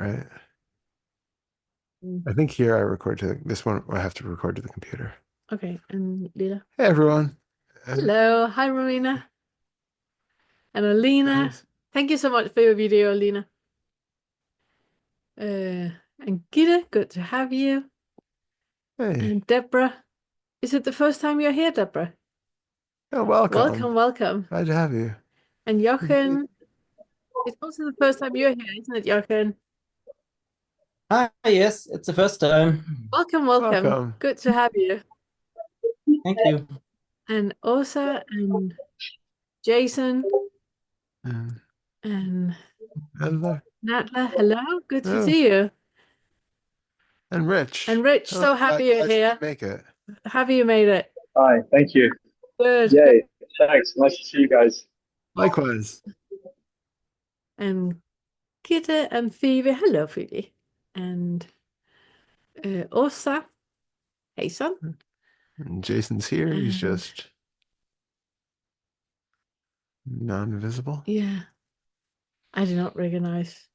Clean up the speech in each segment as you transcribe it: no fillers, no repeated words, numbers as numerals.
right? Mm. I think here I record to this one. I have to record to the computer. Okay, and Lila. Hey everyone. And Hello, hi Romina and Alina. guys. Thank you so much for your video, Alina. And Gita, good to have you. Hey. And Deborah, is it the first time you're here, Deborah? Oh, welcome. Welcome, welcome. Glad to have you. And Jochen, it's also the first time you're here, isn't it, Jochen? Hi, yes, it's the first time. Welcome, welcome. Welcome. Good to have you. Thank you. And Osa and Jason And and Heather. Natla, hello, good to Oh, see you. and Rich. And Rich, Oh, so happy you're glad you here. could make it. Happy you made it. Hi, thank you. Good, good. Yay, thanks. Nice to see you guys. Likewise. And Gitte and Phoebe, hello, Phoebe. And Åsa, hejsan. And Jason's here. He's And just non-visible. yeah, I did not recognize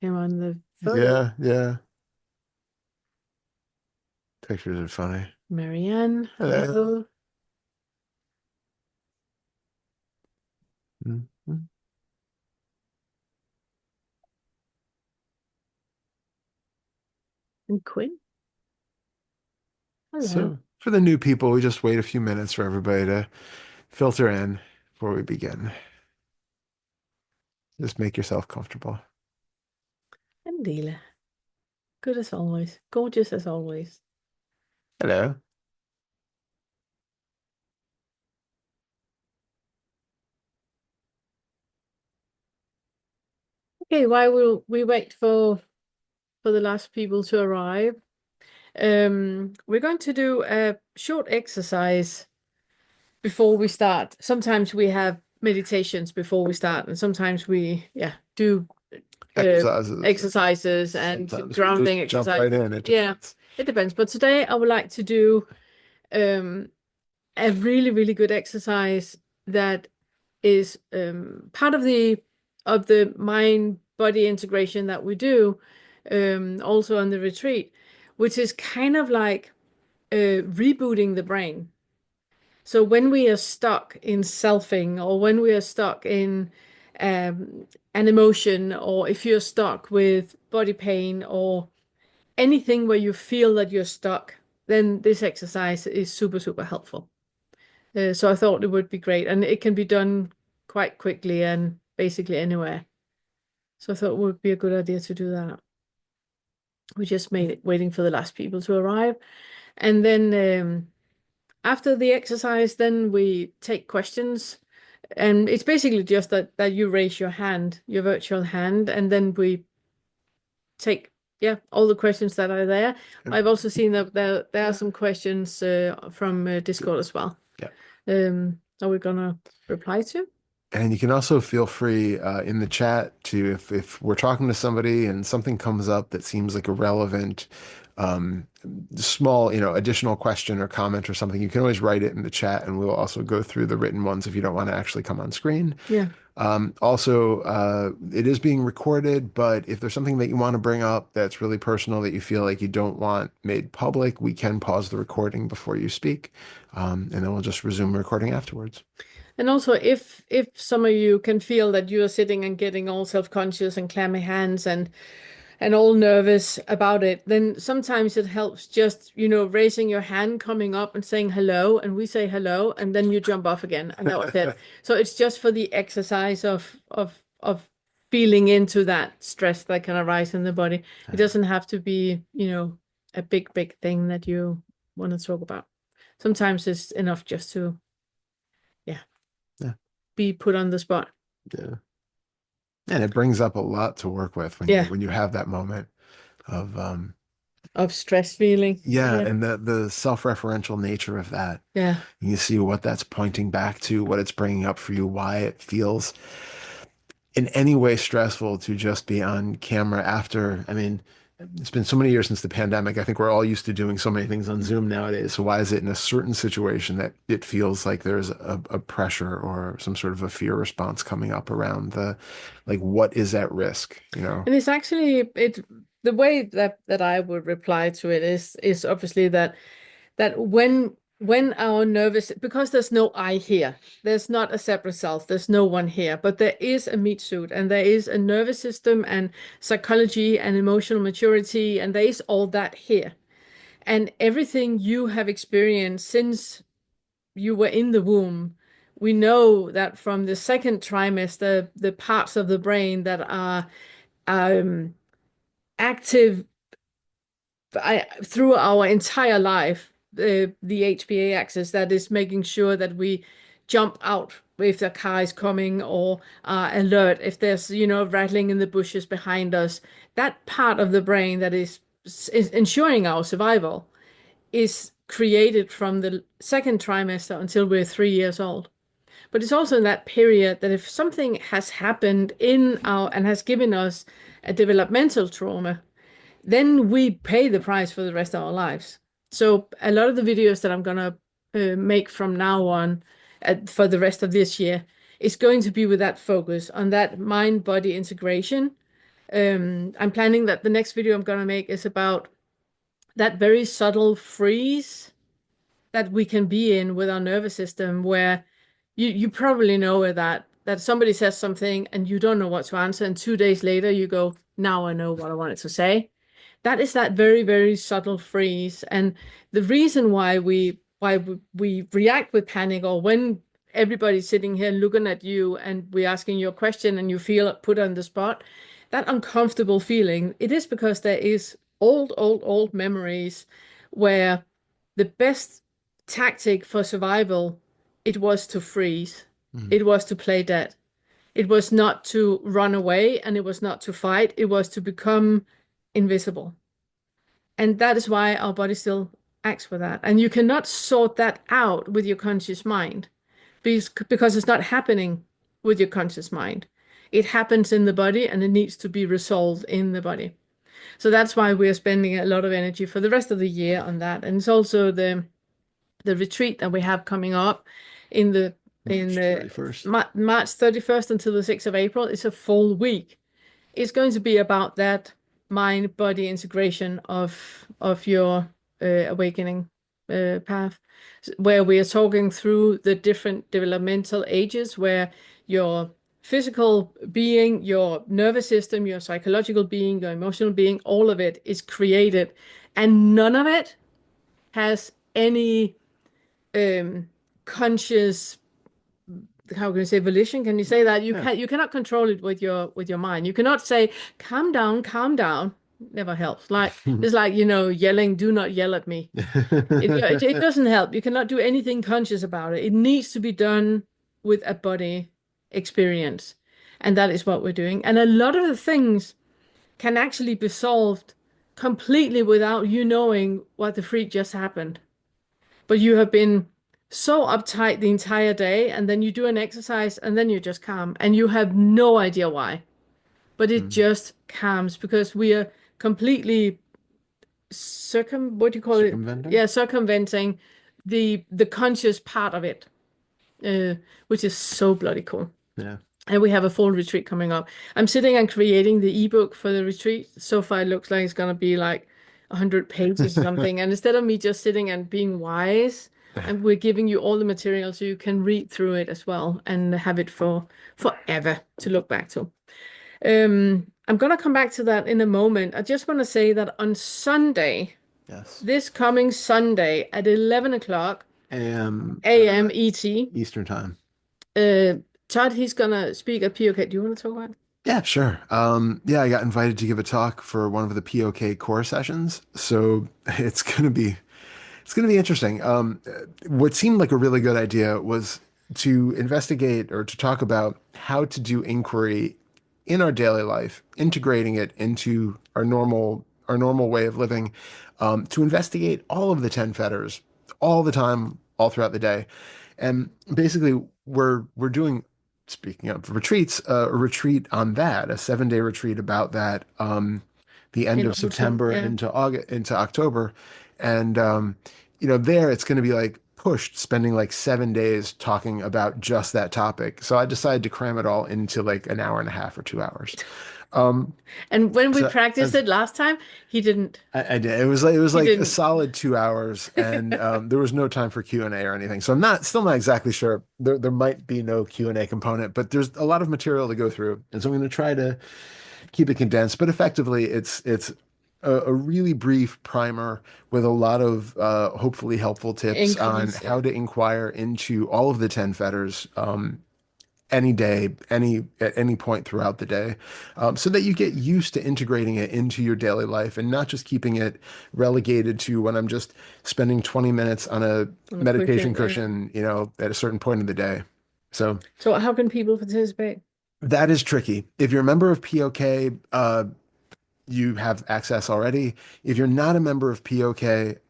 him on the photo. Yeah, yeah. Pictures are funny. Marianne, Hello. hello. Mhm. And Quinn, hello. So for the new people, we just wait a few minutes for everybody to filter in before we begin. Just make yourself comfortable. And Leela, good as always. Gorgeous as always. Hello. Okay, while we wait for the last people to arrive, we're going to do a short exercise before we start. Sometimes we have meditations before we start, and sometimes we, yeah, do Exercises. exercises and Sometimes we grounding just jump exercise. right in. It Yeah, depends. it depends. But today I would like to do um, a really, really good exercise that is part of the mind body integration that we do also on the retreat, which is kind of like rebooting the brain. So when we are stuck in selfing, or when we are stuck in an emotion, or if you're stuck with body pain or anything where you feel that you're stuck, then this exercise is super, super helpful. So I thought it would be great, and it can be done quite quickly and basically anywhere. So I thought it would be a good idea to do that. We just made it waiting for the last people to arrive. And then after the exercise, then we take questions. And it's basically just that you raise your hand, your virtual hand, and then we take, yeah, all the questions that are there. And, I've also seen that there are some questions from Discord as well. yeah. Are we gonna reply to? And you can also feel free in the chat to, if we're talking to somebody and something comes up that seems like a relevant, um, small, additional question or comment or something, you can always write it in the chat and we'll also go through the written ones if you don't want to actually come on screen. Yeah. Also, it is being recorded, but if there's something that you want to bring up that's really personal that you feel like you don't want made public, we can pause the recording before you speak, and then we'll just resume recording afterwards. And also, if some of you can feel that you are sitting and getting all self-conscious and clammy hands and all nervous about it, then sometimes it helps just, raising your hand, coming up and saying hello, and we say hello, and then you jump off again, and that was it. So it's just for the exercise of feeling into that stress that can arise in the body. It doesn't have to be, a big, big thing that you want to talk about. Sometimes it's enough just to, yeah, Yeah. be put on the spot. Yeah. And it brings up a lot to work with when you Yeah, when you have that moment of of stress feeling. yeah, Yeah, and the self-referential nature of that. yeah, You see what that's pointing back to, what it's bringing up for you, why it feels in any way stressful to just be on camera after. I mean, It's been so many years since the pandemic. I think we're all used to doing so many things on Zoom nowadays. So why is it in a certain situation that it feels like there's a pressure or some sort of a fear response coming up around like, what is at risk, you know? And it's actually the way that I would reply to it is obviously that when our nervous, because there's no I here, there's not a separate self, there's no one here, but there is a meat suit and there is a nervous system and psychology and emotional maturity, and there is all that here. And everything you have experienced since you were in the womb, we know that from the second trimester, the parts of the brain that are um, active through our entire life, the HPA axis that is making sure that we jump out if the car is coming, or alert if there's, rattling in the bushes behind us. That part of the brain that is ensuring our survival is created from the second trimester until we're 3 years old. But it's also in that period that if something has happened in our and has given us a developmental trauma, then we pay the price for the rest of our lives. So a lot of the videos that I'm gonna make from now on for the rest of this year is going to be with that focus on that mind-body integration. I'm planning that the next video I'm gonna make is about that very subtle freeze that we can be in with our nervous system, where you probably know that somebody says something and you don't know what to answer, and 2 days later you go, now I know what I wanted to say. That is that very, very subtle freeze. And the reason why we react with panic, or when everybody's sitting here looking at you and we're asking you a question and you feel put on the spot, that uncomfortable feeling, it is because there is old memories where the best tactic for survival, it was to freeze. Mhm. It was to play dead. It was not to run away, and it was not to fight. It was to become invisible. And that is why our body still acts for that. And you cannot sort that out with your conscious mind because it's not happening with your conscious mind. It happens in the body and it needs to be resolved in the body. So that's why we're spending a lot of energy for the rest of the year on that. And it's also the retreat that we have coming up in the in March the 31st. March 31st until the 6th of April. It's a full week. It's going to be about that mind body integration of your awakening path, where we are talking through the different developmental ages, where your physical being, your nervous system, your psychological being, your emotional being, all of it is created, and none of it has any conscious, how can you say, volition? Can you say that? Yeah. You cannot control it with your mind. You cannot say, calm down, calm down. Never helps. Like it's like, yelling, do not yell at me. It doesn't help. You cannot do anything conscious about it. It needs to be done with a body experience. And that is what we're doing. And a lot of the things can actually be solved completely without you knowing what the freak just happened. But you have been so uptight the entire day, and then you do an exercise, and then you're just calm, and you have no idea why. But it Mm. just calms because we are completely what do you call it? Circumventing? Yeah, circumventing the conscious part of it, uh, which is so bloody cool. Yeah. And we have a full retreat coming up. I'm sitting and creating the ebook for the retreat. So far, it looks like it's gonna be like 100 pages or something. And instead of me just sitting and being wise, and we're giving you all the material so you can read through it as well and have it for forever to look back to. I'm gonna come back to that in a moment. I just want to say that on Sunday, Yes. this coming Sunday at 11 o'clock AM a.m. ET, Eastern time. uh, Todd, he's gonna speak at POK. Do you want to talk about it? Yeah, sure. Yeah, I got invited to give a talk for one of the POK core sessions. So it's gonna be interesting. What seemed like a really good idea was to investigate or to talk about how to do inquiry in our daily life, integrating it into our normal way of living, to investigate all of the 10 fetters all the time, all throughout the day. And basically we're doing, speaking of retreats, a retreat on that, a 7-day retreat about that. the end in of autumn. September Yeah. into August into October, and there it's going to be like pushed spending like 7 days talking about just that topic. So I decided to cram it all into like an hour and a half or 2 hours. Um, And when we so practiced it last time, he didn't. I did. It was He like a didn't. solid 2 hours, and there was no time for Q&A or anything. So I'm still not exactly sure. There might be no Q&A component, but there's a lot of material to go through, and so I'm going to try to keep it condensed. But effectively, it's a really brief primer with a lot of hopefully helpful tips on Increase. how Yeah. to inquire into all of the 10 fetters. Any day, at any point throughout the day, so that you get used to integrating it into your daily life and not just keeping it relegated to when I'm just spending 20 minutes on a On a meditation cushion. Yeah. cushion, at a certain point of the day. So So how can people participate? that is tricky. If you're a member of POK, you have access already. If you're not a member of POK,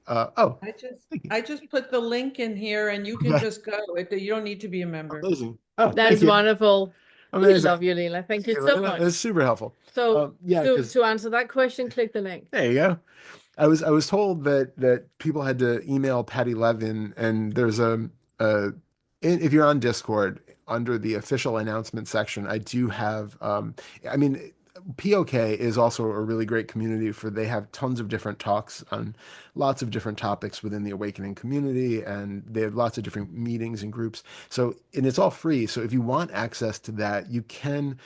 oh, I just thank you. I just put the link in here and you can Okay. just go. You don't need to be a member. Amazing. Oh, That thank is you. wonderful. We Amazing. love you, Leela. Thank you Thank you, so Layla. much. It's super helpful. So Yeah, because to answer that question, click the link. there you go. I was told that people had to email Patty Levin, and there's a if you're on Discord under the official announcement section, I do have I mean POK is also a really great community for they have tons of different talks on lots of different topics within the awakening community, and they have lots of different meetings and groups. So, and it's all free. So if you want access to that, you can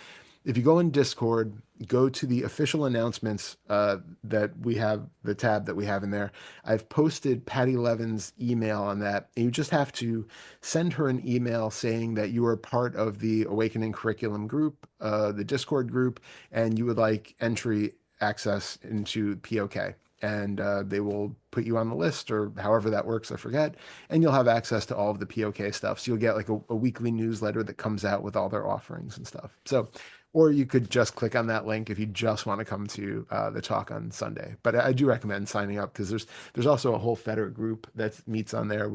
if you go in Discord, go to the official announcements that we have, the tab that we have in there. I've posted Patty Levin's email on that. And you just have to send her an email saying that you are part of the Awakening Curriculum group, the Discord group, and you would like entry access into POK. And they will put you on the list or however that works, I forget. And you'll have access to all of the POK stuff. So you'll get like a weekly newsletter that comes out with all their offerings and stuff. So or you could just click on that link if you just want to come to the talk on Sunday. But I do recommend signing up because there's also a whole Fetter group that meets on there.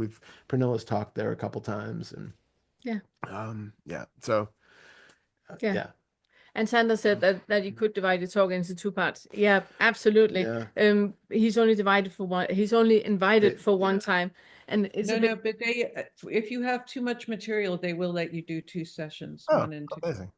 Pernilla's talked there a couple times, and Yeah. yeah. So Yeah. yeah, And Sander said that you could divide the talk into two parts. Yeah, absolutely. yeah. He's only divided for one. He's only invited for one time, and it's a bit. No, but if you have too much material, they will let you do two sessions, Oh, one and two. amazing.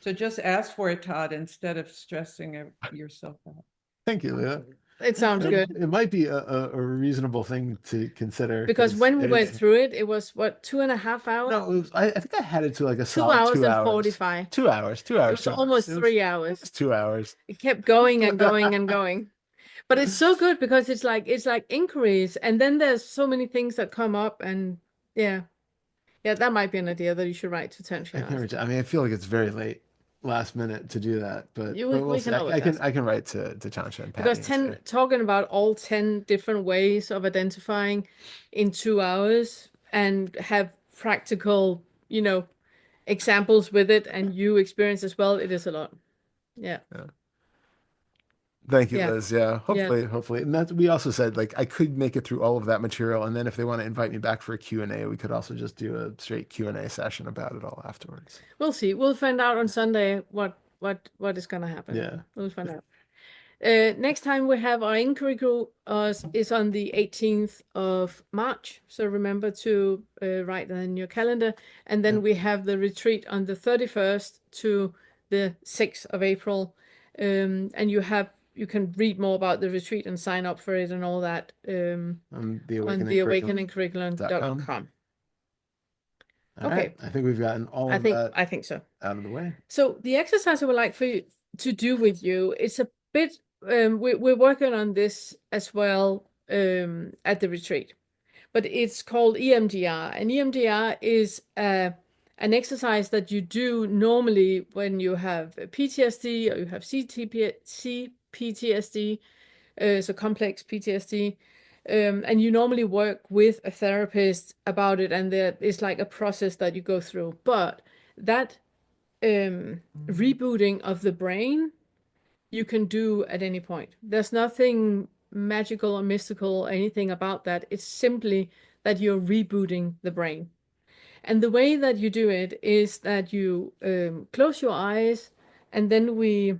So just ask for it, Todd, instead of stressing yourself out. Thank you, Leah. It sounds good It might be a reasonable thing to consider because when we went it's through it, it was what 2.5 hours. no, I think I had it to like a 2 solid hours 2 and hours. 45. 2 hours. It was almost 3 hours. It's 2 hours. It kept going and going and going. But it's so good because it's like inquiries, and then there's so many things that come up, and yeah, that might be an idea that you should write to Tension. I mean, I feel like it's very last minute to do that, but we'll We see. can always ask. I can write to Chansha and Patty Because and say, talking about all 10 different ways of identifying in 2 hours and have practical, examples with it, and you experience as well, it is a lot. Yeah. Thank you, Yeah. Liz. Yeah, hopefully. And we also said like I could make it through all of that material, and then if they want to invite me back for a Q&A, we could also just do a straight Q&A session about it all afterwards. We'll see. We'll find out on Sunday what is gonna happen. Yeah. We'll find out. Next time we have our inquiry group is on the 18th of March. So remember to write that in your calendar. And then we have the retreat on the 31st to the 6th of April. And you can read more about the retreat and sign up for it and all that On on theawakeningcurriculum.com. All right. I think we've gotten all of that I think so. out of the way. So the exercise I would like for you to do with you, it's a bit, we're working on this as well at the retreat, but it's called EMDR. And EMDR is an exercise that you do normally when you have PTSD or you have CPTSD, so complex PTSD. And you normally work with a therapist about it, and there is like a process that you go through. But that rebooting of the brain you can do at any point. There's nothing magical or mystical or anything about that. It's simply that you're rebooting the brain. And the way that you do it is that you close your eyes, and then we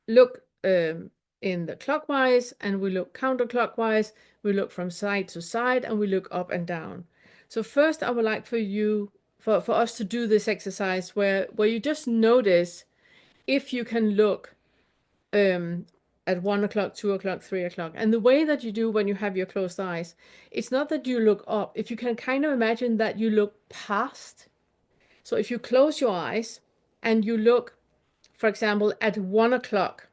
look in the clockwise, and we look counterclockwise. We look from side to side, and we look up and down. So first, I would like for us to do this exercise where you just notice if you can look at 1 o'clock, 2 o'clock, 3 o'clock. And the way that you do when you have your closed eyes, it's not that you look up. If you can kind of imagine that you look past. So if you close your eyes and you look, for example, at 1 o'clock,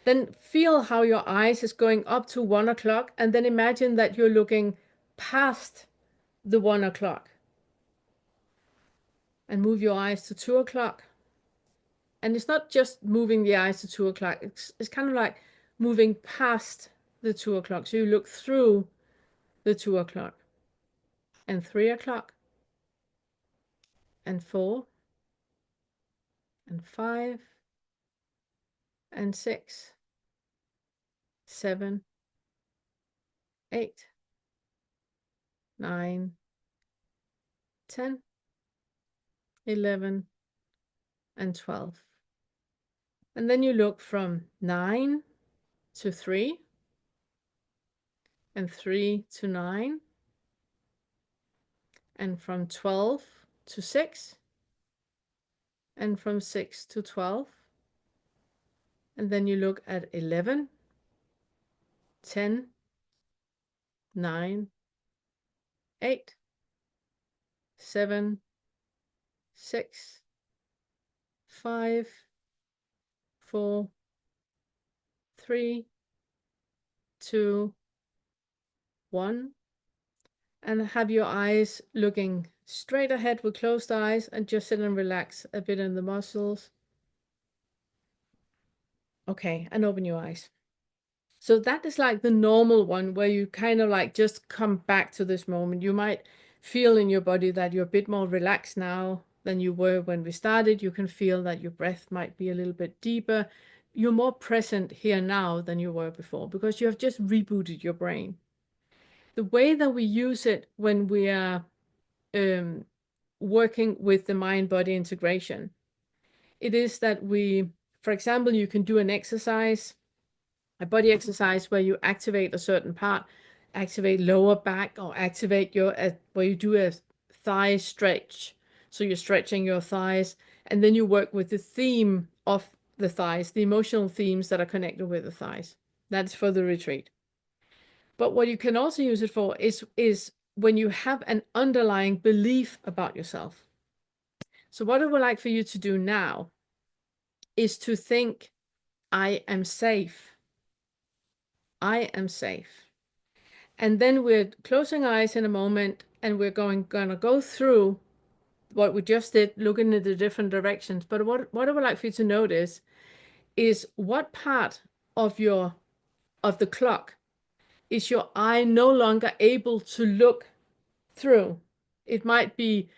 then feel how your eyes is going up to 1 o'clock, and then imagine that you're looking past the 1 o'clock. And move your eyes to 2 o'clock. And it's not just moving the eyes to 2 o'clock. It's kind of like moving past the 2 o'clock. So you look through the 2 o'clock. And 3 o'clock. And 4. And 5. And 6. 7. 8. 9. 10. 11. And 12. And then you look from 9 to 3. And 3 to 9. And from 12 to 6. And from 6 to 12. And then you look at 11, 10, 9, 8, 7, 6, 5, 4, 3, 2, 1. And have your eyes looking straight ahead with closed eyes, and just sit and relax a bit in the muscles. Okay, and open your eyes. So that is like the normal one where you kind of like just come back to this moment. You might feel in your body that you're a bit more relaxed now than you were when we started. You can feel that your breath might be a little bit deeper. You're more present here now than you were before because you have just rebooted your brain. The way that we use it when we are working with the mind-body integration, it is that we, for example, you can do an exercise, a body exercise where you activate a certain part, activate lower back, or activate your, where you do a thigh stretch. So you're stretching your thighs, and then you work with the theme of the thighs, the emotional themes that are connected with the thighs. That's for the retreat. But what you can also use it for is when you have an underlying belief about yourself. So what I would like for you to do now is to think, I am safe. I am safe. And then we're closing eyes in a moment, and we're gonna go through what we just did, looking at the different directions. But what I would like for you to notice is what part of the clock is your eye no longer able to look through. It might be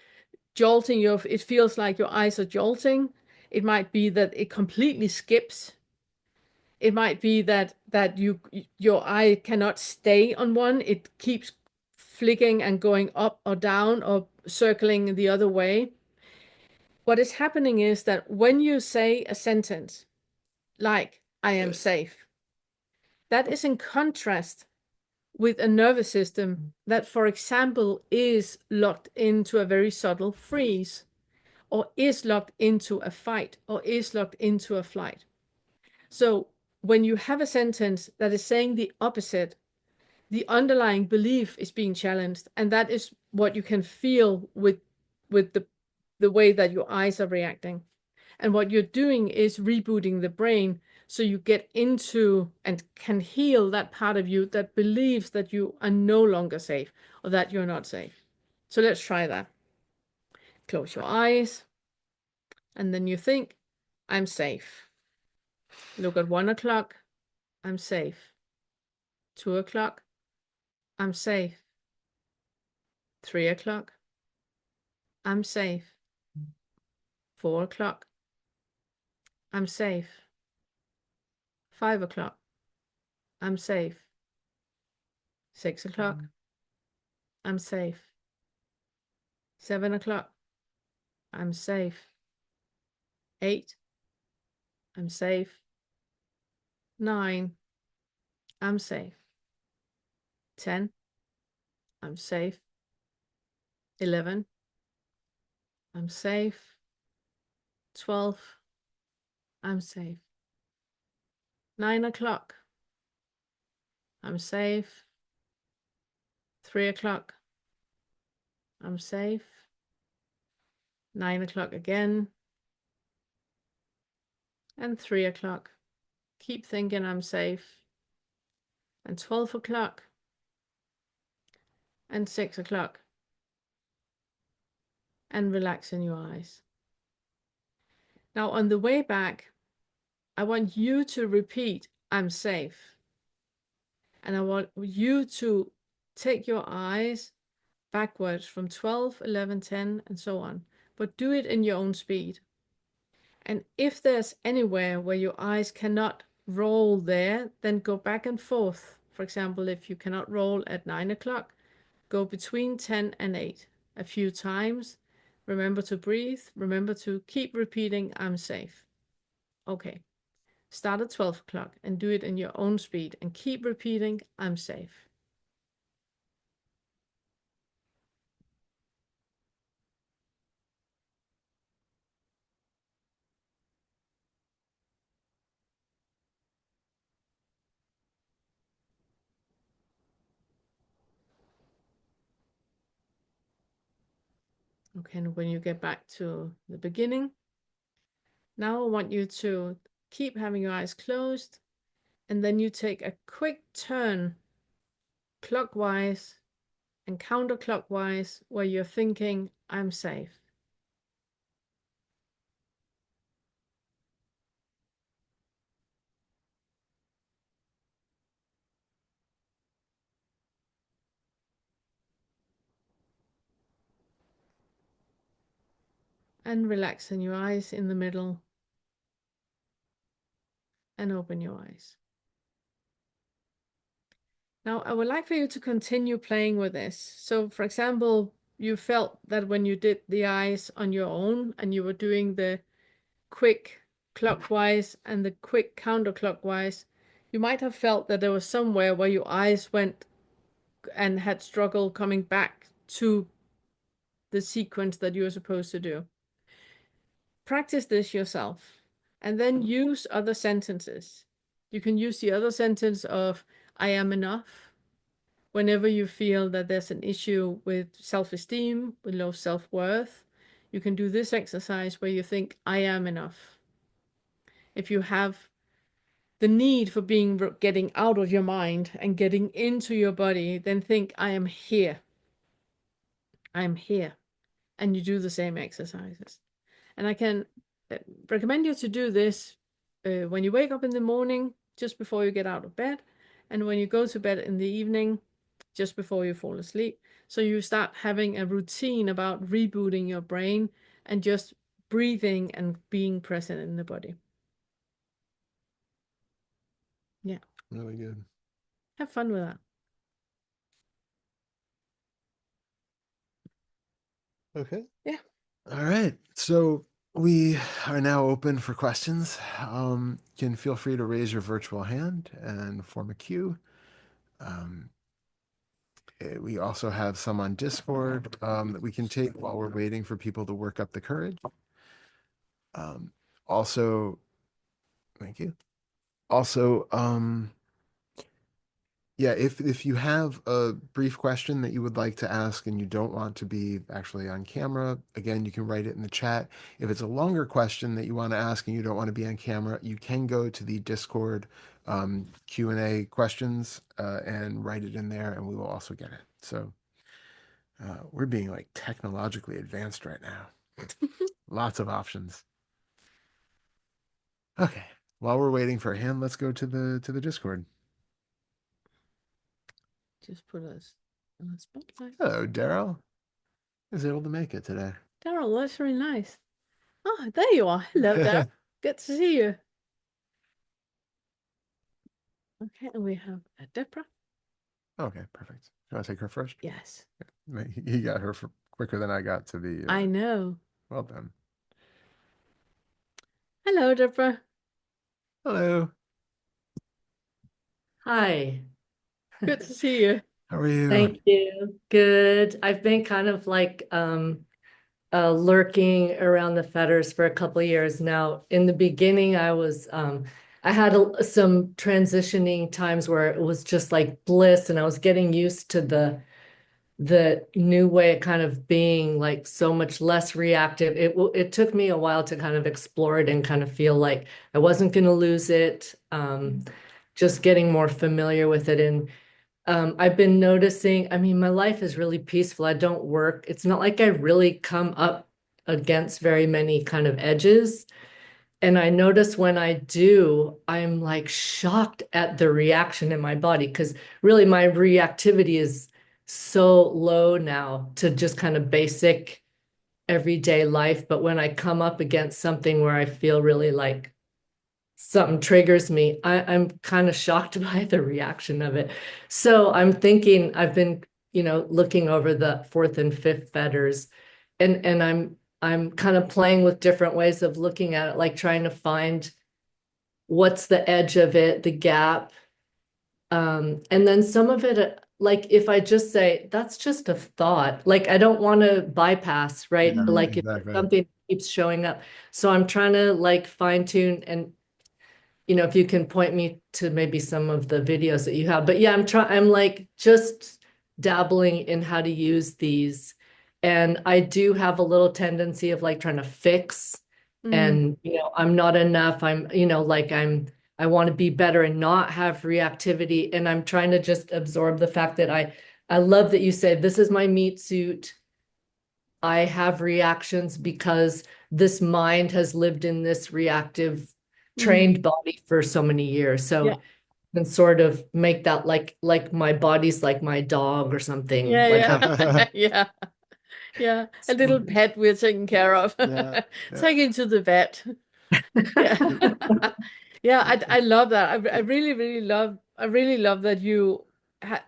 jolting it feels like your eyes are jolting. It might be that it completely skips. It might be that your eye cannot stay on one. It keeps flicking and going up or down or circling the other way. What is happening is that when you say a sentence like, I am safe, that is in contrast with a nervous system that, for example, is locked into a very subtle freeze, or is locked into a fight, or is locked into a flight. So when you have a sentence that is saying the opposite, the underlying belief is being challenged, and that is what you can feel with the way that your eyes are reacting. And what you're doing is rebooting the brain, so you get into and can heal that part of you that believes that you are no longer safe or that you're not safe. So let's try that. Close your eyes, and then you think, I'm safe. Look at 1 o'clock, I'm safe. 2 o'clock, I'm safe. 3 o'clock, I'm safe. 4 o'clock, I'm safe. 5 o'clock, I'm safe. 6 o'clock, I'm safe. 7 o'clock, I'm safe. 8, I'm safe. 9, I'm safe. 10, I'm safe. 11, I'm safe. 12, I'm safe. 9 o'clock, I'm safe. 3 o'clock, I'm safe. 9 o'clock again. And 3 o'clock. Keep thinking I'm safe. And 12 o'clock. And 6 o'clock. And relaxing your eyes. Now on the way back, I want you to repeat, I'm safe. And I want you to take your eyes backwards from 12, 11, 10, and so on. But do it in your own speed. And if there's anywhere where your eyes cannot roll there, then go back and forth. For example, if you cannot roll at 9 o'clock, go between 10 and 8 a few times. Remember to breathe. Remember to keep repeating, I'm safe. Okay. Start at 12 o'clock and do it in your own speed and keep repeating, I'm safe. Okay, and when you get back to the beginning, now I want you to keep having your eyes closed, and then you take a quick turn clockwise and counterclockwise where you're thinking, I'm safe. And relaxing your eyes in the middle and open your eyes. Now, I would like for you to continue playing with this. So, for example, you felt that when you did the eyes on your own and you were doing the quick clockwise and the quick counterclockwise, you might have felt that there was somewhere where your eyes went and had struggle coming back to the sequence that you were supposed to do. Practice this yourself and then use other sentences. You can use the other sentence of, I am enough, whenever you feel that there's an issue with self-esteem, with low self-worth. You can do this exercise where you think, I am enough. If you have the need for getting out of your mind and getting into your body, then think, I am here. I am here. And you do the same exercises. And I can recommend you to do this when you wake up in the morning, just before you get out of bed, and when you go to bed in the evening, just before you fall asleep. So you start having a routine about rebooting your brain and just breathing and being present in the body. Yeah. Really good. Have fun with that. Okay. Yeah. All right. So we are now open for questions. You can feel free to raise your virtual hand and form a queue. We also have some on Discord that we can take while we're waiting for people to work up the courage. Also, thank you. Also, yeah, if you have a brief question that you would like to ask and you don't want to be actually on camera, again, you can write it in the chat. If it's a longer question that you want to ask and you don't want to be on camera, you can go to the Discord Q&A questions and write it in there, and we will also get it. So we're being like technologically advanced right now. Lots of options. Okay, while we're waiting for a hand, let's go to the Discord. Just put us in the spotlight. Hello, Daryl. Is able to make it today. Daryl, that's really nice. Oh, there you are. Hello, Daryl. Good to see you. Okay, and we have Deborah. Okay, perfect. You want to take her first? Yes. He got her quicker than I got to the. I know. Well done. Hello, Deborah. Hello. Hi. Good to see you. How are you? Thank you. Good. I've been kind of like lurking around the fetters for a couple of years now. In the beginning, I had some transitioning times where it was just like bliss, and I was getting used to the new way of kind of being like so much less reactive. It took me a while to kind of explore it and kind of feel like I wasn't going to lose it. Just getting more familiar with it. And I've been noticing, I mean, my life is really peaceful. I don't work. It's not like I really come up against very many kind of edges. And I notice when I do, I'm like shocked at the reaction in my body because really my reactivity is so low now to just kind of basic everyday life. But when I come up against something where I feel really like something triggers me, I'm kind of shocked by the reaction of it. So I'm thinking, I've been, looking over the fourth and fifth fetters, and I'm kind of playing with different ways of looking at it, like trying to find what's the edge of it, the gap. And then some of it, like if I just say, that's just a thought, like I don't want to bypass, right? Yeah, Like if exactly. something keeps showing up. So I'm trying to like fine tune and if you can point me to maybe some of the videos that you have. But yeah, I'm like just dabbling in how to use these. And I do have a little tendency of like trying to fix Mm. and I'm not enough. I want to be better and not have reactivity. And I'm trying to just absorb the fact that I love that you say this is my meat suit. I have reactions because this mind has lived in this reactive Mm. trained body for so many years. Yeah. So can sort of make that like my body's like my dog or something. Yeah, Like how yeah. Yeah. Yeah. A little pet we're taking care of. Yeah, yeah. Take him to the vet. Yeah. Yeah, I love that. I really, really love that you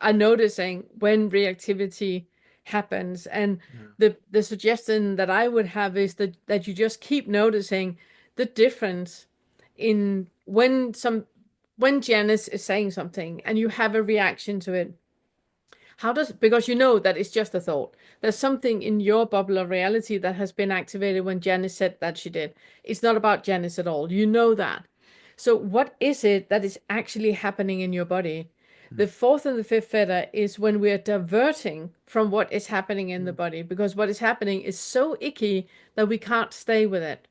are noticing when reactivity happens. And the suggestion that I would have is that you just keep noticing the difference in when Janice is saying something and you have a reaction to it. Because you know that it's just a thought. There's something in your bubble of reality that has been activated when Janice said that she did. It's not about Janice at all. You know that. So what is it that is actually happening in your body? The fourth and the fifth feather is when we are diverting from what is happening in the body, because what is happening is so icky that we can't stay with it.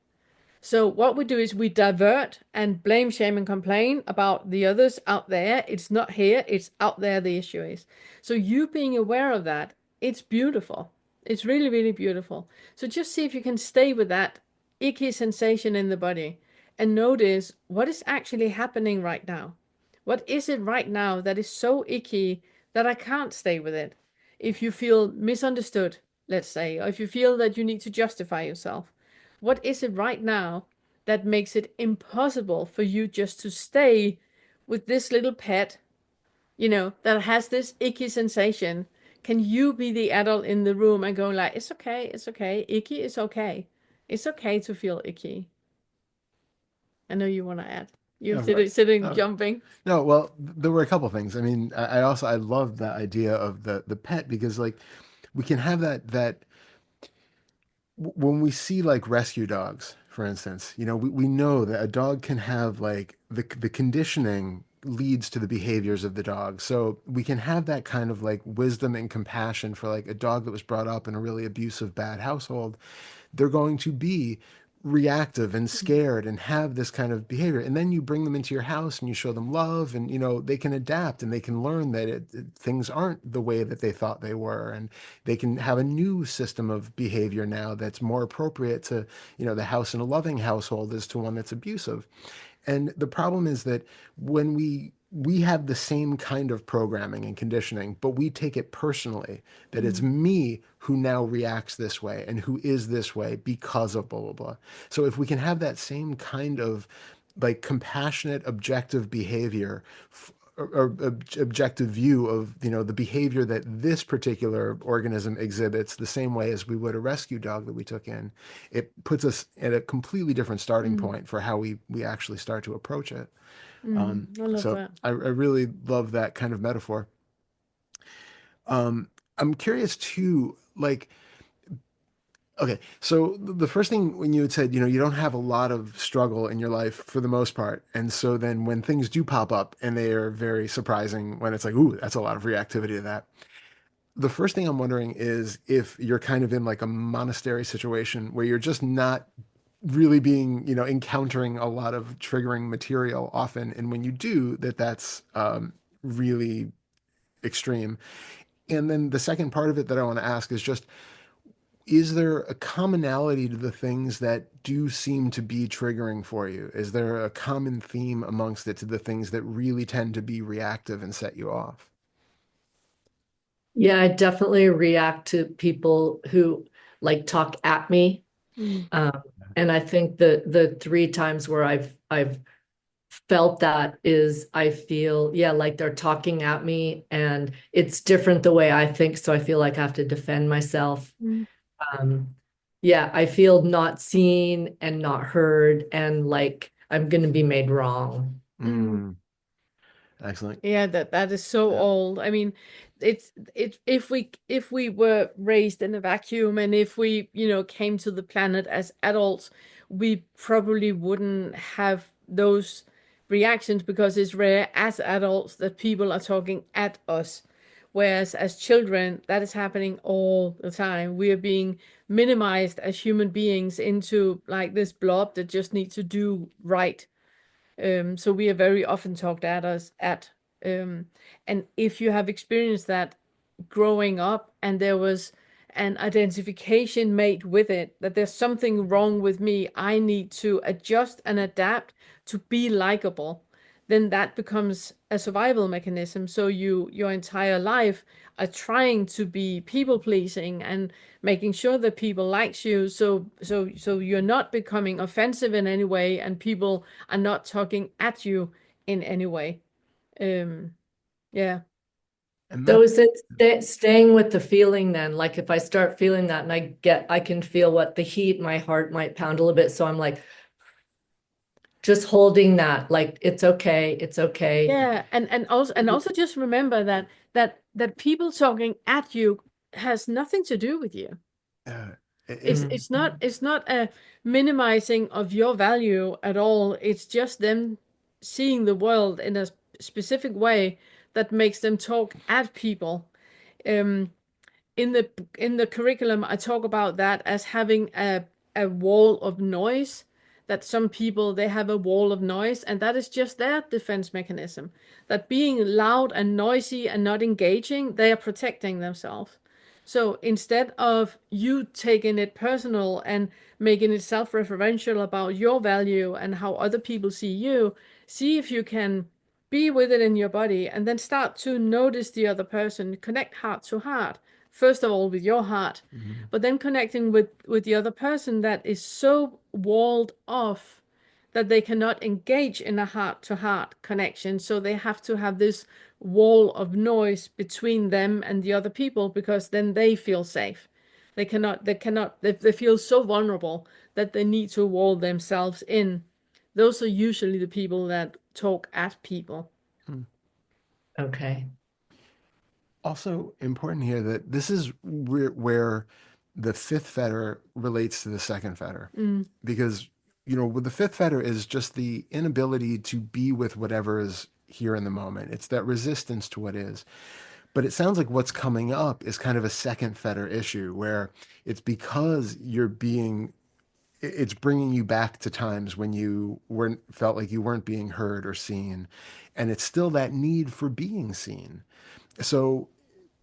So what we do is we divert and blame, shame, and complain about the others out there. It's not here, it's out there the issue is. So you being aware of that, it's beautiful. It's really, really beautiful. So just see if you can stay with that icky sensation in the body and notice what is actually happening right now. What is it right now that is so icky that I can't stay with it? If you feel misunderstood, let's say, or if you feel that you need to justify yourself, what is it right now that makes it impossible for you just to stay with this little pet, that has this icky sensation? Can you be the adult in the room and go like, it's okay, icky is okay. It's okay to feel icky. I know you want to add. You're Yeah, sitting, no, jumping. no, well, there were a couple things. I mean, I love that idea of the pet because like we can have that when we see like rescue dogs, for instance, we know that a dog can have like the conditioning leads to the behaviors of the dog. So we can have that kind of like wisdom and compassion for like a dog that was brought up in a really abusive, bad household. They're going to be reactive and scared and have this kind of behavior. And then you bring them into your house and you show them love and they can adapt and they can learn that things aren't the way that they thought they were, and they can have a new system of behavior now that's more appropriate to the house in a loving household as to one that's abusive. And the problem is that when we have the same kind of programming and conditioning, but we take it personally, that it's me who now reacts this way and who is this way because of blah, blah, blah. So if we can have that same kind of like compassionate, objective behavior objective view of the behavior that this particular organism exhibits the same way as we would a rescue dog that we took in, it puts us at a completely different starting Mm. point for how we actually start to approach it. I love So that. I really love that kind of metaphor. I'm curious too, like, okay, so the first thing when you had said, you don't have a lot of struggle in your life for the most part. And so then when things do pop up and they are very surprising, when it's like, ooh, that's a lot of reactivity to that. The first thing I'm wondering is if you're kind of in like a monastery situation where you're just not really being, encountering a lot of triggering material often. And when you do, that's really extreme. And then the second part of it that I want to ask is just, is there a commonality to the things that do seem to be triggering for you? Is there a common theme amongst it to the things that really tend to be reactive and set you off? Yeah, I definitely react to people who like talk at me. Mm. And I think the three times where I've felt that is I feel, yeah, like they're talking at me and it's different the way I think. So I feel like I have to defend myself. Mm. Um, yeah, I feel not seen and not heard and like I'm gonna be made wrong. Mm, excellent. Yeah, that is so Yeah. old. I mean, it's if we were raised in a vacuum and if we, came to the planet as adults, we probably wouldn't have those reactions because it's rare as adults that people are talking at us. Whereas as children, that is happening all the time. We are being minimized as human beings into like this blob that just needs to do right. So we are very often talked at us at. Um, and if you have experienced that growing up and there was an identification made with it, that there's something wrong with me, I need to adjust and adapt to be likable, then that becomes a survival mechanism. So your entire life are trying to be people pleasing and making sure that people likes you. So you're not becoming offensive in any way, and people are not talking at you in any way. Um, yeah. And So that, is it staying with the feeling then? Like if I start feeling that and I can feel what the heat, my heart might pound a little bit. So I'm like just holding that, like it's okay, it's okay. Yeah, and also just remember that people talking at you has nothing to do with you. uh, It's it, it's not it's not a minimizing of your value at all. It's just them seeing the world in a specific way that makes them talk at people. Um, in the curriculum, I talk about that as having a wall of noise. That some people they have a wall of noise, and that is just their defense mechanism. That being loud and noisy and not engaging, they are protecting themselves. So instead of you taking it personal and making it self-referential about your value and how other people see you, see if you can be with it in your body and then start to notice the other person, connect heart to heart. First of all with your heart, mhm. but then connecting with the other person that is so walled off that they cannot engage in a heart to heart connection. So they have to have this wall of noise between them and the other people because then they feel safe. They feel so vulnerable that they need to wall themselves in. Those are usually the people that talk at people. Hmm. Okay. Also important here that this is where the fifth fetter relates to the second fetter. Mm. Because, with the fifth fetter is just the inability to be with whatever is here in the moment. It's that resistance to what is. But it sounds like what's coming up is kind of a second fetter issue where it's because it's bringing you back to times when you weren't felt like you weren't being heard or seen. And it's still that need for being seen. So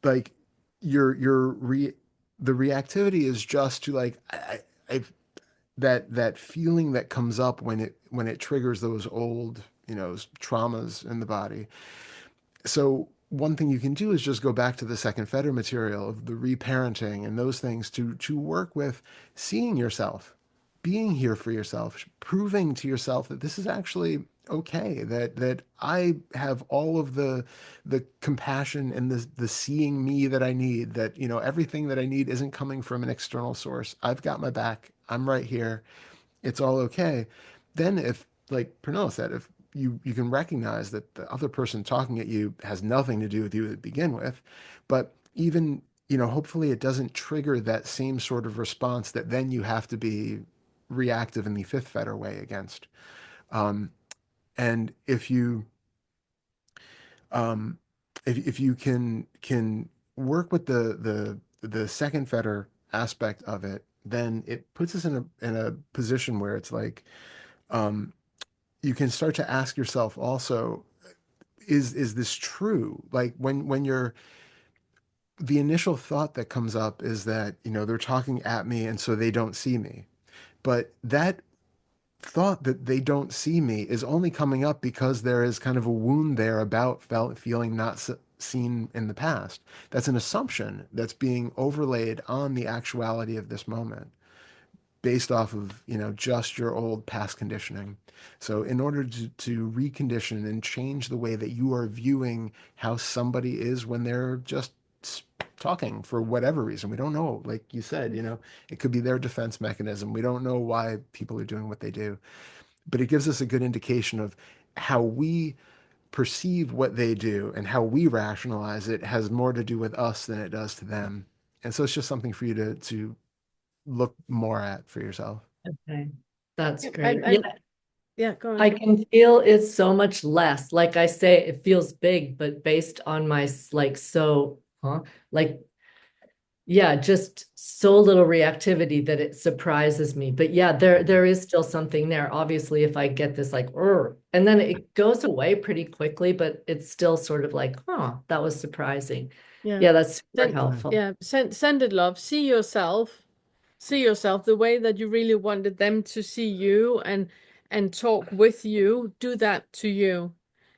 like your the reactivity is just to like I that feeling that comes up when it triggers those old traumas in the body. So one thing you can do is just go back to the second fetter material of the reparenting and those things to work with seeing yourself, being here for yourself, proving to yourself that this is actually okay, that I have all of the compassion and the seeing me that I need, that everything that I need isn't coming from an external source. I've got my back. I'm right here. It's all okay. Then if, like Pernilla said, if you can recognize that the other person talking at you has nothing to do with you to begin with, but even, hopefully it doesn't trigger that same sort of response that then you have to be reactive in the fifth fetter way against. And um, if you can work with the second fetter aspect of it, then it puts us in a position where it's like, um, you can start to ask yourself also, is this true? Like when you're the initial thought that comes up is that, they're talking at me and so they don't see me. But that thought that they don't see me is only coming up because there is kind of a wound there about feeling not seen in the past. That's an assumption that's being overlaid on the actuality of this moment based off of, just your old past conditioning. So in order to recondition and change the way that you are viewing how somebody is when they're just talking for whatever reason, we don't know, like you said, it could be their defense mechanism. We don't know why people are doing what they do, but it gives us a good indication of how we perceive what they do and how we rationalize it has more to do with us than it does to them. And so it's just something for you to look more at for yourself. Okay, that's Yep, great. and Yeah, yeah, go I on. can feel it's so much less. Like I say, it feels big, but based on my like, yeah, just so little reactivity that it surprises me. But yeah, there is still something there. Obviously, if I get this like, and then it goes away pretty quickly, but it's still sort of like, that was surprising. Yeah. Yeah, that's super Send, helpful. yeah, send it love. See yourself the way that you really wanted them to see you and talk with you. Do that to you.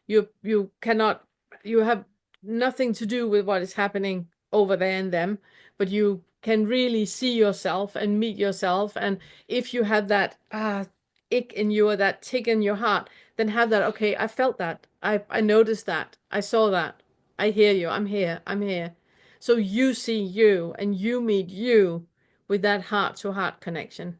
You cannot, you have nothing to do with what is happening over there in them, but you can really see yourself and meet yourself. And if you have that ick in you or that tick in your heart, then have that, okay, I felt that. I noticed that. I saw that. I hear you. I'm here. I'm here. So you see you and you meet you with that heart to heart connection.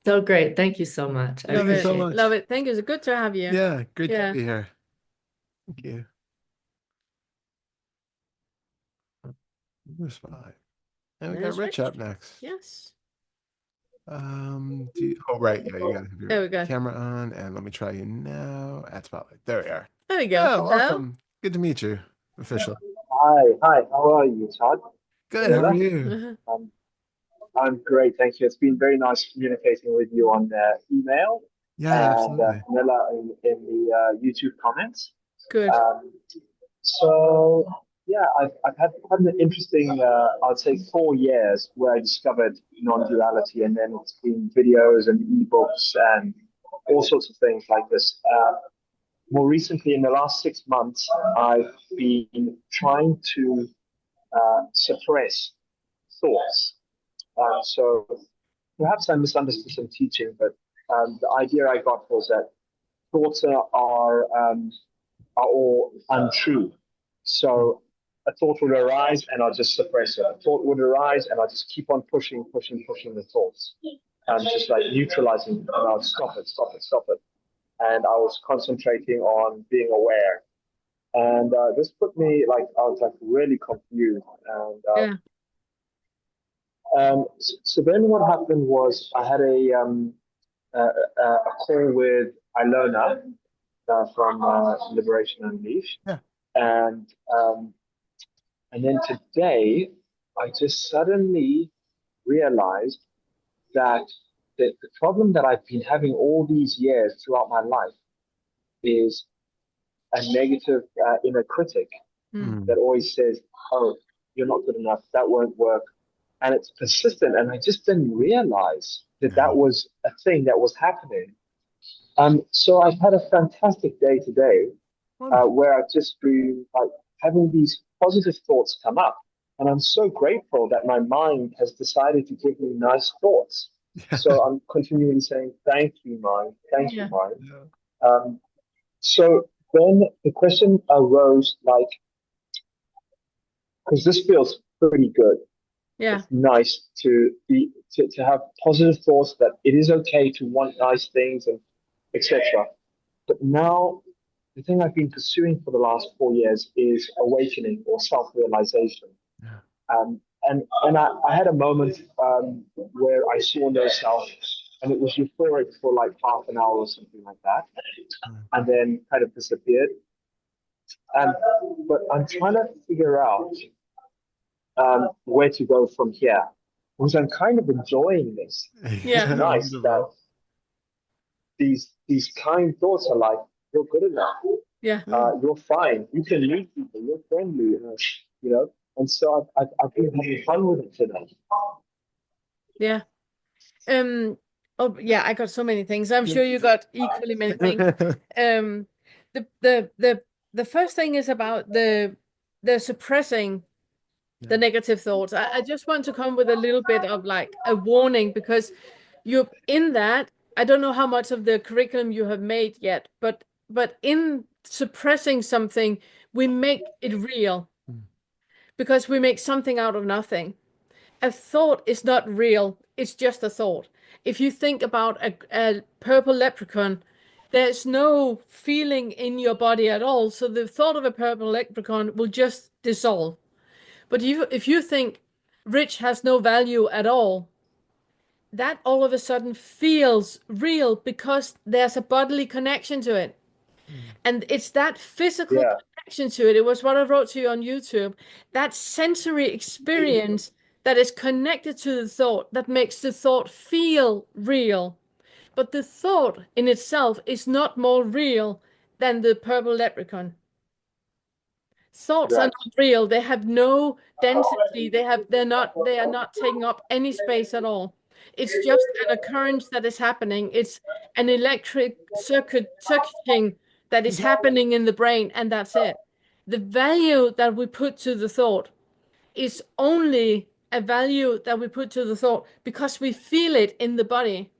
So great. Thank you so much. I Thank you so appreciate it. much. Love it. Thank you. It's good to have you. Yeah, great to Yeah. be here. Thank you. Who's five? And we got There's Rich Rich. up next. Yes. Oh, right. Yeah, you gotta have There your we go. camera on, and let me try you now at Spotlight. There we are. There we go. Oh, Hello. welcome. Good to meet you officially. Hi. How are you, Todd? Good. How are you? I'm great, thank you. It's been very nice communicating with you on email Yeah, and absolutely. Camilla in the YouTube comments. Good. So yeah, I've had quite an interesting, I'd say 4 years where I discovered non-duality, and then it's been videos and ebooks and all sorts of things like this. More recently, in the last 6 months, I've been trying to suppress thoughts. So perhaps I misunderstood some teaching, but the idea I got was that thoughts are all untrue. So a thought would arise and I'll just suppress it. A thought would arise and I'll just keep on pushing the thoughts. And just like neutralizing and I'll stop it. And I was concentrating on being aware. And this put me I was like really confused. And so then what happened was I had a call with Ilona from Liberation Unleashed. Yeah. And then today, I just suddenly realized that the problem that I've been having all these years throughout my life is a negative inner critic that always says, oh, you're not good enough, that won't work. And it's persistent. And I just didn't realize that that was a thing that was happening. So I've had a fantastic day today where I've just been like having these positive thoughts come up. And I'm so grateful that my mind has decided to give me nice thoughts. So I'm continually saying, thank you, mind. Thank you, mind. So then the question arose because this feels pretty good. Yeah. It's nice to have positive thoughts that it is okay to want nice things and etc. But now, the thing I've been pursuing for the last 4 years is awakening or self-realization. Yeah. And I had a moment where I saw no self, and it was euphoric for like half an hour or something like that, and then kind of disappeared. Um, but I'm trying to figure out where to go from here, because I'm kind of enjoying this. It's Yeah. nice that Wonderful. these kind thoughts are like, you're good enough, Yeah. you're fine, you can meet people, you're friendly, you know. And so I've been having fun with it today. Yeah. Oh yeah, I got so many things. I'm sure you got equally many things. Um, the first thing is about the suppressing the negative thoughts. I just want to come with a little bit of like a warning because you're in that. I don't know how much of the curriculum you have made yet, but in suppressing something, we make it real because we make something out of nothing. A thought is not real, it's just a thought. If you think about a purple leprechaun, there's no feeling in your body at all. So the thought of a purple leprechaun will just dissolve. But if you think rich has no value at all, that all of a sudden feels real because there's a bodily connection to it. And it's that physical Yeah, connection to it. It was what I wrote to you on YouTube. That sensory experience that is connected to the thought that makes the thought feel real. But the thought in itself is not more real than the purple leprechaun. Thoughts are right. not real. They have no density. They are not taking up any space at all. It's just an occurrence that is happening. It's an electric circuiting that is happening in the brain, and that's it. The value that we put to the thought is only a value that we put to the thought because we feel it in the body.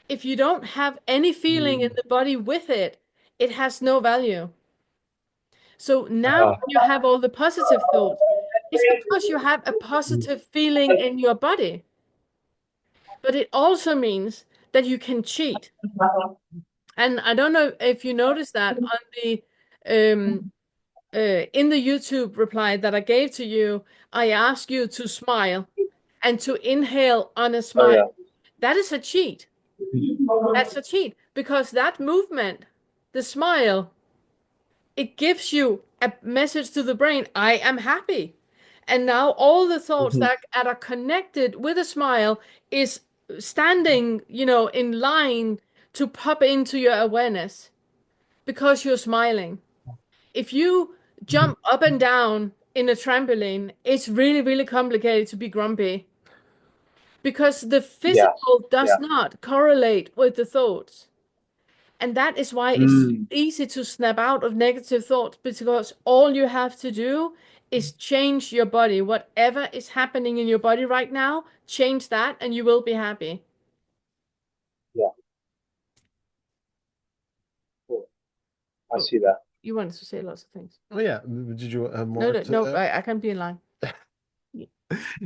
If you don't have any feeling in the body with it, it has no value. So now Uh, when you have all the positive thoughts, it's because you have a positive feeling in your body. But it also means that you can cheat. And I don't know if you noticed that on the um in the YouTube reply that I gave to you, I asked you to smile and to inhale on a oh smile. yeah. That is a cheat. That's a cheat because that movement, the smile, it gives you a message to the brain, I am happy. And now all the thoughts Mhm. that are connected with a smile is standing, in line to pop into your awareness because you're smiling. If you jump up and down in a trampoline, it's really, really complicated to be grumpy because the Yeah, physical does yeah. not correlate with the thoughts. And that is why it's Mm, easy to snap out of negative thoughts because all you have to do is change your body. Whatever is happening in your body right now, change that and you will be happy. yeah, cool. I Oh, see that. you wanted to say lots of things. Oh yeah. Did you have No, more no, no, to? I can't be in line.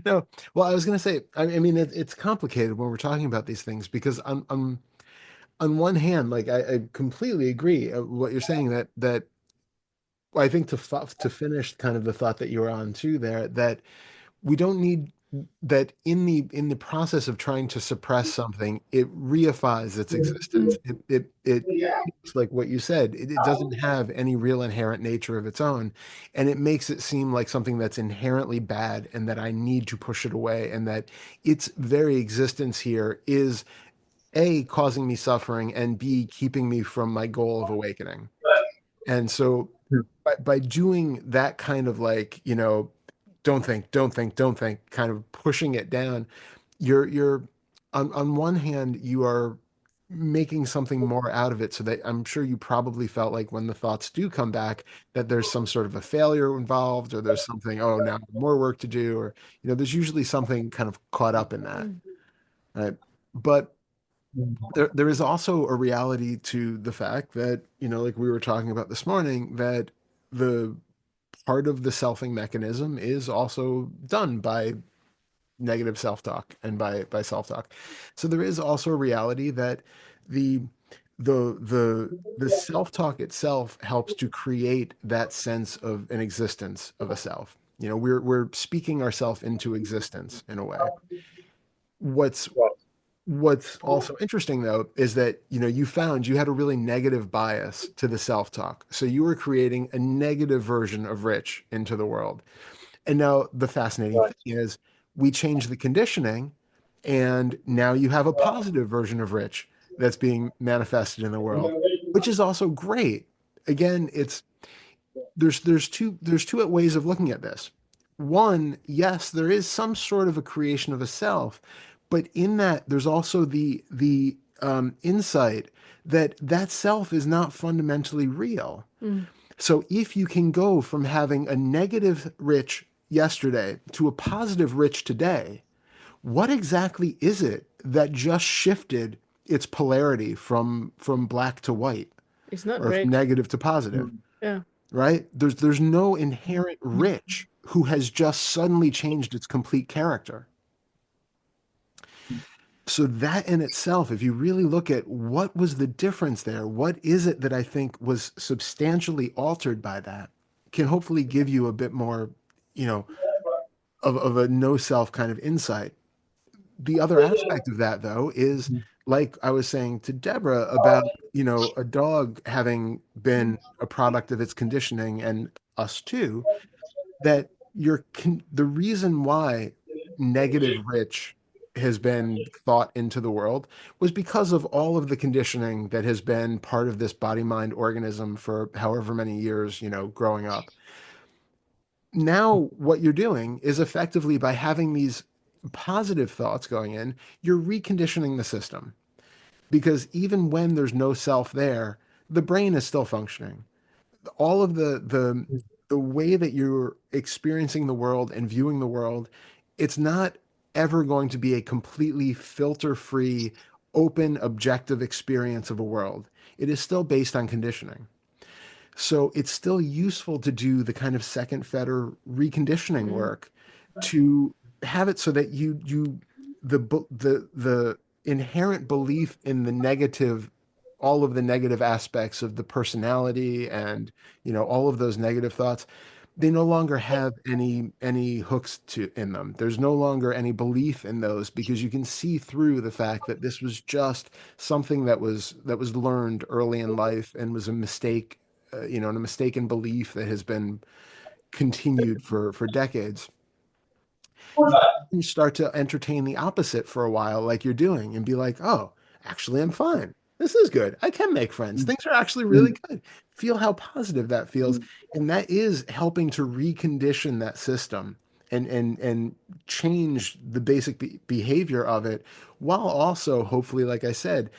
No. Well, I was going to say. I mean, it's complicated when we're talking about these things because on one hand, like I completely agree what you're saying that I think to finish kind of the thought that you were on too there that we don't need that in the process of trying to suppress something, it reifies its existence. Mm, It it's like what you said, it doesn't have any real inherent nature of its own, and it makes it seem like something that's inherently bad and that I need to push it away, and that its very existence here is A, causing me suffering, and B, keeping me from my goal of awakening. And so by doing that kind of like, don't think, kind of pushing it down, you're on one hand, you are making something more out of it so that I'm sure you probably felt like when the thoughts do come back that there's some sort of a failure involved or there's something, oh, now more work to do, or there's usually something kind of caught up in that. mm, Right. But there is also a reality to the fact that, like we were talking about this morning, that the part of the selfing mechanism is also done by negative self-talk and by self-talk. So there is also a reality that the the self-talk itself helps to create that sense of an existence of a self. You know, we're speaking ourselves into existence in a way. What's Right. What's also interesting though is that, you know, you found you had a really negative bias to the self-talk. So you were creating a negative version of Rich into the world. And now the fascinating Right. thing is we changed the conditioning and now you have a positive version of Rich that's being manifested in the world, which is also great. Again, it's there's two ways of looking at this. One, yes, there is some sort of a creation of a self, but in that there's also the insight that that self is not fundamentally real. Mm. So if you can go from having a negative Rich yesterday to a positive Rich today, what exactly is it that just shifted its polarity from black to white It's not or from rich. negative to positive? Yeah. Right? There's no inherent Rich who has just suddenly changed its complete character. So that in itself, if you really look at what was the difference there, what is it that I think was substantially altered by that, can hopefully give you a bit more, you know, of a no self kind of insight. The other aspect of that, though, is like I was saying to Deborah about, you know, a dog having been a product of its conditioning and us too, that the reason why negative Rich has been thought into the world was because of all of the conditioning that has been part of this body mind organism for however many years, you know, growing up. Now, what you're doing is effectively by having these positive thoughts going in, you're reconditioning the system because even when there's no self there, the brain is still functioning. All of the way that you're experiencing the world and viewing the world, it's not ever going to be a completely filter-free, open, objective experience of a world. It is still based on conditioning. So it's still useful to do the kind of second Fetter reconditioning Mm. work to have it so that the inherent belief in the negative, all of the negative aspects of the personality and, you know, all of those negative thoughts, they no longer have any hooks to in them. There's no longer any belief in those because you can see through the fact that this was just something that was learned early in life and was a mistake, you know, and a mistaken belief that has been continued for decades. You start to entertain the opposite for a while, like you're doing, and be like, oh, actually, I'm fine. This is good. I can make friends. Things are actually really good. Feel how positive that feels. And that is helping to recondition that system and change the basic behavior of it, while also, hopefully, like I said,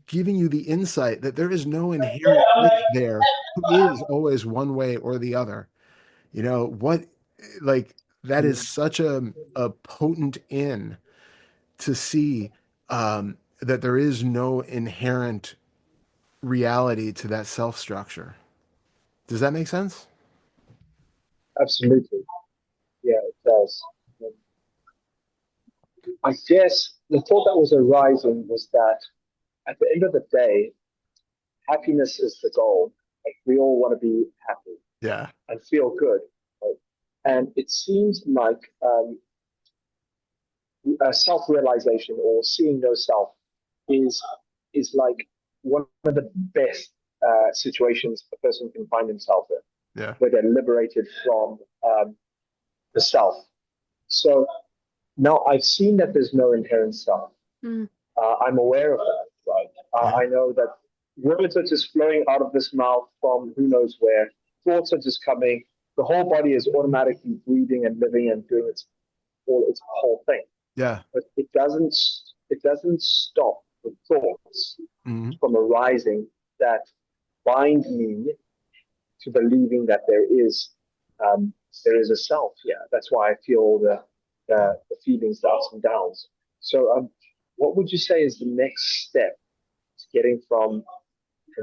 giving you the insight that there is no inherent Rich there who is always one way or the other. You know, like, that is such a potent in to see that there is no inherent reality to that self structure. Does that make sense? Absolutely. Yeah, it does. I guess the thought that was arising was that at the end of the day, happiness is the goal. Like we all want to be happy Yeah. and feel good. Right? And it seems like self-realization or seeing no self is is like one of the best situations a person can find himself in, Yeah. where they're liberated from the self. So now I've seen that there's no inherent self. Mm. I'm aware of that, right? Yeah. I know that words are just flowing out of this mouth from who knows where. Thoughts are just coming. The whole body is automatically breathing and living and doing its whole thing. Yeah. But it doesn't stop the thoughts Hmm. from arising that bind me to believing that there is a self. Yeah, that's why I feel the feelings, the ups and downs. So, what would you say is the next step to getting from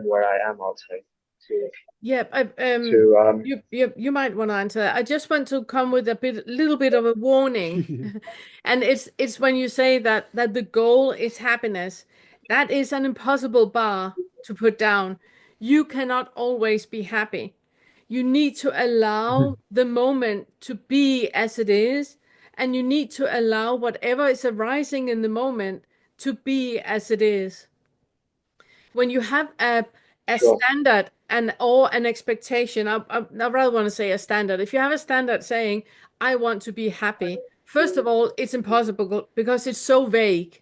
where I am, I'll say, to Yeah, to you might want to answer that. I just want to come with little bit of a warning, and it's when you say that the goal is happiness, that is an impossible bar to put down. You cannot always be happy. You need to allow the moment to be as it is, and you need to allow whatever is arising in the moment to be as it is. When you have a Sure. standard and or an expectation, I rather want to say a standard. If you have a standard saying, I want to be happy, first of all, it's impossible because it's so vague.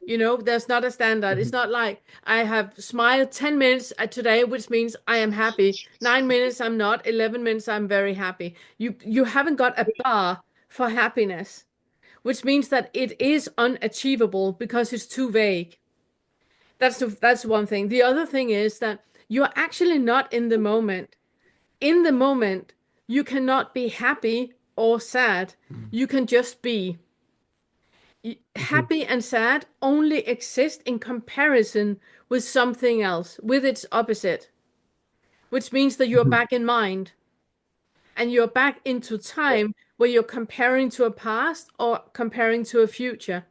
You know, there's not a standard. It's not like I have smiled 10 minutes today, which means I am happy. 9 minutes I'm not. 11 minutes I'm very happy. You haven't got a bar for happiness, which means that it is unachievable because it's too vague. That's one thing. The other thing is that you're actually not in the moment. In the moment, you cannot be happy or sad. You can just be. Happy and sad only exist in comparison with something else, with its opposite, which means that you're back in mind and you're back into time where you're comparing to a past or comparing to a future.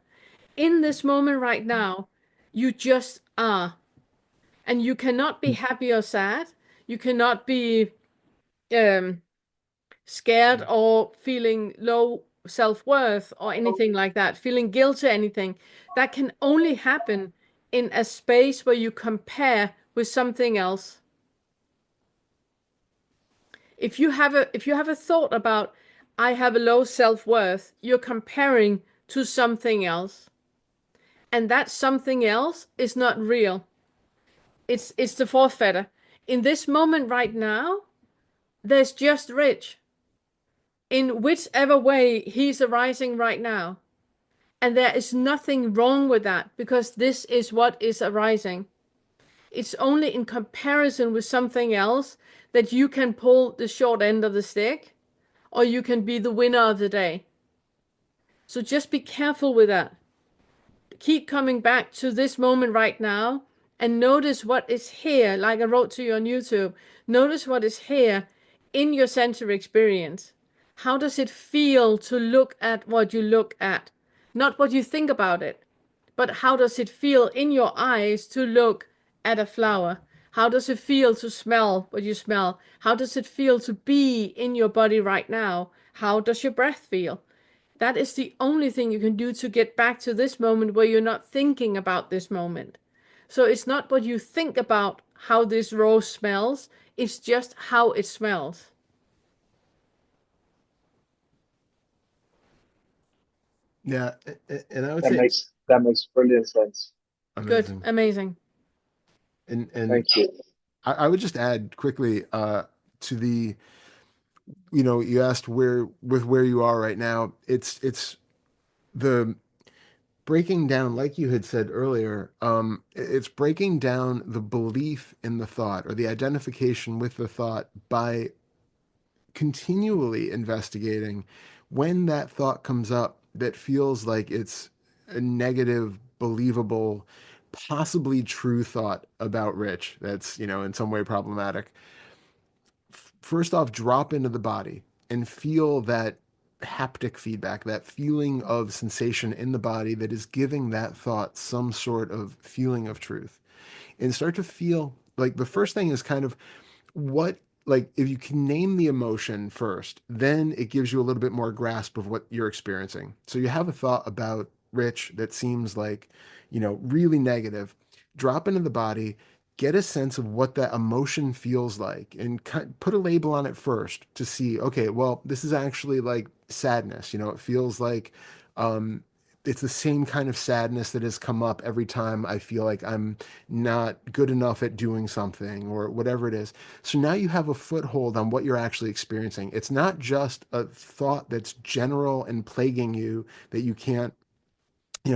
In this moment right now, you just are. And you cannot be happy or sad. You cannot be um, scared or feeling low self-worth or anything like that, feeling guilty or anything. That can only happen in a space where you compare with something else. If you have a thought about I have a low self-worth, you're comparing to something else. And that something else is not real. It's the fourth fetter. In this moment right now, there's just Rich in whichever way he's arising right now. And there is nothing wrong with that because this is what is arising. It's only in comparison with something else that you can pull the short end of the stick or you can be the winner of the day. So just be careful with that. Keep coming back to this moment right now and notice what is here, like I wrote to you on YouTube. Notice what is here in your sensory experience. How does it feel to look at what you look at? Not what you think about it, but how does it feel in your eyes to look at a flower? How does it feel to smell what you smell? How does it feel to be in your body right now? How does your breath feel? That is the only thing you can do to get back to this moment where you're not thinking about this moment. So it's not what you think about how this rose smells, it's just how it smells. Yeah, and I would That say makes brilliant sense. Good, amazing. amazing. And Thank you. I would just add quickly to the, you asked where you are right now. It's the breaking down, like you had said earlier, it's breaking down the belief in the thought or the identification with the thought by continually investigating when that thought comes up that feels like it's a negative, believable, possibly true thought about Rich that's, in some way problematic. First off, drop into the body and feel that haptic feedback, that feeling of sensation in the body that is giving that thought some sort of feeling of truth. And start to feel like the first thing is kind of what, like, if you can name the emotion first, then it gives you a little bit more grasp of what you're experiencing. So you have a thought about Rich that seems like, really negative. Drop into the body, get a sense of what that emotion feels like, and put a label on it first to see, okay, well, this is actually like sadness. It feels like, it's the same kind of sadness that has come up every time I feel like I'm not good enough at doing something or whatever it is. So now you have a foothold on what you're actually experiencing. It's not just a thought that's general and plaguing you that you can't,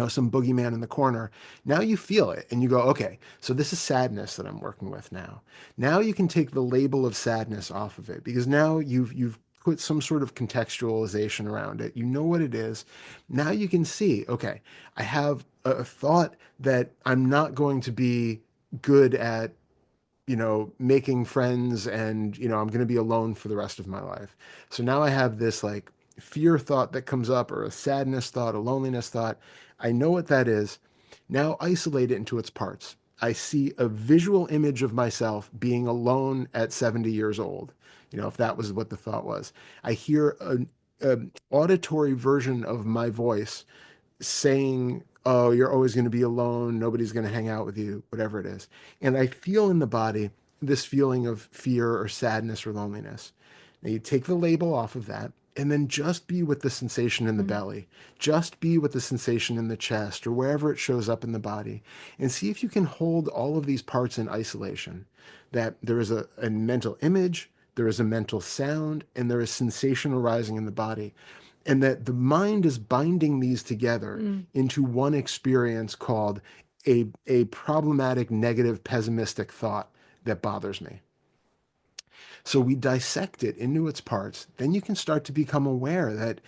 some boogeyman in the corner. Now you feel it and you go, okay, so this is sadness that I'm working with now. Now you can take the label of sadness off of it because now you've put some sort of contextualization around it. You know what it is. Now you can see, okay, I have a thought that I'm not going to be good at, making friends and, I'm going to be alone for the rest of my life. So now I have this like fear thought that comes up or a sadness thought, a loneliness thought. I know what that is. Now isolate it into its parts. I see a visual image of myself being alone at 70 years old. You know, if that was what the thought was. I hear an auditory version of my voice saying, oh, you're always going to be alone. Nobody's going to hang out with you, whatever it is. And I feel in the body this feeling of fear or sadness or loneliness. Now you take the label off of that and then just be with the sensation in the belly. Just be with the sensation in the chest or wherever it shows up in the body and see if you can hold all of these parts in isolation. That there is a mental image, there is a mental sound, and there is sensation arising in the body. And that the mind is binding these together into one experience called a problematic, negative, pessimistic thought that bothers me. So we dissect it into its parts. Then you can start to become aware that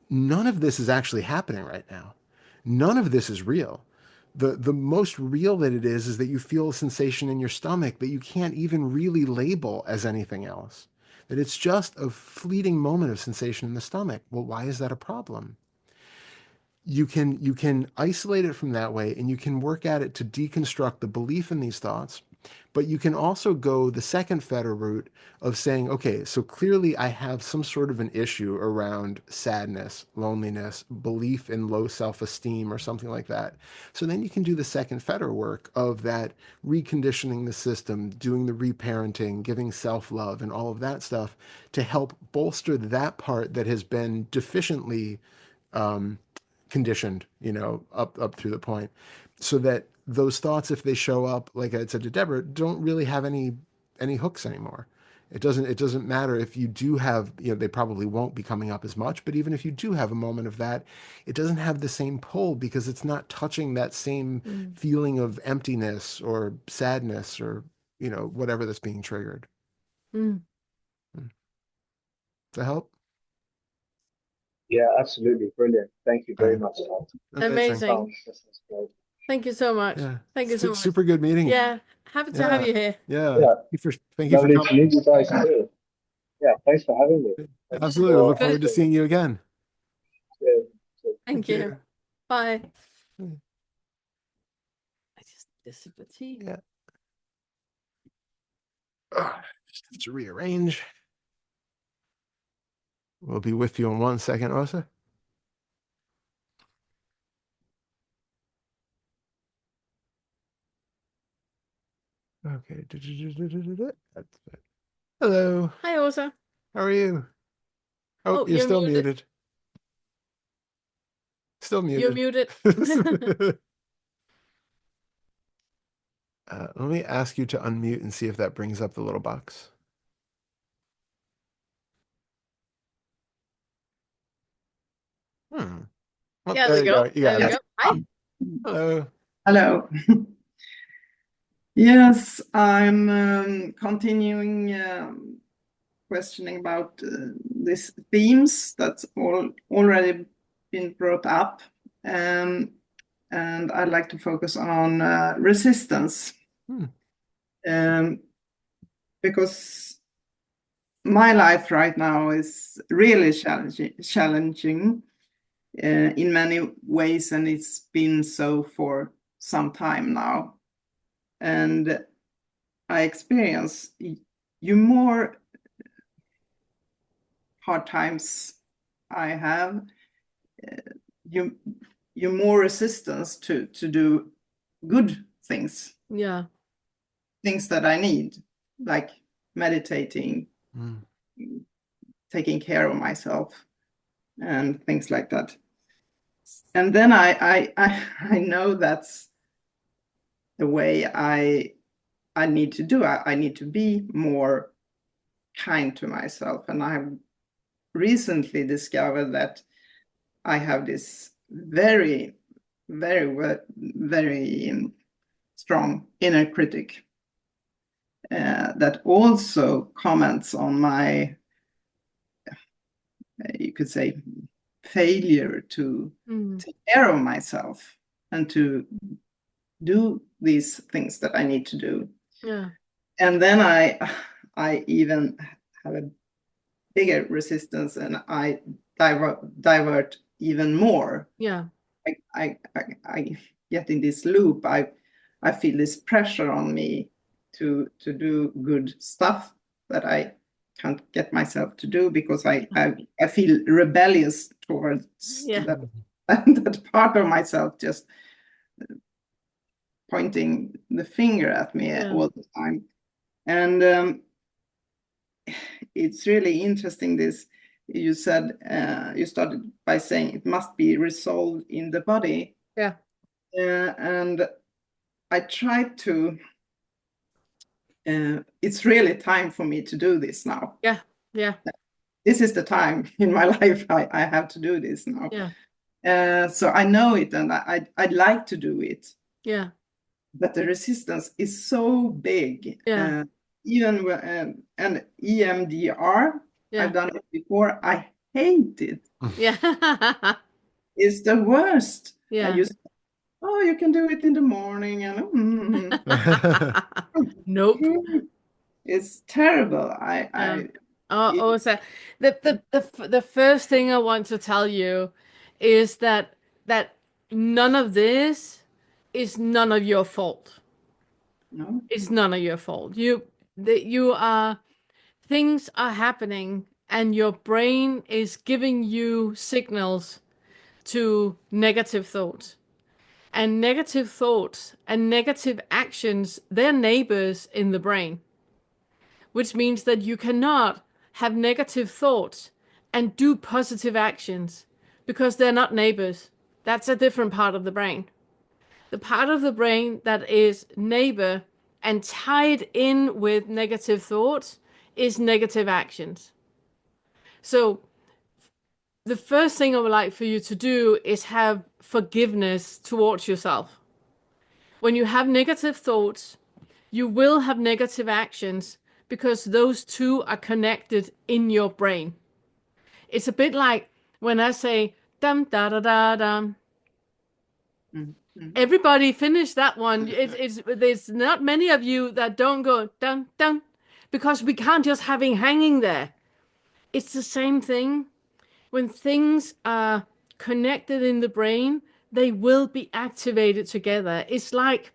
none of this is actually happening right now. None of this is real. The most real that it is that you feel a sensation in your stomach that you can't even really label as anything else. That it's just a fleeting moment of sensation in the stomach. Well, why is that a problem? You can isolate it from that way, and you can work at it to deconstruct the belief in these thoughts. But you can also go the second Fetter route of saying, okay, so clearly I have some sort of an issue around sadness, loneliness, belief in low self-esteem or something like that. So then you can do the second Fetter work of that reconditioning the system, doing the reparenting, giving self-love and all of that stuff to help bolster that part that has been deficiently conditioned, you know, up through the point, so that those thoughts, if they show up, like I said to Deborah, don't really have any hooks anymore. It doesn't matter if you do have, you know, they probably won't be coming up as much, but even if you do have a moment of that, it doesn't have the same pull because it's not touching that same feeling of emptiness or sadness or, you know, whatever that's being triggered. Mm. Does that help? Yeah, absolutely. Brilliant. Thank you All very right. much, Todd. Amazing. That's great. Thank you so much. Yeah. Thank you so much. Super good meeting. Yeah, happy to have Yeah. you here. Yeah. Yeah, Thank you for lovely to coming. meet you guys too. Yeah, thanks for having me. Thanks Absolutely. for Look forward to hosting. seeing you again. Yeah, so Thank you. Bye. I just reciprocity. Yeah. Just have to rearrange. We'll be with you in 1 second, Rosa. Okay. That's it. Hello. Hi, Osa. How are you? Oh, Oh, you're you're still muted. muted. Still You're muted. muted. Let me ask you to unmute and see if that brings up the little box. Oh, Yeah, there you go. You There got we it. go. Hi. Hello. Hello. Yes, I'm continuing questioning about these themes that's already been brought up. And I'd like to focus on resistance. Because my life right now is really challenging in many ways, and it's been so for some time now. And I experience you more hard times I have, you more resistance to do good things. Yeah. Things that I need, like meditating, taking care of myself, and things like that. And then I know that's the way I need to do. I need to be more kind to myself, and I have recently discovered that I have this very, very, very strong inner critic that also comments on my, you could say, failure to take care of myself and to do these things that I need to do. Yeah. And then I even have a bigger resistance, and I divert even more. Yeah. I get in this loop. I feel this pressure on me to do good stuff that I can't get myself to do because I feel rebellious towards that that part of myself just pointing the finger at me all the time. And it's really interesting this you said, you started by saying it must be resolved in the body. And I tried to it's really time for me to do this now. This is the time in my life I have to do this now. So I know it, and I'd like to do it. But the resistance is so big. Even when, and EMDR, I've done it before. I hate it. It's the worst. I used to, oh, you can do it in the morning, and Nope. It's terrible. So the first thing I want to tell you is that none of this is none of your fault. No. It's none of your fault. Things are happening and your brain is giving you signals to negative thoughts. And negative thoughts and negative actions, they're neighbors in the brain, which means that you cannot have negative thoughts and do positive actions because they're not neighbors. That's a different part of the brain. The part of the brain that is neighbor and tied in with negative thoughts is negative actions. So the first thing I would like for you to do is have forgiveness towards yourself. When you have negative thoughts, you will have negative actions because those two are connected in your brain. It's a bit like when I say dum da da da dum. Everybody finish that one. There's not many of you that don't go dum dum because we can't just have it hanging there. It's the same thing. When things are connected in the brain, they will be activated together. It's like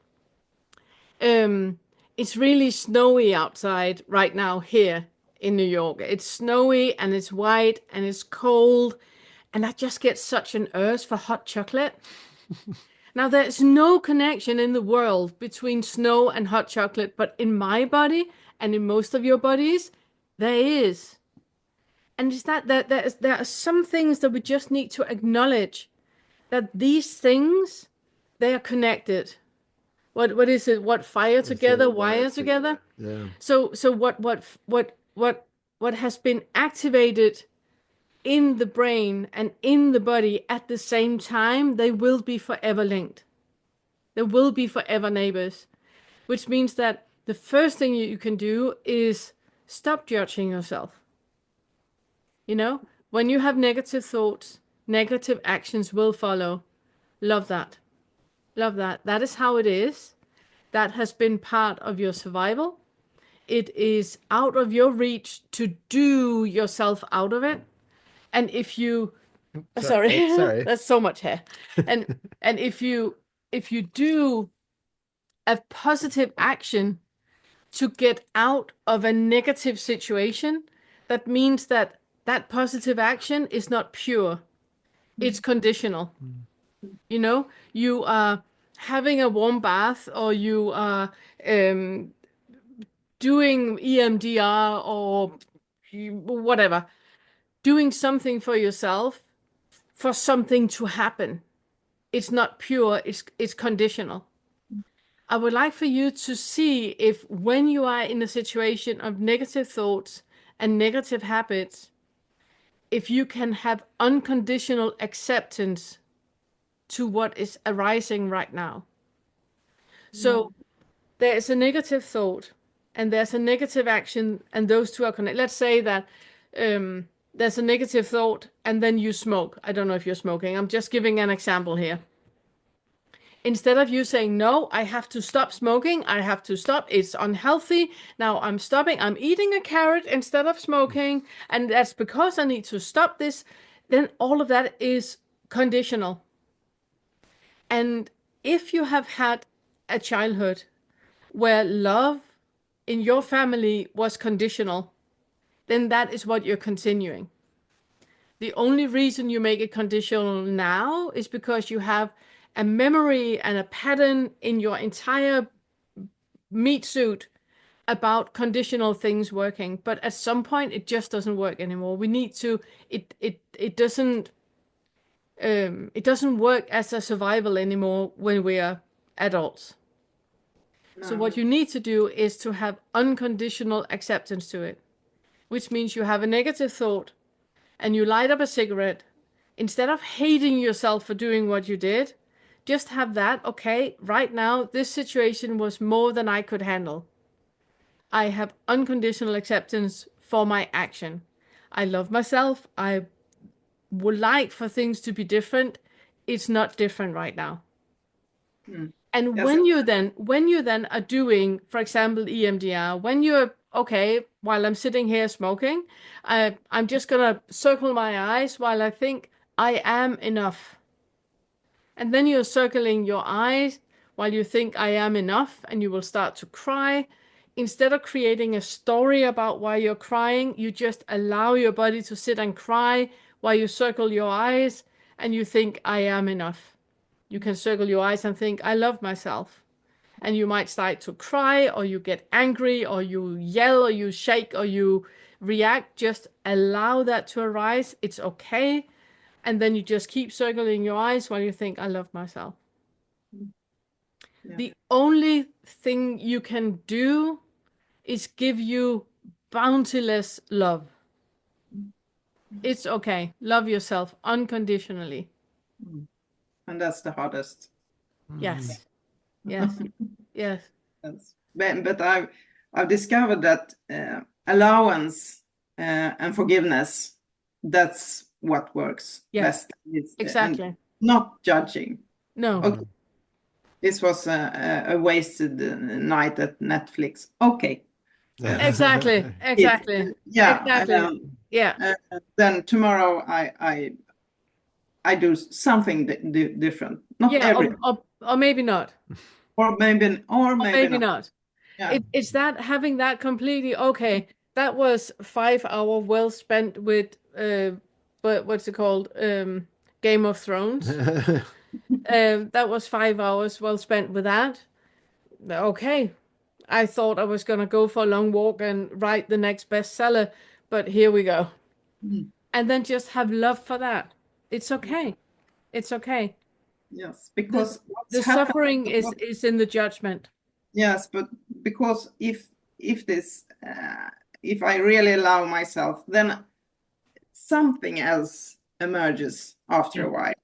it's really snowy outside right now here in New York. It's snowy and it's white and it's cold, and I just get such an urge for hot chocolate. Now, there's no connection in the world between snow and hot chocolate, but in my body and in most of your bodies, there is. And it's that there are some things that we just need to acknowledge, that these things, they are connected. What is it? What fire together, wire together? So what has been activated in the brain and in the body at the same time, they will be forever linked. They will be forever neighbors, which means that the first thing you can do is stop judging yourself. You know, when you have negative thoughts, negative actions will follow. Love that. Love that. That is how it is. That has been part of your survival. It is out of your reach to do yourself out of it. And if you, sorry, that's so much hair. And if you do a positive action to get out of a negative situation, that means that that positive action is not pure. It's conditional. You know, you are having a warm bath, or you are doing EMDR or whatever, doing something for yourself for something to happen. It's not pure, it's conditional. I would like for you to see if when you are in a situation of negative thoughts and negative habits, if you can have unconditional acceptance to what is arising right now. So there is a negative thought and there's a negative action, and those two are connected. Let's say that there's a negative thought and then you smoke. I don't know if you're smoking. I'm just giving an example here. Instead of you saying, no, I have to stop smoking, I have to stop, it's unhealthy, now I'm stopping, I'm eating a carrot instead of smoking, and that's because I need to stop this, then all of that is conditional. And if you have had a childhood where love in your family was conditional, then that is what you're continuing. The only reason you make it conditional now is because you have a memory and a pattern in your entire meat suit about conditional things working. But at some point, it just doesn't work anymore. We need to. It doesn't. It doesn't work as a survival anymore when we are adults. So No. what you need to do is to have unconditional acceptance to it, which means you have a negative thought and you light up a cigarette. Instead of hating yourself for doing what you did, just have that, okay, right now, this situation was more than I could handle. I have unconditional acceptance for my action. I love myself. I would like for things to be different. It's not different right now. And Yes. when you then are doing, for example, EMDR, when you're okay, while I'm sitting here smoking, I'm just gonna circle my eyes while I think I am enough. And then you're circling your eyes while you think I am enough, and you will start to cry. Instead of creating a story about why you're crying, you just allow your body to sit and cry while you circle your eyes and you think I am enough. You can circle your eyes and think I love myself. And you might start to cry, or you get angry, or you yell, or you shake, or you react. Just allow that to arise. It's okay. And then you just keep circling your eyes while you think, I love myself. Yeah. The only thing you can do is give you boundless love. It's okay. Love yourself unconditionally. And that's the hardest. Yes. Yes. Yes. Yes. But I've discovered that allowance and forgiveness, that's what works Yes. best. And Exactly. not judging. No. Okay, this was a wasted night at Netflix. Okay. Exactly. Exactly. Yeah. Exactly. Yeah. Then tomorrow I do something different. Not Yeah. every, Or maybe not. or maybe Maybe not. not. Yeah. It's that having that completely okay. That was 5 hour well spent with what's it called? Game of Thrones. That was 5 hours well spent with that. Okay. I thought I was gonna go for a long walk and write the next bestseller, but here we go. And then just have love for that. It's okay. It's okay. Yes, because what's The happened, suffering is in the judgment. yes, but because if this if I really allow myself, then something else emerges after a while.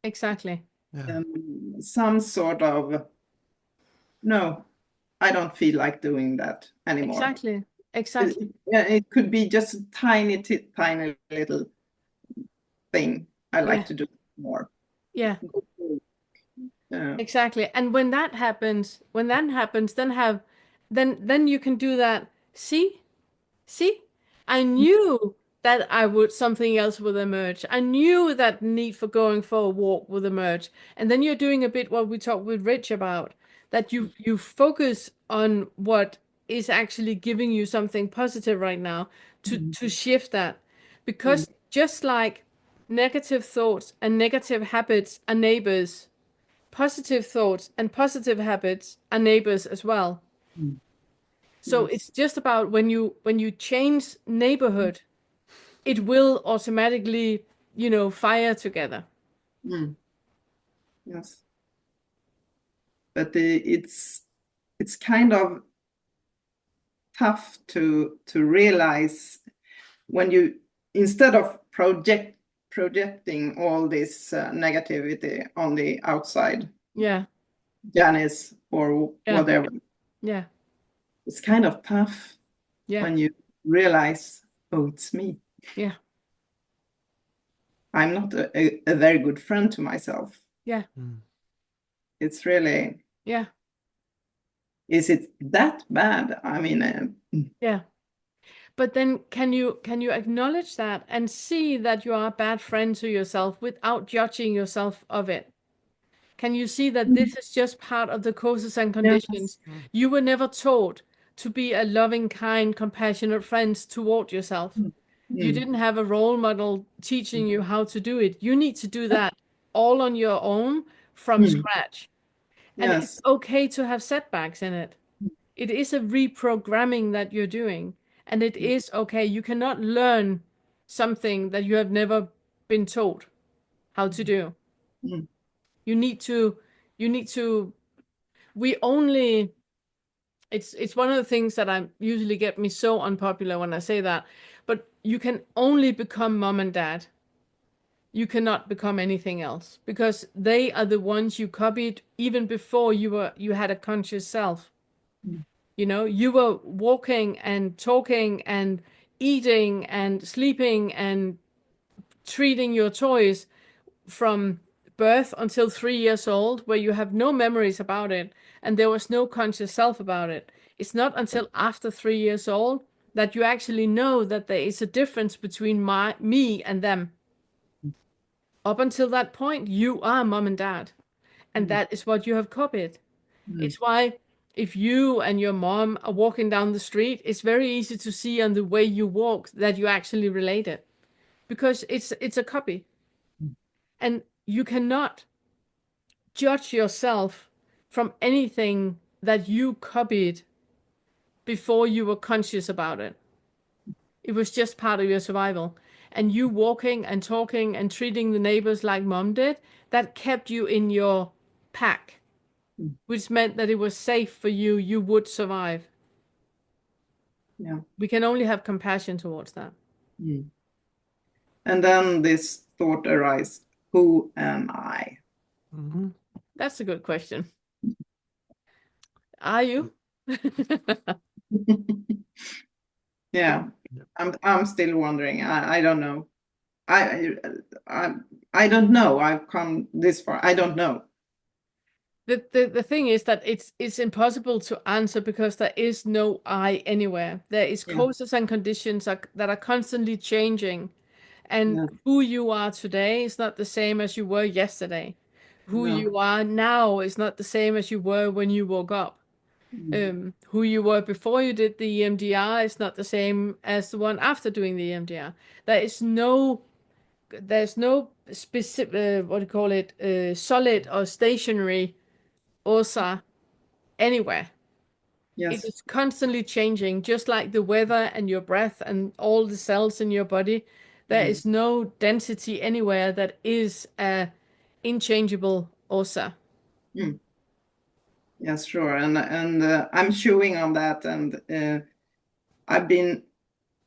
Exactly. Some sort of, no, I don't feel like doing that anymore. Exactly. Exactly. It could be just a tiny little thing I like to do more. Yeah. Uh, Exactly. And when that happens, then you can do that. See, I knew that something else would emerge. I knew that need for going for a walk would emerge. And then you're doing a bit what we talked with Rich about, that you focus on what is actually giving you something positive right now to shift that. Because just like negative thoughts and negative habits are neighbors, positive thoughts and positive habits are neighbors as well. So it's just about when you change neighborhood, it will automatically, fire together. Yes, but it's kind of tough to realize when you, instead of projecting all this negativity on the outside, Yeah. Janice or whatever. Yeah. It's kind of tough Yeah. when you realize, oh, it's me. Yeah. I'm not a very good friend to myself. Yeah. It's really, Yeah. is it that bad? I mean, Yeah. But then can you acknowledge that and see that you are a bad friend to yourself without judging yourself of it? Can you see that this is just part of the causes and conditions? Yes. You were never taught to be a loving, kind, compassionate friend toward yourself. You didn't have a role model teaching you how to do it. You need to do that all on your own from scratch. And it's Yes. okay to have setbacks in it. It is a reprogramming that you're doing. And it is okay. You cannot learn something that you have never been taught how to do. Mm. You need to, we only, it's one of the things that I usually get me so unpopular when I say that, but you can only become mom and dad. You cannot become anything else because they are the ones you copied even before you had a conscious self. You know, you were walking and talking and eating and sleeping and treating your toys from birth until 3 years old, where you have no memories about it and there was no conscious self about it. It's not until after 3 years old that you actually know that there is a difference between me and them. Up until that point, you are mom and dad, and that is what you have copied. It's why if you and your mom are walking down the street, it's very easy to see on the way you walk that you actually related because it's a copy. And you cannot judge yourself from anything that you copied before you were conscious about it. It was just part of your survival. And you walking and talking and treating the neighbors like mom did, that kept you in your pack, which meant that it was safe for you, you would survive. Yeah. We can only have compassion towards that. And then this thought arises, who am I? That's a good question. Are you? Yeah, I'm still wondering. I don't know. I I don't know. I've come this far. I don't know. The thing is that it's impossible to answer because there is no I anywhere. There is Yeah. causes and conditions that are constantly changing. And Yeah. who you are today is not the same as you were yesterday. Who No. you are now is not the same as you were when you woke up. Who you were before you did the EMDR is not the same as the one after doing the EMDR. There's no specific, what do you call it, solid or stationary OSA anywhere. It Yes. is constantly changing, just like the weather and your breath and all the cells in your body. There is no density anywhere that is a inchangeable OSA. Yes, sure. And I'm chewing on that. And I've been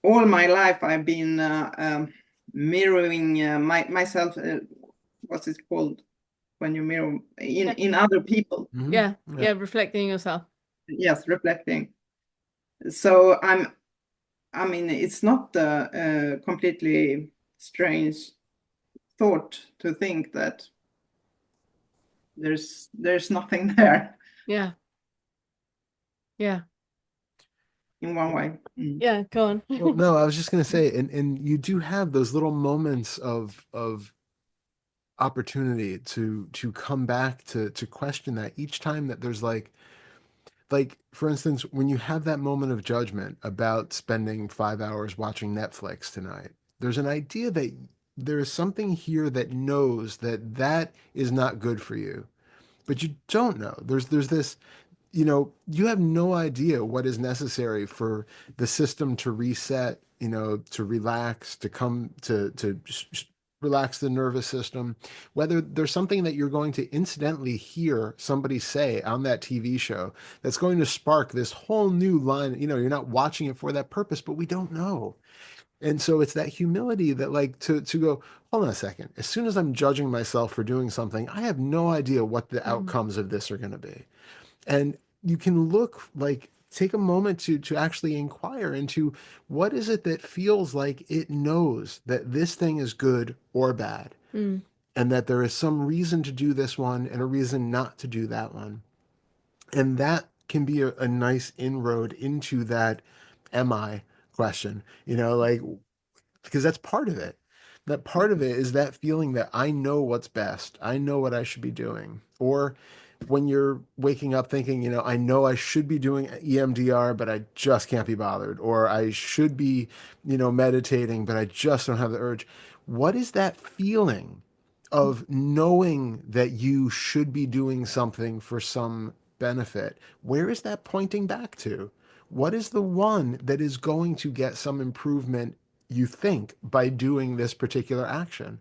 all my life. I've been mirroring myself. What's it called when you mirror in other people? Yeah, reflecting yourself. Yes, reflecting. So I mean, it's not a completely strange thought to think that there's nothing there Yeah. Yeah. in one way. Yeah, go on. Well, no, I was just gonna say, and you do have those little moments of opportunity to come back to question that each time that there's like for instance, when you have that moment of judgment about spending 5 hours watching Netflix tonight, there's an idea that there is something here that knows that that is not good for you, but you don't know. There's this, you have no idea what is necessary for the system to reset, to relax, to come to relax the nervous system, whether there's something that you're going to incidentally hear somebody say on that TV show that's going to spark this whole new line. You're not watching it for that purpose, but we don't know. And so it's that humility that like to go, hold on a second. As soon as I'm judging myself for doing something, I have no idea what the outcomes of this are going to be. And you can look like take a moment to actually inquire into what is it that feels like it knows that this thing is good or bad, and that there is some reason to do this one and a reason not to do that one. And that can be a nice inroad into that am I question, like because that's part of it. that part of it is that feeling that I know what's best. I know what I should be doing. Or when you're waking up thinking, I know I should be doing EMDR, but I just can't be bothered. Or I should be, meditating, but I just don't have the urge. What is that feeling of knowing that you should be doing something for some benefit? Where is that pointing back to? What is the one that is going to get some improvement, you think, by doing this particular action?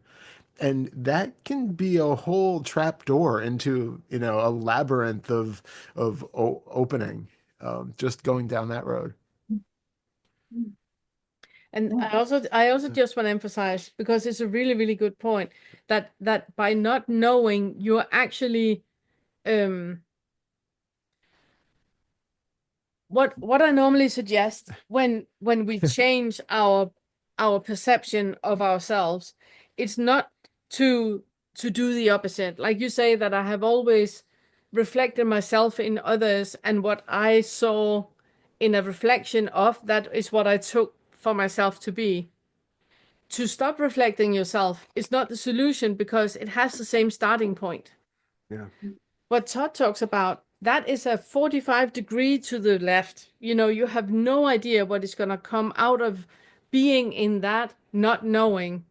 And that can be a whole trap door into, a labyrinth of opening, just going down that road. And I also just want to emphasize, because it's a really, really good point, that by not knowing, you're actually what I normally suggest when we change our perception of ourselves, it's not to do the opposite. Like you say, that I have always reflected myself in others, and what I saw in a reflection of that is what I took for myself to be. To stop reflecting yourself is not the solution, because it has the same starting point. Yeah. What Todd talks about, that is a 45-degree to the left. You have no idea what is going to come out of being in that, not knowing.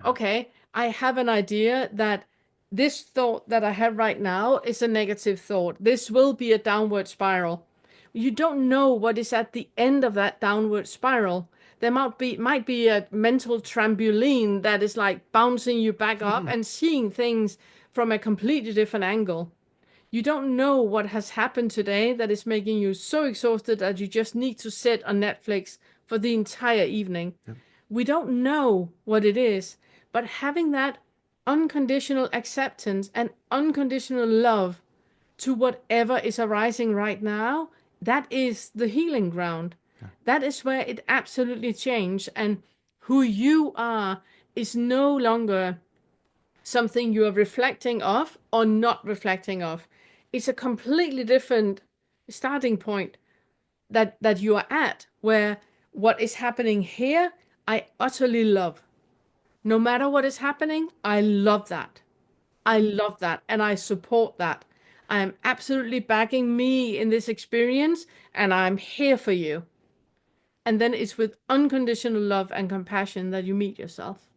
Okay, I have an idea that this thought that I have right now is a negative thought. This will be a downward spiral. You don't know what is at the end of that downward spiral. There might be a mental trampoline that is like bouncing you back up and seeing things from a completely different angle. You don't know what has happened today that is making you so exhausted that you just need to sit on Netflix for the entire evening. Yep. We don't know what it is, but having that unconditional acceptance and unconditional love to whatever is arising right now, that is the healing ground. Yeah. That is where it absolutely changed. And who you are is no longer something you are reflecting of or not reflecting of. It's a completely different starting point that you are at, where what is happening here, I utterly love. No matter what is happening, I love that. I love that, and I support that. I am absolutely backing me in this experience, and I'm here for you. And then it's with unconditional love and compassion that you meet yourself.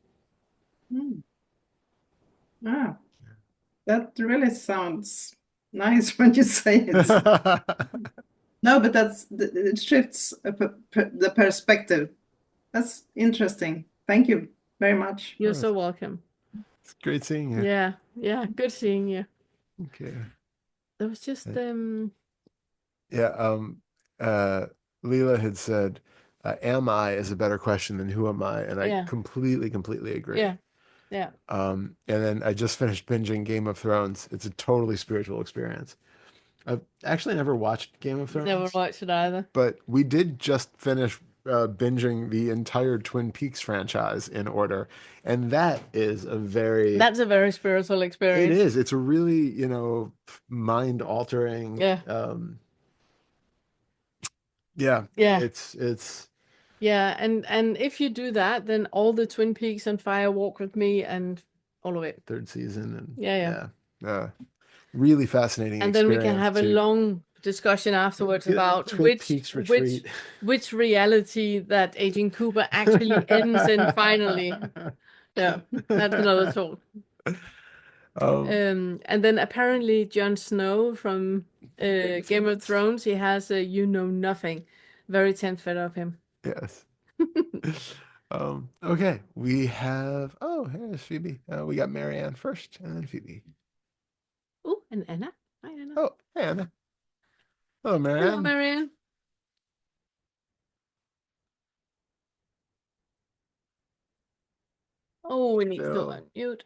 Ah, that really sounds nice when you say it. No, but it shifts the perspective. That's interesting. Thank you very much. You're so welcome. It's great seeing you. Yeah, good seeing you. Okay. There was just Yeah, Leela had said, am I is a better question than who am I? And I Yeah. completely agree. Yeah. And then I just finished binging Game of Thrones. It's a totally spiritual experience. I've actually never watched Game of Thrones, Never watched it either. but we did just finish binging the entire Twin Peaks franchise in order, and that is That's a very spiritual it experience. is. It's a really, mind altering. Yeah. Yeah. Yeah. It's Yeah, and if you do that, then all the Twin Peaks and Fire Walk with Me and all of it. third season, and Yeah. really fascinating And then we can experience have a too. long discussion afterwards Yeah, about Twin Peaks retreat. which reality that Agent Cooper actually ends in finally. Yeah, that's another talk. And then apparently Jon Snow from Game of Thrones, he has a you know nothing. Very tempted of him. Yes. Okay, we have, here's Phoebe. We got Marianne first, and then Phoebe. Oh, and Anna. Hi, Anna. Oh, hey, Anna. Hello, Hello, Marianne. Marianne. Oh, we need to So- unmute.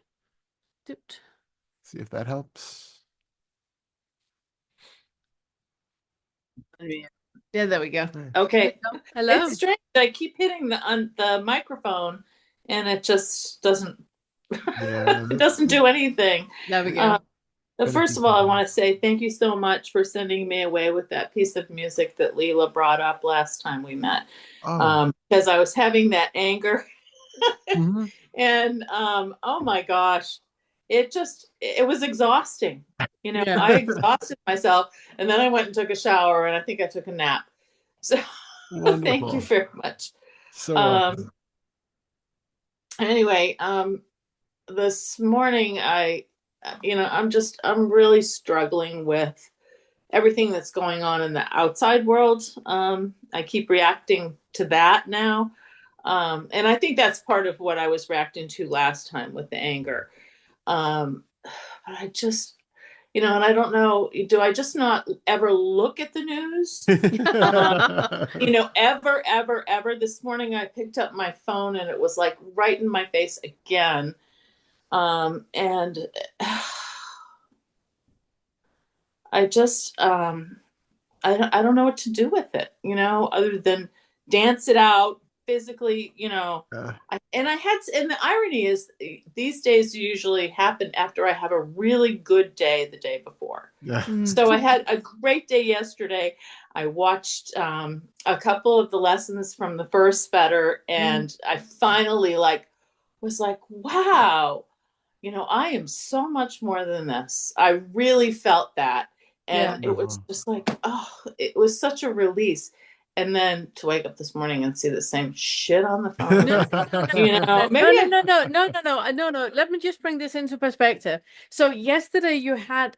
Doot. See if that helps. Yeah, there we go. Okay. Hello. It's strange. I keep hitting the microphone and it just doesn't Yeah. it doesn't do anything. There we go. But first of all, I want to say thank you so much for sending me away with that piece of music that Leela brought up last time we met. Oh. Because I was having that anger. Mhm. And oh my gosh, it was exhausting. You know, Yeah. I exhausted myself, and then I went and took a shower, and I think I took a nap. So thank you Wonderful. very much. So welcome. Um, anyway, this morning I'm really struggling with everything that's going on in the outside world. I keep reacting to that now. And I think that's part of what I was reacting to last time with the anger. But I just, and I don't know, do I just not ever look at the news? Ever, ever, ever. This morning I picked up my phone and it was like right in my face again. And I just, I don't know what to do with it, other than dance it out physically, and the irony is these days usually happen after I have a really good day the day before. Yeah. So I had a great day yesterday. I watched a couple of the lessons from the first Fetter, and I finally was like, wow, I am so much more than this. I really felt that. And it was just like, oh, it was such a release. And then to wake up this morning and see the same shit on the phone. No. Let me just bring this into perspective. So yesterday you had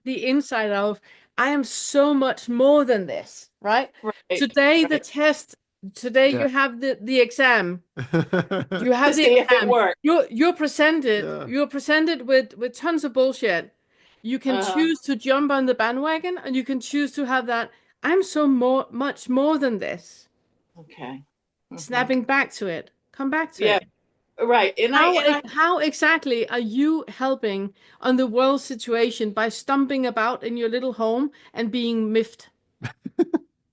the insight of I am so much more than this, right? Today the test. Today you have the exam. You have to the see if it exam. worked. You're presented with tons of bullshit. You can choose to jump on the bandwagon, and you can choose to have that. I'm so much more than this. Okay. Snapping back to it. Come back to it. Right. And how exactly are you helping on the world situation by stumping about in your little home and being miffed?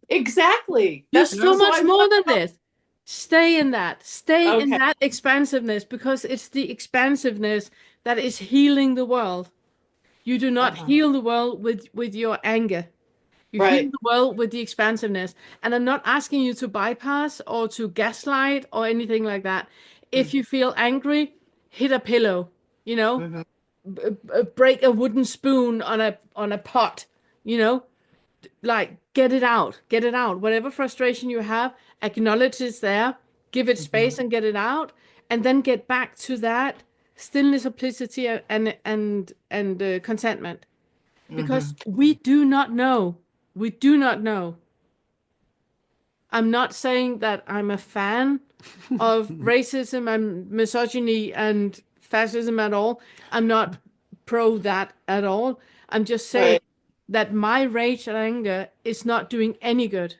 Exactly. You're so much more than this. Stay in that. Stay in Okay. that expansiveness, because it's the expansiveness that is healing the world. You do not heal the world with your anger. You heal Right. the world with the expansiveness. And I'm not asking you to bypass or to gaslight or anything like that. If you feel angry, hit a pillow, break a wooden spoon on a pot, like get it out, get it out. Whatever frustration you have, acknowledge it's there, give it space and get it out, and then get back to that stillness, simplicity, and contentment. Because we do not know. We do not know. I'm not saying that I'm a fan of racism and misogyny and fascism at all. I'm not pro that at all. I'm just saying that my rage and anger is not doing any good.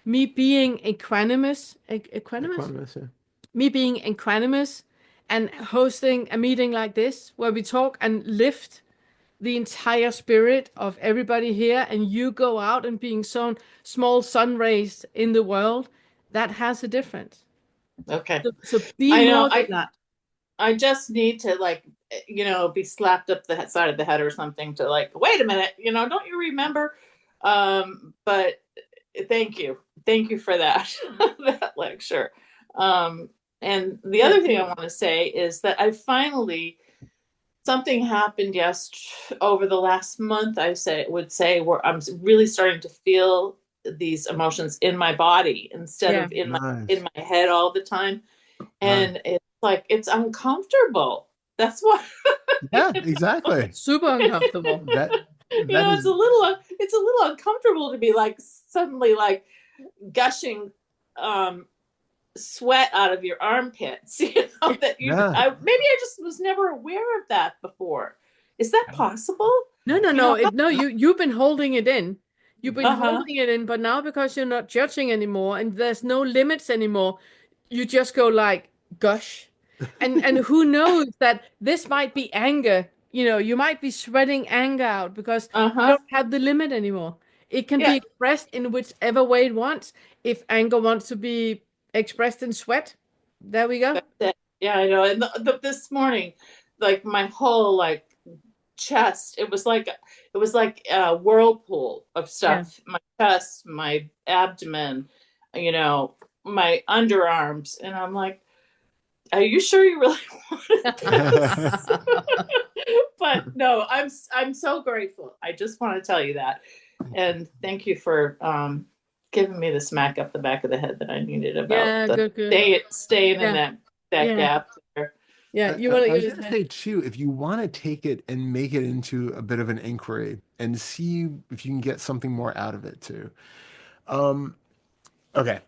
Me being equanimous, Yeah. me being equanimous and hosting a meeting like this where we talk and lift the entire spirit of everybody here, and you go out and being some small sun rays in the world, that has a difference. Okay. So be I know. more than that. I just need to be slapped up the side of the head or something to wait a minute, don't you remember? But thank you. Thank you for that, that lecture. And the other thing I want to say is that something happened over the last month, would say, where I'm really starting to feel these emotions in my body instead of in my head all the time. And it's uncomfortable. That's why. Yeah, exactly. Super uncomfortable. It's a little uncomfortable to be suddenly gushing sweat out of your armpits. Maybe I just was never aware of that before. Is that possible? No. You've been holding it in. You've been holding it in, but now because you're not judging anymore and there's no limits anymore, you just go gush. And who knows that this might be anger. You might be sweating anger out because you don't have the limit anymore. It can be expressed in whichever way it wants. If anger wants to be expressed in sweat, there we go. Yeah, I know. And this morning, my whole chest, it was like a whirlpool of stuff. My chest, my abdomen, my underarms, and I'm like, are you sure you really wanted this? But no, I'm so grateful. I just want to tell you that. And thank you for giving me the smack up the back of the head that I needed about the staying in that gap there. Yeah, you I want was to going to say too, if you want to take it and make it into a bit of an inquiry and see if you can get something more out of it too. Um, okay.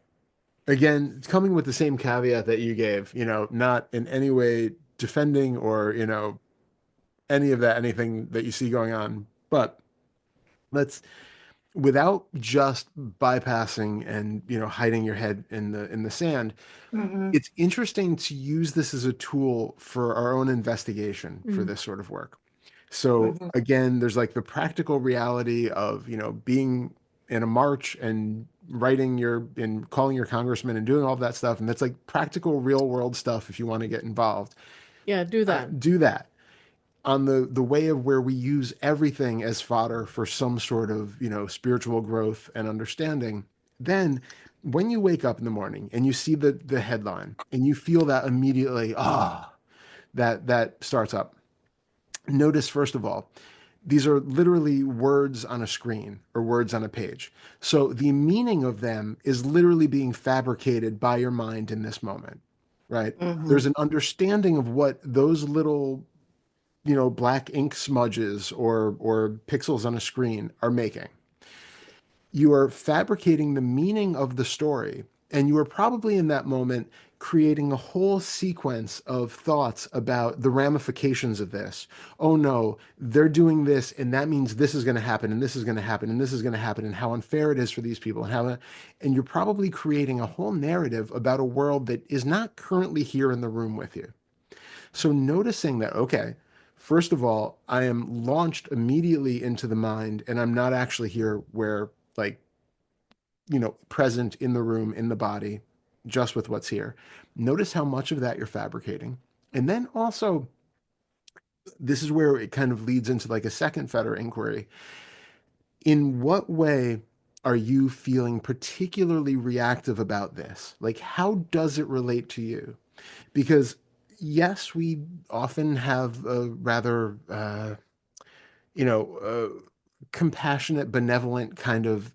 Again, coming with the same caveat that you gave, not in any way defending or, any of that, anything that you see going on, but let's, without just bypassing and, hiding your head in the sand, it's interesting to use this as a tool for our own investigation for this sort of work. So again, there's like the practical reality of, being in a march and and calling your congressman and doing all of that stuff. And that's like practical real world stuff. If you want to get involved, Yeah, do that. do that on the way of where we use everything as fodder for some sort of, spiritual growth and understanding. Then when you wake up in the morning and you see the headline and you feel that immediately, that starts up. Notice, first of all, these are literally words on a screen or words on a page. So the meaning of them is literally being fabricated by your mind in this moment, right? There's an understanding of what those little, black ink smudges or pixels on a screen are making. You are fabricating the meaning of the story, and you are probably in that moment creating a whole sequence of thoughts about the ramifications of this. Oh no, they're doing this, and that means this is going to happen, and this is going to happen, and this is going to happen, and how unfair it is for these people, and you're probably creating a whole narrative about a world that is not currently here in the room with you. So noticing that, okay, first of all, I am launched immediately into the mind, and I'm not actually here where, like, present in the room, in the body, just with what's here. Notice how much of that you're fabricating. And then also, this is where it kind of leads into like a second Fetter inquiry. In what way are you feeling particularly reactive about this? Like, how does it relate to you? Because yes, we often have a rather, you know, compassionate, benevolent kind of,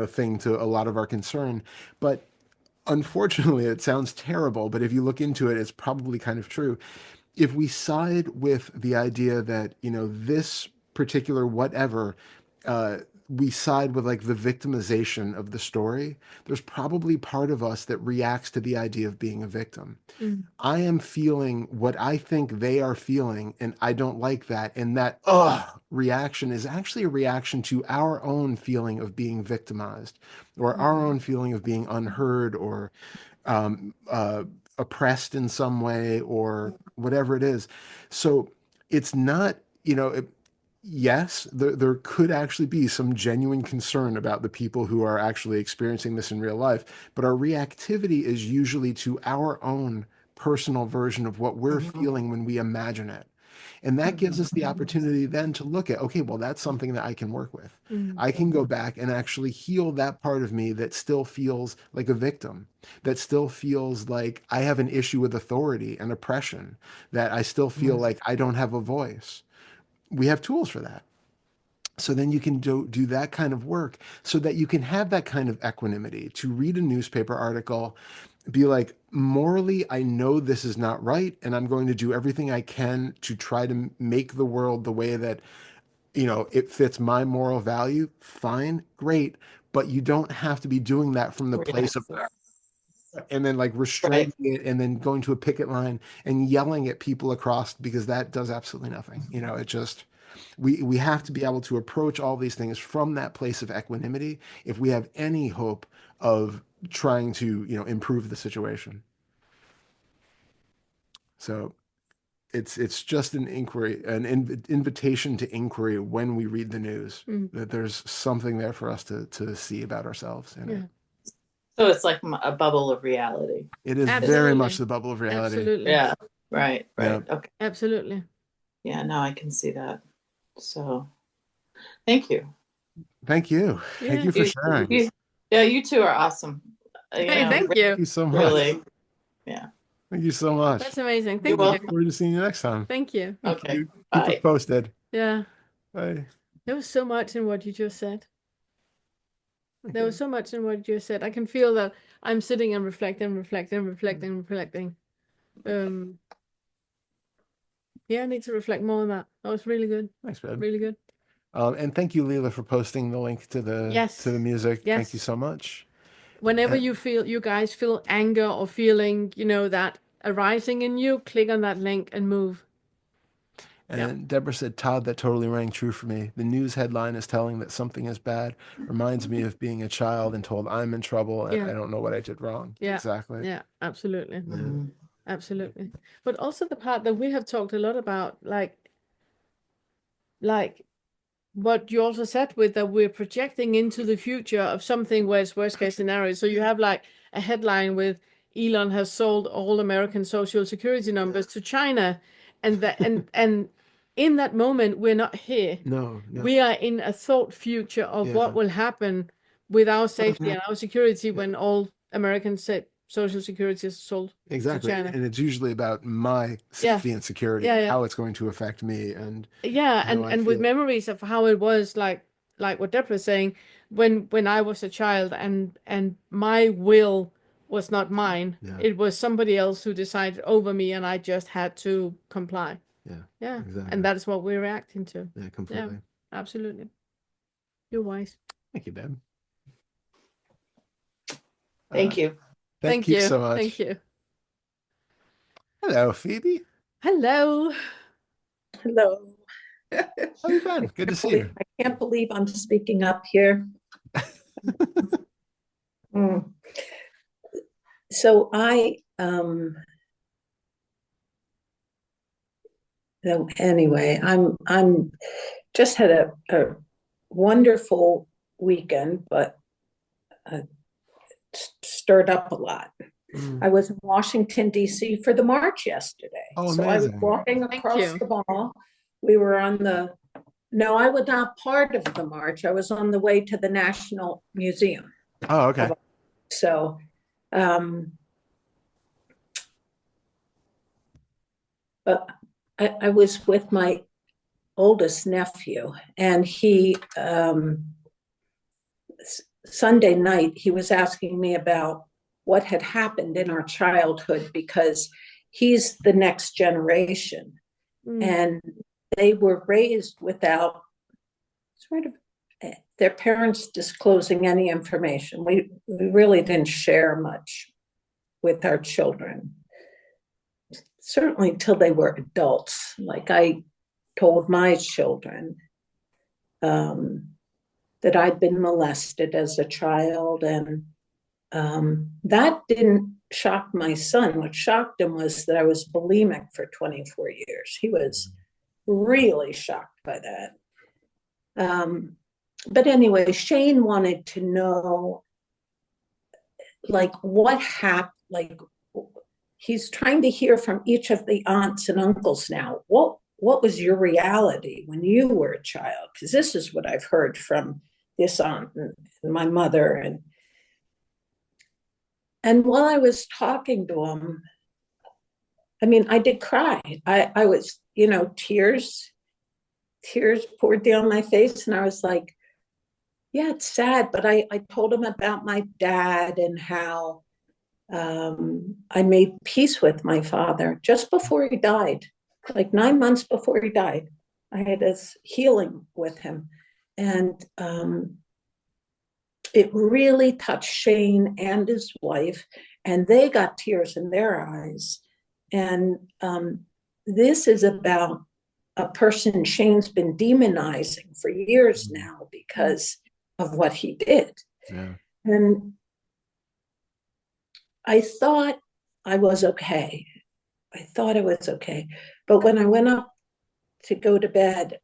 thing to a lot of our concern. But unfortunately, it sounds terrible, but if you look into it, it's probably kind of true. If we side with the idea that, this particular whatever, uh, we side with like the victimization of the story, there's probably part of us that reacts to the idea of being a victim. I am feeling what I think they are feeling, and I don't like that. And that reaction is actually a reaction to our own feeling of being victimized, or our own feeling of being unheard, or um, uh, oppressed in some way, or whatever it is. So it's not, yes, there could actually be some genuine concern about the people who are actually experiencing this in real life, but our reactivity is usually to our own personal version of what we're feeling when we imagine it. And that gives us the opportunity then to look at, okay, well, that's something that I can work with. I can go back and actually heal that part of me that still feels like a victim, that still feels like I have an issue with authority and oppression, that I still feel like I don't have a voice. We have tools for that. So then you can do that kind of work so that you can have that kind of equanimity to read a newspaper article, be like, morally, I know this is not right, and I'm going to do everything I can to try to make the world the way that, it fits my moral value. Fine, great. But you don't have to be doing that from the place of, and then like restraining it and then going to a picket line and yelling at people across, because that does absolutely nothing. It just, we have to be able to approach all these things from that place of equanimity if we have any hope of trying to, improve the situation. So it's just an inquiry, an invitation to inquiry when we read the news, that there's something there for us to see about ourselves in it. So it's like a bubble of reality. It is very much the bubble of reality. Absolutely. Yeah. Right. Yeah. Okay. Absolutely. Yeah. Now I can see that. So thank you. Thank you. Thank you for sharing. Yeah, you two are awesome. Hey, thank you. Thank you so much. Really. Yeah. Thank you so much. That's amazing. You're Thank you. Look forward to seeing you next time. Thank you. Thank Okay. you. Keep us Bye. posted. Yeah. Bye. There was so much in what you just said. There Okay. was so much in what you just said. I can feel that I'm sitting and reflecting. Yeah, I need to reflect more on that. That was really good. Thanks, babe. Really good. And thank you, Leela, for posting the link to the music. Yes. Thank you so much. Whenever And- you guys feel anger or feeling, that arising in you, click on that link and move. And Deborah said, Todd, that totally rang true for me. The news headline is telling that something is bad. Reminds me of being a child and told I'm in trouble and Yeah. I don't know what I did wrong. Yeah. Exactly. Yeah, absolutely. Yeah. Absolutely. But also the part that we have talked a lot about, like what you also said with that we're projecting into the future of something where it's worst case scenario. So you have like a headline with Elon has sold all American social security numbers to China, and that and in that moment we're not here. No. We are in a thought future of what will happen with our safety and our security when all American social security is sold Exactly. to China. And it's usually about my safety and security, how it's going to affect me. And and with memories of how it was like what Deborah was saying, when I was a child and my will was not mine. It was somebody else who decided over me and I just had to comply. Yeah. Exactly. And that's what we're reacting to. Yeah, completely. Yeah, absolutely. You're wise. Thank you, babe. Thank you. Thank you so much. Thank you. Hello, Phoebe. Hello. Hello. How you been? Good to see you. I can't believe I'm speaking up here. So anyway, I'm just had a wonderful weekend, but stirred up a lot. I was in Washington, D.C. for the march yesterday. Oh, so amazing. I was walking across the mall. We were no, I was not part of the march. I was on the way to the National Museum. Oh, okay. So, but I was with my oldest nephew, and he, Sunday night, he was asking me about what had happened in our childhood because he's the next generation. And they were raised without sort of their parents disclosing any information. We really didn't share much with our children, certainly till they were adults. Like I told my children that I'd been molested as a child, and that didn't shock my son. What shocked him was that I was bulimic for 24 years. He was really shocked by that. But anyway, Shane wanted to know, like, what happened. Like, he's trying to hear from each of the aunts and uncles now. What was your reality when you were a child? Because this is what I've heard from this aunt and my mother. And while I was talking to him, I mean, I did cry. I was, tears poured down my face. And I was like, yeah, it's sad. But I told him about my dad and how I made peace with my father just before he died, like 9 months before he died. I had this healing with him. And it really touched Shane and his wife, and they got tears in their eyes. And this is about a person Shane's been demonizing for years now because of what he did. Yeah. And I thought I was okay. But when I went up to go to bed,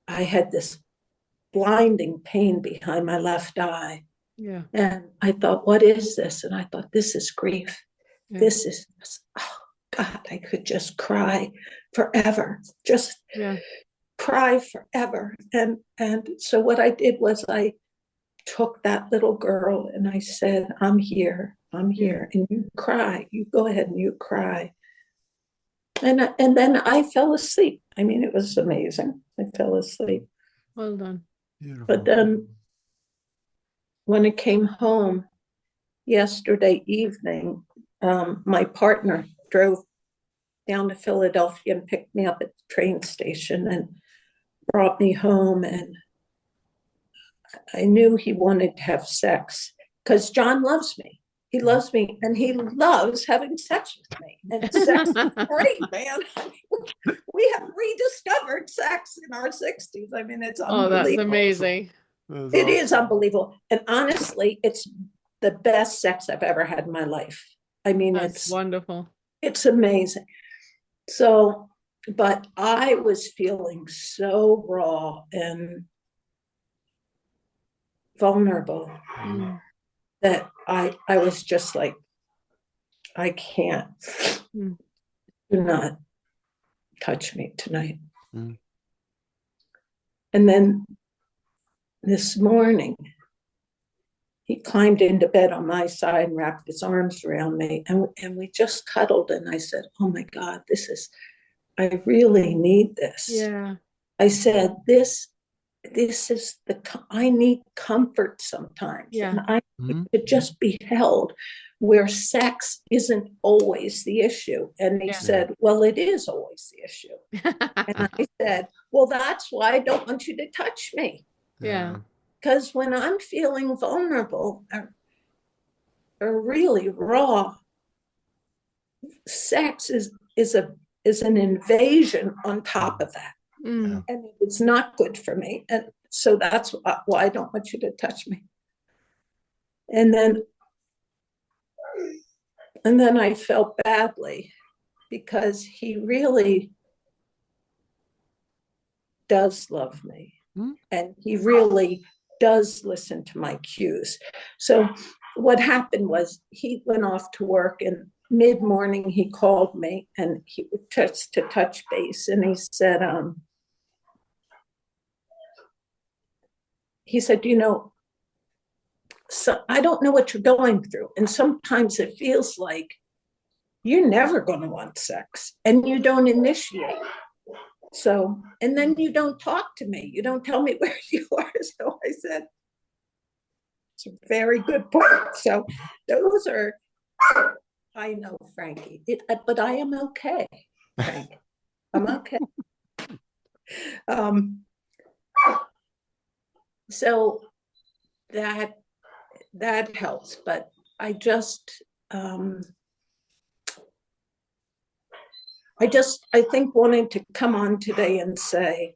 I had this blinding pain behind my left eye. Yeah. And I thought, what is this? And I thought, this is grief. Yeah. This is, oh God, I could just cry forever. Just cry forever. And so what I did was I took that little girl and I said, I'm here. I'm here, and you cry. You go ahead and you cry. And then I fell asleep. I mean, it was amazing. I fell asleep. Well done. Beautiful. But then when I came home yesterday evening, my partner drove down to Philadelphia and picked me up at the train station and brought me home. And I knew he wanted to have sex because John loves me. He loves me, and he loves having sex with me. And sex is great, man. We have rediscovered sex in our 60s. I mean, it's Oh, that's unbelievable. amazing. It is unbelievable. And honestly, it's the best sex I've ever had in my life. I mean, That's wonderful. it's amazing. So, but I was feeling so raw and vulnerable that I was just like, I can't. Mm. Do not touch me tonight. Mm. And then this morning, he climbed into bed on my side and wrapped his arms around me, and we just cuddled. And I said, oh my God, I really need this. Yeah. I said, this is I need comfort sometimes. Yeah. And I need to just be held where sex isn't always the issue. And he said, well, it is always the issue. And I said, well, that's why I don't want you to touch me. Yeah. Because when I'm feeling vulnerable or really raw, sex is an invasion on top of that. Mm. And it's not good for me. And so that's why I don't want you to touch me. And then I felt badly because he really does love me. And he really does listen to my cues. So what happened was he went off to work, and mid-morning he called me and he touched to touch base, and he said, you know, so I don't know what you're going through. And sometimes it feels like you're never going to want sex and you don't initiate. So, and then you don't talk to me. You don't tell me where you are. So I said, it's a very good point. So those are, I know, Frankie, but I am okay, Frank. I'm okay. So that helps, but I think wanting to come on today and say,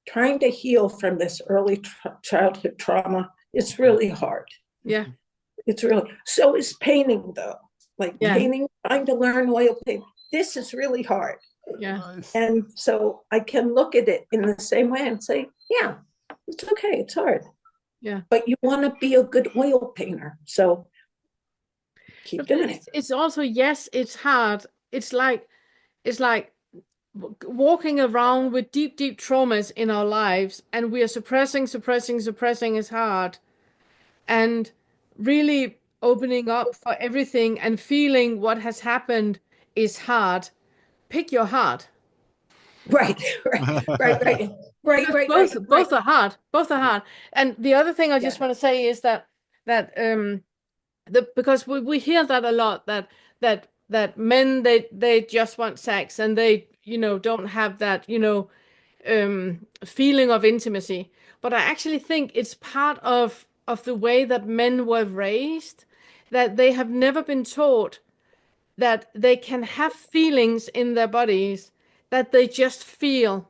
trying to heal from this early childhood trauma, it's really hard. Yeah. It's really, so is painting though. Like painting, trying to learn oil paint. This is really hard. Yeah. And so I can look at it in the same way and say, yeah, it's okay, it's hard. Yeah. But you want to be a good oil painter. So keep doing it. It's also, yes, it's hard. It's like walking around with deep traumas in our lives, and we are suppressing is hard. And really opening up for everything and feeling what has happened is hard. Pick your heart. Right. Both are hard. Both are hard. And the other thing I just want to say is that because we hear that a lot, that men they just want sex, and they don't have that feeling of intimacy. But I actually think it's part of the way that men were raised, that they have never been taught that they can have feelings in their bodies, that they just feel.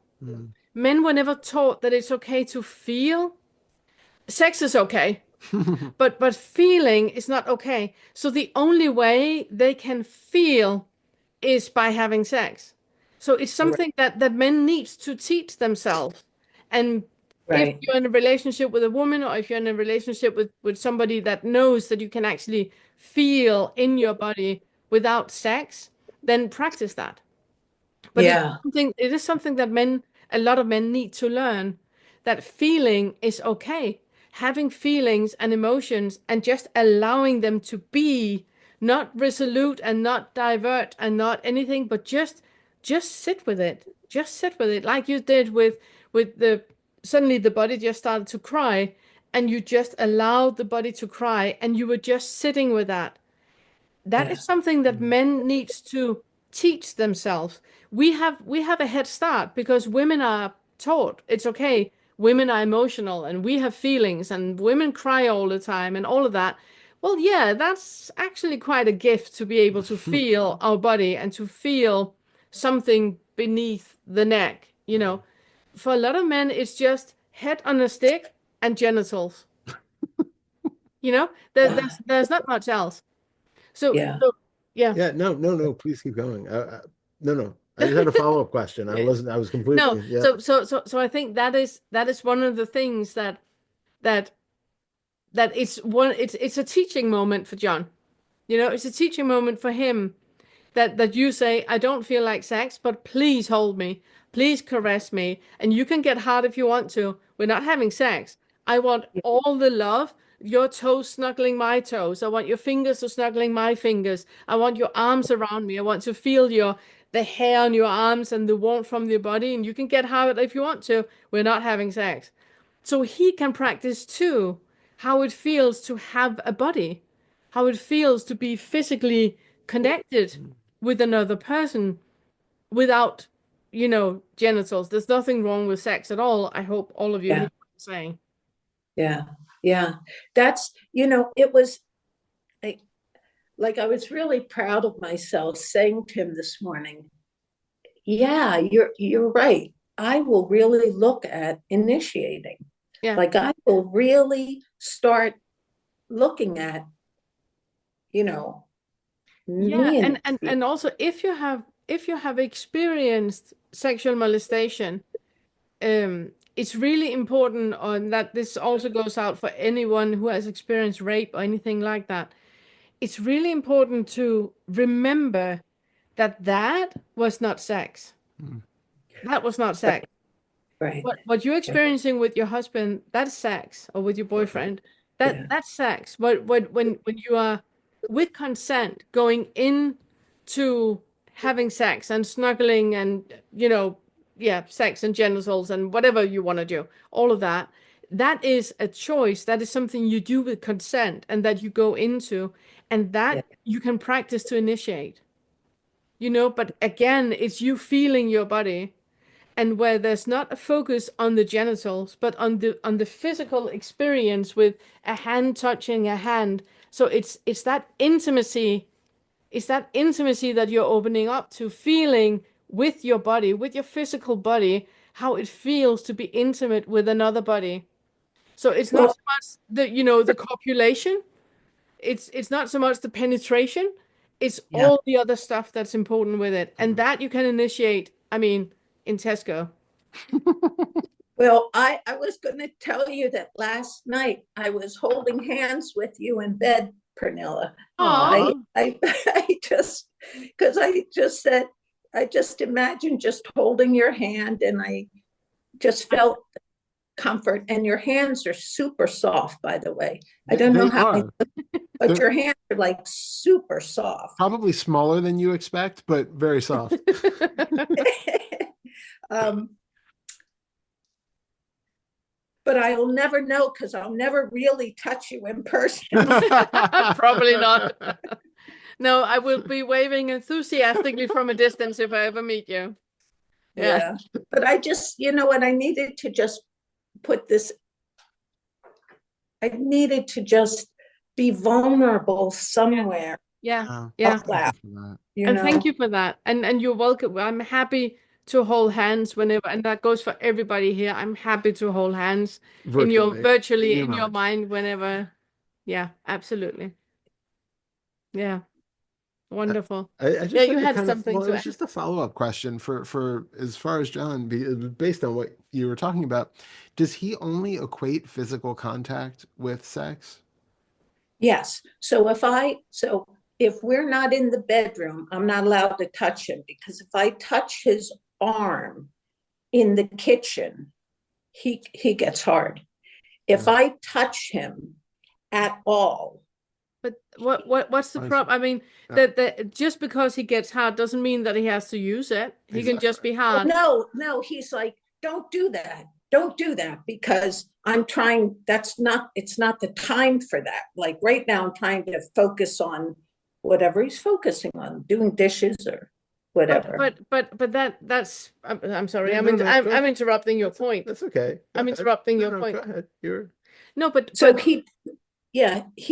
Men were never taught that it's okay to feel. Sex is okay, but feeling is not okay. So the only way they can feel is by having sex. So it's something that men need to teach themselves. And if you're in a relationship with a woman, or if you're in a relationship with somebody that knows that you can actually feel in your body without sex, then practice that. But it is something that a lot of men need to learn, that feeling is okay. having feelings and emotions and just allowing them to be, not resolute and not divert and not anything, but just sit with it. Just sit with it, like you did with the suddenly the body just started to cry, and you just allowed the body to cry, and you were just sitting with that. That is something that men needs to teach themselves. We have a head start because women are taught it's okay. Women are emotional and we have feelings and women cry all the time and all of that. Well, yeah, that's actually quite a gift to be able to feel our body and to feel something beneath the neck, you know. For a lot of men, it's just head on a stick and genitals. You know, there's not much else. So, Yeah. so yeah. Yeah, no, please keep going. No. I just had a follow-up question. I was No, completely, yeah. so I think that is one of the things that it's a teaching moment for John. You know, it's a teaching moment for him that you say, I don't feel like sex, but please hold me, please caress me, and you can get hard if you want to. We're not having sex. I want all the love, your toes snuggling my toes. I want your fingers to snuggling my fingers. I want your arms around me. I want to feel the hair on your arms and the warmth from your body, and you can get hard if you want to. We're not having sex. So he can practice too how it feels to have a body, how it feels to be physically connected with another person without, genitals. There's nothing wrong with sex at all. I hope all of you hear what I'm saying. Yeah. Yeah. That's, it was like I was really proud of myself saying to him this morning, yeah, you're right. I will really look at initiating. Yeah. Like I will really start looking at, Yeah, me and also if you have experienced sexual molestation, it's really important on that this also goes out for anyone who has experienced rape or anything like that. It's really important to remember that was not sex. That was not sex. right. What you're experiencing with your husband, that's sex, or with your boyfriend, that's sex. But when you are with consent going in to having sex and snuggling and sex and genitals and whatever you want to do, all of that, that is a choice. That is something you do with consent and that you go into, and that you can practice to initiate. But again, it's you feeling your body, and where there's not a focus on the genitals, but on the physical experience with a hand touching a hand. So it's that intimacy, that you're opening up to, feeling with your body, with your physical body, how it feels to be intimate with another body. So it's not so much the copulation, it's not so much the penetration, it's all the other stuff that's important with it. And that you can initiate, I mean, in Tesco. Well, I was going to tell you that last night I was holding hands with you in bed, Pernilla. Oh, I just, because I just said, I just imagined just holding your hand, and I just felt comfort. And your hands are super soft, by the way. I don't know how, but your hands are like super soft. Probably smaller than you expect, but very soft. But I'll never know because I'll never really touch you in person. Probably not. No, I will be waving enthusiastically from a distance if I ever meet you. Yeah. But I just, what I needed to just put this, I needed to just be vulnerable somewhere. Yeah. And thank you for that. And you're welcome. I'm happy to hold hands whenever, and that goes for everybody here. I'm happy to hold hands virtually in your mind whenever. Yeah, absolutely. Yeah. Wonderful. I just you had something to it was add. just a follow-up question for as far as John, based on what you were talking about. Does he only equate physical contact with sex? Yes. So if we're not in the bedroom, I'm not allowed to touch him, because if I touch his arm in the kitchen, he gets hard. if I touch him at all. But what's the problem? I mean, that just because he gets hard doesn't mean that he has to use it. He can just be hard. No, he's like, don't do that. Don't do that, because I'm trying, it's not the time for that. Like right now, I'm trying to focus on whatever he's focusing on, doing dishes or whatever. But that's I'm sorry. No, I'm interrupting your point. That's okay. I'm interrupting your point. Go ahead. No, but So he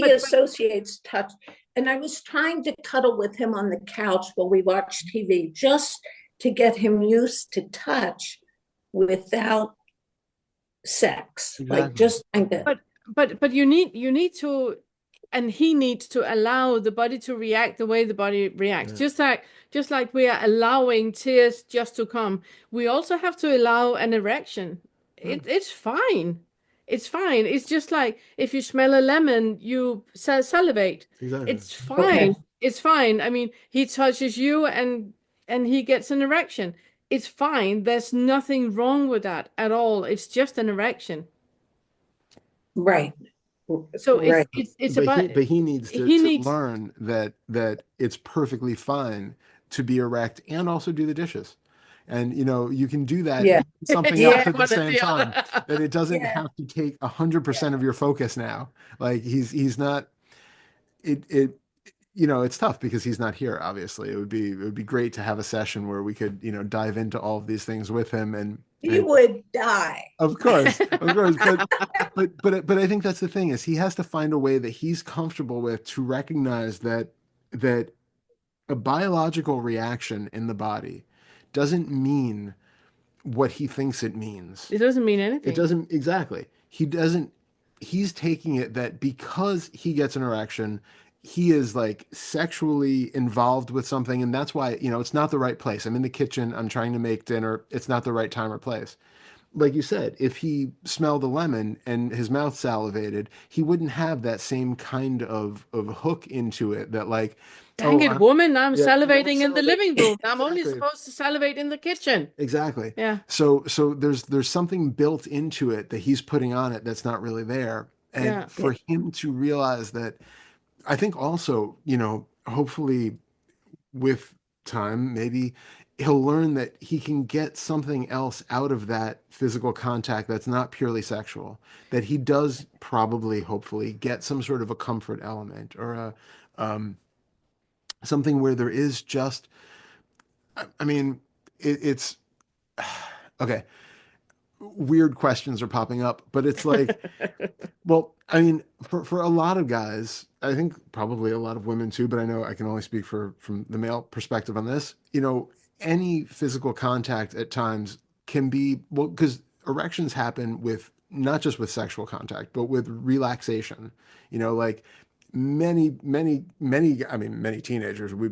associates touch. And I was trying to cuddle with him on the couch while we watched TV, just to get him used to touch without sex. Exactly. Like just kind of. But you need to, and he needs to allow the body to react the way the body reacts. Yeah. Just like we are allowing tears just to come, we also have to allow an erection. It's fine. It's fine. It's just like if you smell a lemon, you salivate. Exactly. It's fine. Okay. It's fine. I mean, he touches you and he gets an erection. It's fine. There's nothing wrong with that at all. It's just an erection. Right. So Right. it's But about he needs to learn that it's perfectly fine to be erect and also do the dishes. And you can do that Yeah. and something Yeah, else at the one or same the time. other. That it doesn't Yeah. have to take 100% of your focus now. Like he's not it's tough because he's not here, obviously. It would be great to have a session where we could, dive into all of these things with him and He would die. of course, but I think that's the thing is he has to find a way that he's comfortable with to recognize that a biological reaction in the body doesn't mean what he thinks it means. It doesn't mean anything. It doesn't exactly. He's taking it that because he gets an erection, he is like sexually involved with something, and that's why, it's not the right place. I'm in the kitchen, I'm trying to make dinner, it's not the right time or place. Like you said, if he smelled a lemon and his mouth salivated, he wouldn't have that same kind of hook into it that like, Dang it, woman, I'm salivating in the living room. I'm only Exactly. supposed to salivate in the kitchen. Exactly. Yeah. So there's something built into it that he's putting on it that's not really there. And for him to realize that, I think also, hopefully with time, maybe he'll learn that he can get something else out of that physical contact that's not purely sexual, that he does probably, hopefully, get some sort of a comfort element or something where there is just, I mean, it's okay. Weird questions are popping up, but it's like, well, I mean, for a lot of guys, I think probably a lot of women too, but I know I can only speak from the male perspective on this. Any physical contact at times can be, well, because erections happen with not just with sexual contact, but with relaxation. Like many teenagers, we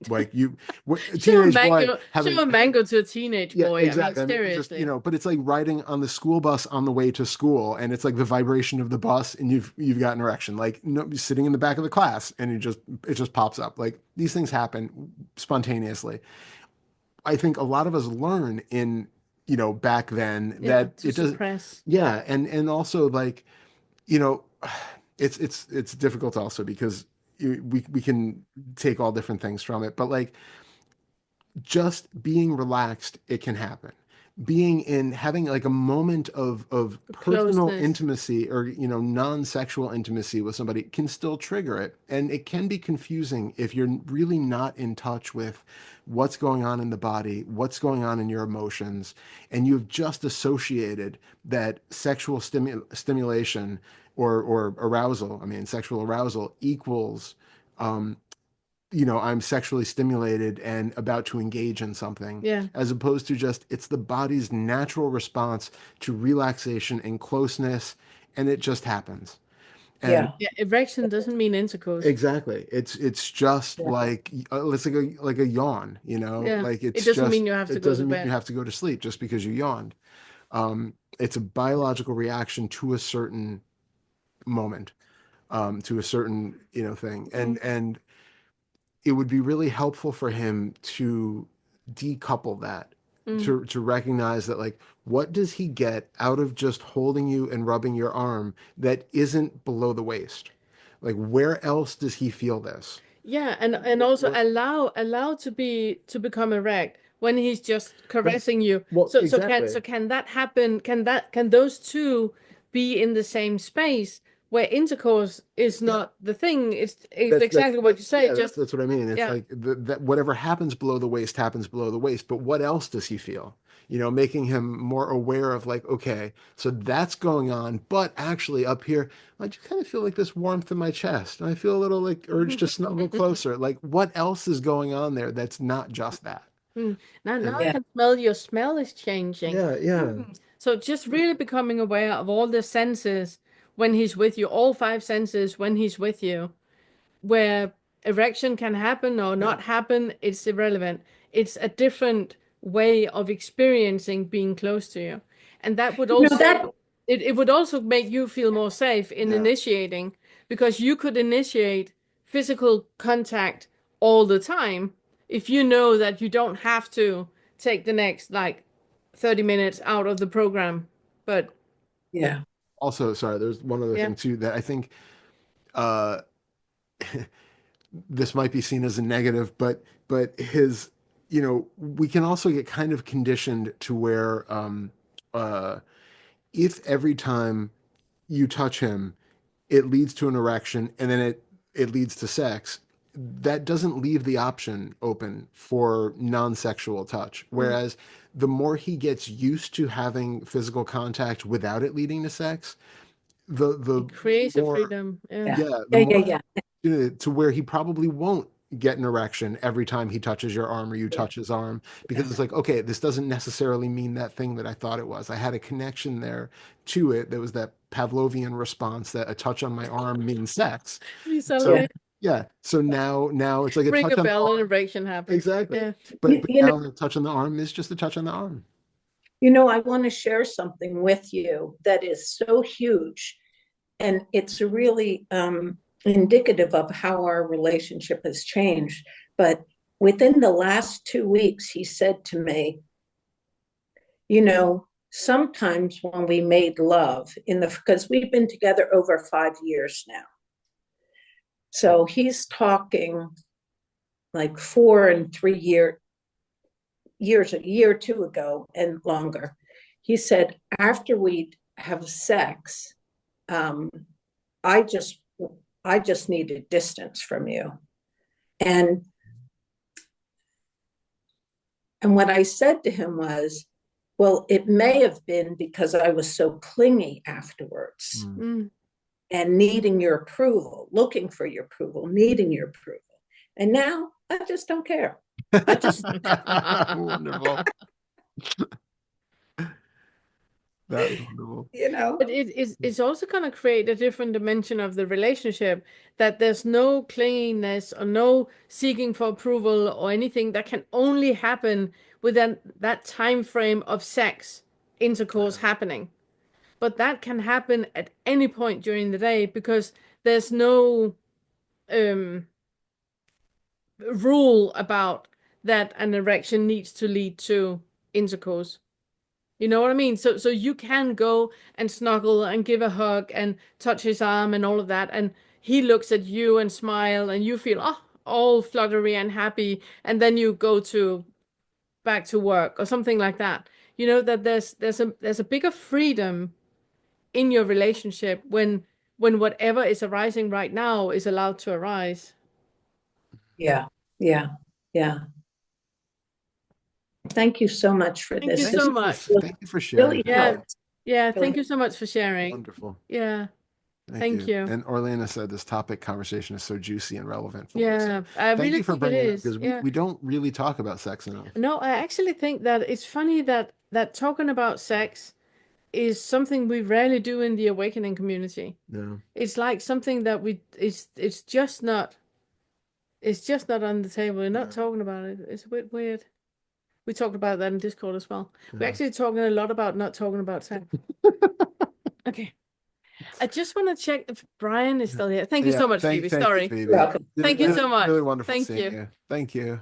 like you, teenage boy having show a mango to a teenage boy. exactly. I mean, seriously. Just, but it's like riding on the school bus on the way to school, and it's like the vibration of the bus, and you've got an erection. Like sitting in the back of the class, and it just pops up. Like these things happen spontaneously. I think a lot of us learn in back then that it doesn't. Suppress. Yeah, and also like you know, it's difficult also because we can take all different things from it, but like just being relaxed, it can happen. Being in having like a moment of personal Closeness. intimacy or non-sexual intimacy with somebody can still trigger it, and it can be confusing if you're really not in touch with what's going on in the body, what's going on in your emotions, and you've just associated that sexual stimulation or arousal, I mean sexual arousal equals I'm sexually stimulated and about to engage in something, Yeah. as opposed to just it's the body's natural response to relaxation and closeness, and it just happens. And Yeah, erection doesn't mean intercourse. exactly, it's just like it's like a yawn, Yeah. like It doesn't mean you have to it go to doesn't mean bed. you have to go to sleep just because you yawned. It's a biological reaction to a certain moment, to a certain thing, and it would be really helpful for him to decouple that to recognize that, like, what does he get out of just holding you and rubbing your arm that isn't below the waist? Like, where else does he feel this? Yeah, and also allow to become erect when he's just caressing you. Well, So exactly. can that happen? Can those two be in the same space where intercourse is not the thing? It's exactly what you say. Yeah, Just that's what I mean. It's yeah. like that whatever happens below the waist happens below the waist, but what else does he feel? Making him more aware of, like, okay, so that's going on, but actually up here, I just kind of feel like this warmth in my chest, and I feel a little like urge to snuggle closer. Like, what else is going on there that's not just that? Now I Yeah. can smell your smell is changing. Yeah. So just really becoming aware of all the senses when he's with you, all five senses when he's with you, where erection can happen or not happen, it's irrelevant. It's a different way of experiencing being close to you. And that would also it would also make you feel more safe in initiating, because you could initiate physical contact all the time if you know that you don't have to take the next like 30 minutes out of the program. But Yeah. Also, sorry, there's one other yeah. thing too that I think uh this might be seen as a negative, but his, we can also get kind of conditioned to where uh if every time you touch him, it leads to an erection and then it leads to sex, that doesn't leave the option open for non-sexual touch. Whereas the more he gets used to having physical contact without it leading to sex, the It creates a more, freedom. Yeah. yeah, the Yeah. more Yeah. to where he probably won't get an erection every time he touches your arm or you touch his arm, because it's like, okay, this doesn't necessarily mean that thing that I thought it was. I had a connection there to it. There was that Pavlovian response that a touch on my arm means sex. You So celebrate. yeah, so now it's like a Ring touch a on the bell and arm. erection happens. Exactly. Yeah. But You know, now the touch on the arm is just a touch on the arm. I want to share something with you that is so huge, and it's really indicative of how our relationship has changed. But within the last 2 weeks, he said to me, sometimes when we made love because we've been together over 5 years now. So he's talking like 4 and 3 years, a year or two ago and longer. He said, after we'd have sex, I just needed distance from you. And what I said to him was, well, it may have been because I was so clingy afterwards and needing your approval, looking for your approval, needing your approval. And now I just don't care. I just Wonderful. That's wonderful. But it's also going to create a different dimension of the relationship, that there's no clinginess or no seeking for approval or anything that can only happen within that time frame of sex intercourse happening. But that can happen at any point during the day, because there's no rule about that an erection needs to lead to intercourse. You know what I mean? So you can go and snuggle and give a hug and touch his arm and all of that, and he looks at you and smile, and you feel all fluttery and happy, and then you go back to work or something like that. That there's a bigger freedom in your relationship when whatever is arising right now is allowed to arise. Yeah. Thank you so much for Thank you this. so much. Thank you for sharing. Yeah, thank you so much for sharing. Wonderful. Yeah. Thank you. And Orlena said this topic conversation is so juicy and relevant for us. Yeah, I Thank really you for think it bringing it up, is. because we don't really talk about sex enough. No, I actually think that it's funny that talking about sex is something we rarely do in the awakening community. No. It's like something that it's just not on the table. We're not talking about it. It's a bit weird. We talked about that in Discord as well. We're actually talking a lot about not talking about sex. Okay. I just want to check if Brian is still here. Thank you so much, Phoebe. Sorry. Phoebe. Welcome. Thank you so much. Really wonderful Thank seeing you. you. Thank you.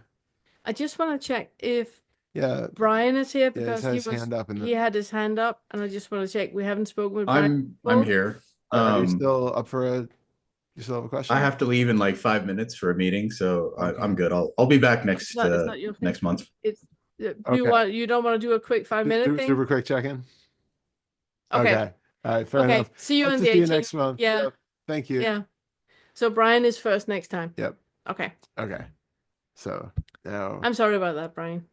I just want to check if Yeah, Brian is here yeah, because he's his hand up, and he had his hand up, and I just want to check. We haven't spoken with Brian. I'm here. are you still up for a? You still have a question? I have to leave in like 5 minutes for a meeting, so Okay. I'm good. I'll be back It's not your thing. next month. It's Okay. you don't want to do a quick 5-minute thing? Super quick check-in. Okay. Okay. All right. Fair Okay. enough. See you I'll on just the see you 18th. next month. Yeah. Yep. Thank you. Yeah. So Brian is first next time. Yep. Okay. Okay. So now I'm sorry about that, Brian.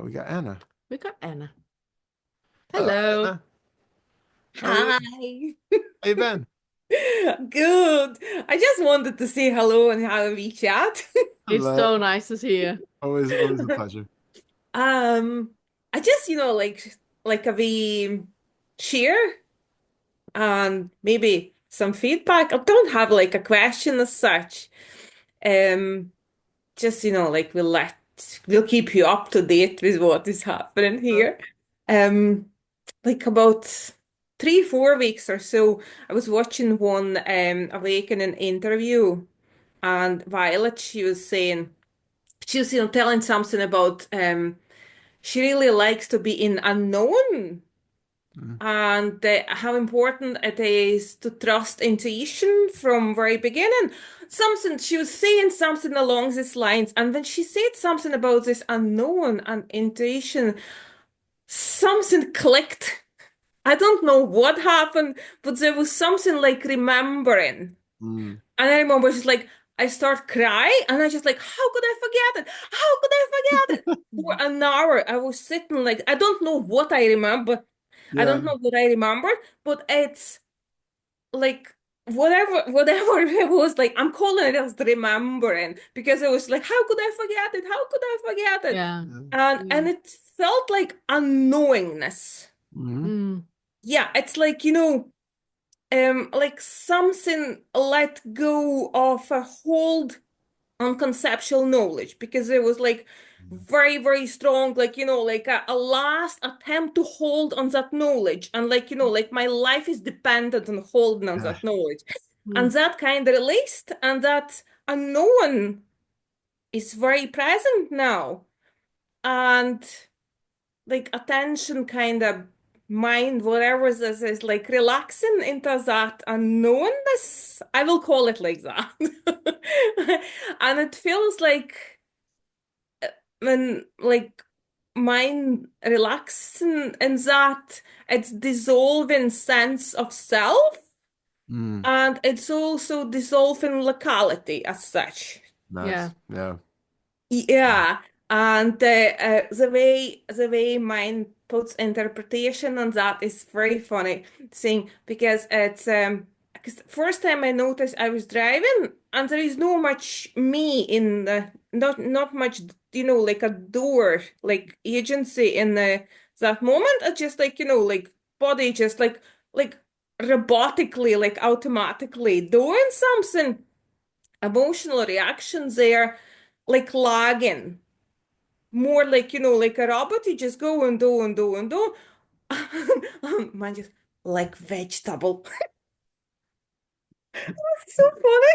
we got Anna. We got Anna. Hello. Anna. Hi. How you been? Good. I just wanted to say hello and have a wee chat. It's Hello. so nice to see you. Always a pleasure. I just, like a wee share and maybe some feedback. I don't have like a question as such. Just, like we'll keep you up to date with what is happening here. Like about 3-4 weeks or so, I was watching one Awakening interview, and Violet, she was, telling something about she really likes to be in unknown Mhm. and how important it is to trust intuition from very beginning. Something she was saying something along these lines, and when she said something about this unknown and intuition, something clicked. I don't know what happened, but there was something like remembering. Mm. And I remember just like I start crying and I just like, how could I forget it? How could I forget it? For an hour I was sitting like I don't know what I remember. I Yeah. don't know what I remembered, but it's like whatever it was, like I'm calling it as remembering because it was like, how could I forget it? How could I forget it? Yeah. And it felt like unknowingness. Mhm. Mm. Yeah, it's like, like something let go of a hold on conceptual knowledge because it was like very, very strong, like, like a last attempt to hold on that knowledge. And like, like my life is dependent on holding on Yeah. that knowledge. Mm. And that kind of released, and that unknown is very present now. And like attention kind of mind, whatever this is, like relaxing into that unknownness. I will call it like that. And it feels like when like mind relaxing in that it's dissolving sense of self, Mm. and it's also dissolving locality as such. Nice. Yeah. Yeah, and the way mind puts interpretation on that is very funny thing because it's because first time I noticed I was driving and there is no much me in the not much like a door like agency in the that moment. It's just like like body just like robotically like automatically doing something, emotional reactions there like lagging, more like like a robot. You just go and do and do and do. Man, just like vegetable. It's so funny.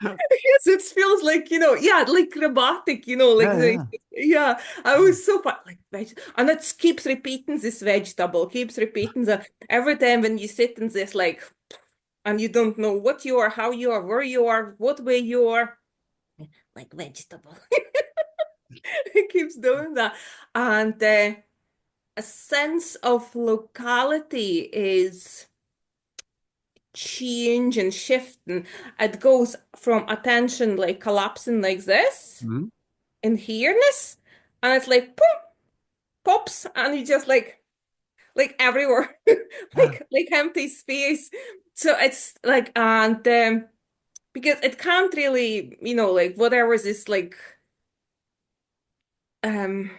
Yes, it feels like yeah, like robotic, like Yeah. Yeah. yeah. I was so fun, like veg, and it keeps repeating this vegetable, keeps repeating that every time when you sit in this like, and you don't know what you are, how you are, where you are, what way you are, like vegetable. It keeps doing that. And a sense of locality is change and shifting. It goes from attention like collapsing like this Mhm. in here-ness, and it's like boom, pops, and you just like everywhere, Yeah. like empty space. So it's like, and because it can't really, like whatever is like um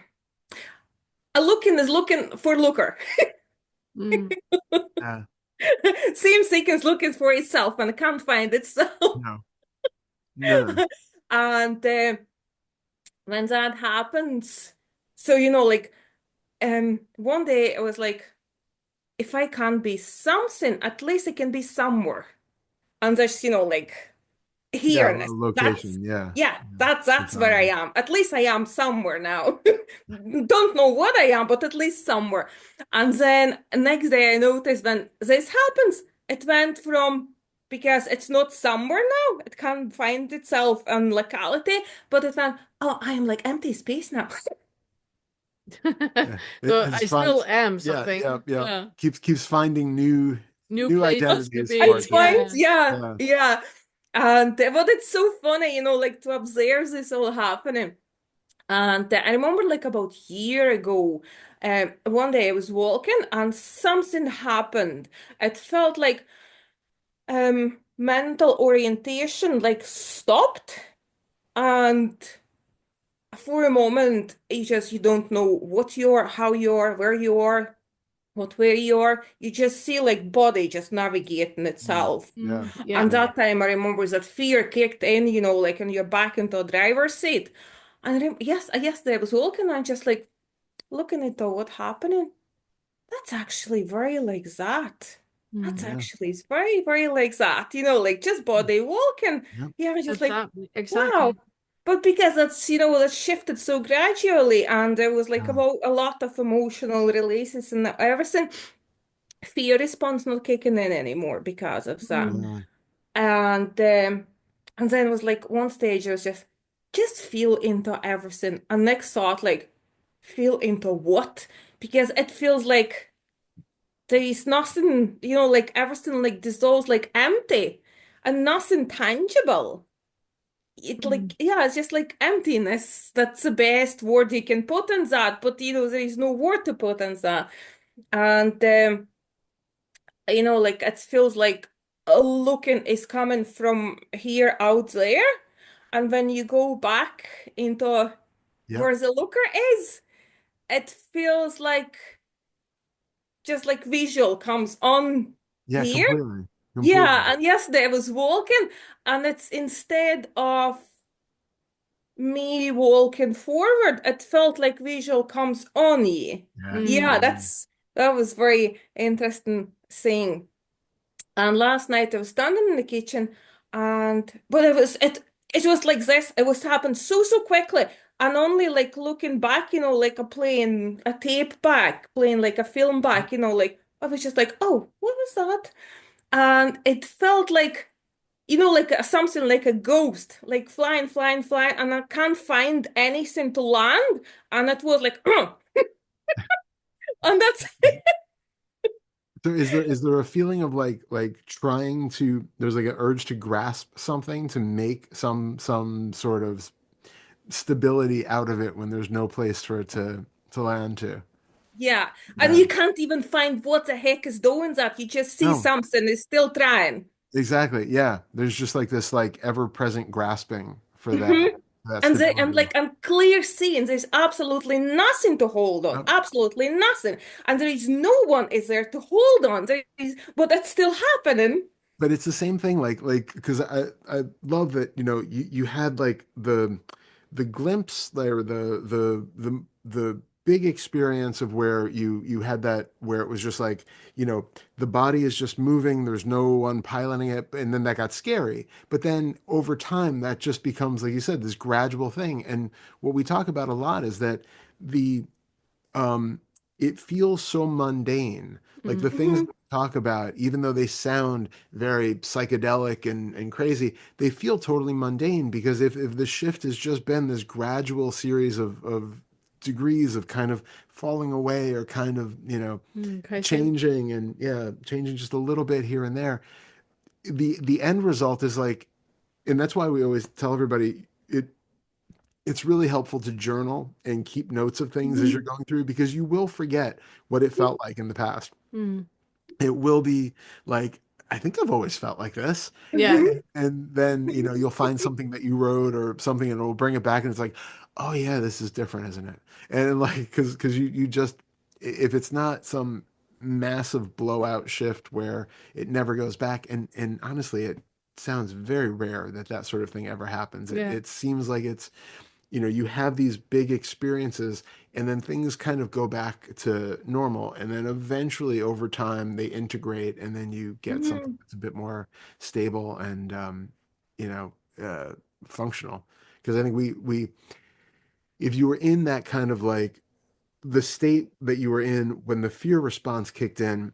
a looking is looking for looker. Mm. Yeah. Same thing is looking for itself and can't find itself. No. No. And when that happens, so like one day I was like, if I can't be something, at least I can be somewhere. And there's like Yeah, here-ness. That's location. Yeah. yeah, Yeah. that's where I Totality. am. At least I am somewhere now. Don't know what I am, but at least somewhere. And then next day I noticed when this happens, it went from because it's not somewhere now, it can find itself in locality, but it went, oh, I am like empty space now. Yeah. So It I just still finds, am yeah, something. yeah, yeah. Yeah. Keeps finding New new places to identities be. for It it to be. finds, Yeah. yeah, Yeah. yeah. And but it's so funny, like to observe this all happening. And I remember like about a year ago, one day I was walking and something happened. It felt like mental orientation like stopped, and for a moment you don't know what you are, how you are, where you are, where you are. You just see like body just navigating itself. Yeah. Yeah. And that time I remember that fear kicked in, like and you're back into a driver's seat. And yes, I was walking and just like looking at the what happening. That's actually very like that. That's Yeah. actually it's very, very like that, like just body walking. Yep. Yeah, I was just like, Exactly. wow. Exactly. But because that's, that shifted so gradually and there was like Yeah. about a lot of emotional releases and everything, fear response not kicking in anymore because of that. Mm. Yeah. And then it was like one stage I was just feel into everything. And next thought, like, feel into what? Because it feels like there is nothing, like everything like dissolves like empty and nothing tangible. It Mm. like, yeah, it's just like emptiness. That's the best word you can put on that, but there is no word to put on that. And like it feels like a looking is coming from here out there. And when you go back into Yep. where the looker is, it feels like just like visual comes on Yeah. here. Completely. Completely. Yeah, and yesterday I was walking, and it's instead of me walking forward, it felt like visual comes on you. Yeah. Mm. Yeah, Totally. that was very interesting thing. And last night I was standing in the kitchen, and but it was like this. It was happened so quickly, and only like looking back, like playing a tape back, playing like a film back, like I was just like, oh, what was that? And it felt like, like something like a ghost, like flying, flying, flying, and I can't find anything to land, and it was like, and that's So is there a feeling of like trying to there's like an urge to grasp something to make some sort of stability out of it when there's no place for it to land to? yeah, and Yeah. you can't even find what the heck is doing that. You just see No, something is still trying. exactly. Yeah. There's just like this like ever-present grasping for that hmm that and stability. like and clear seeing there's absolutely nothing to hold on, Yep. absolutely nothing, and there is no one is there to hold on. There is, but that's still happening. But it's the same thing like because I love that you had like the glimpse there the big experience of where you had that where it was just like the body is just moving, there's no one piloting it, and then that got scary, but then over time that just becomes, like you said, this gradual thing. And what we talk about a lot is that the um, it feels so mundane. Like the Mm. things hmm that we talk about, even though they sound very psychedelic and crazy, they feel totally mundane because if the shift has just been this gradual series of degrees of kind of falling away or kind of, Crazy. changing and yeah, changing just a little bit here and there, the end result is like, and that's why we always tell everybody it's really helpful to journal and keep notes of things as you're going through because you will forget what it felt like in the past. Mm. It will be like, I think I've always felt like this. Yeah. And then, you'll find something that you wrote or something and it'll bring it back and it's like, oh yeah, this is different, isn't it? And like, because you just, if it's not some massive blowout shift where it never goes back, and honestly, it sounds very rare that that sort of thing ever happens. It, Yeah. it seems like it's you have these big experiences and then things kind of go back to normal. And then eventually over time they integrate and then you get something hmm that's a bit more stable and, functional. Because I think we if you were in that kind of like the state that you were in when the fear response kicked in,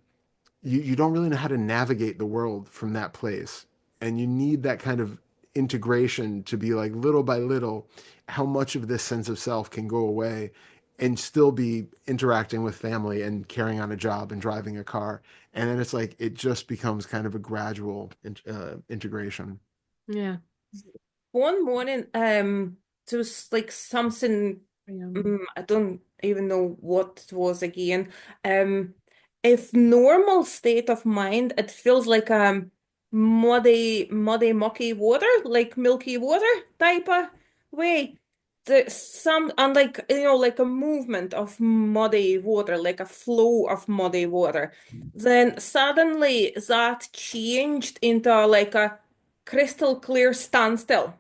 you don't really know how to navigate the world from that place. And you need that kind of integration to be like little by little, how much of this sense of self can go away and still be interacting with family and carrying on a job and driving a car. And then it's like it just becomes kind of a gradual integration. Yeah. One morning, there was like something, I don't even know what it was again. Um, if normal state of mind, it feels like muddy, mucky water, like milky water type of way. And like like a movement of muddy water, like a flow of muddy water. Then suddenly that changed into like a crystal clear standstill.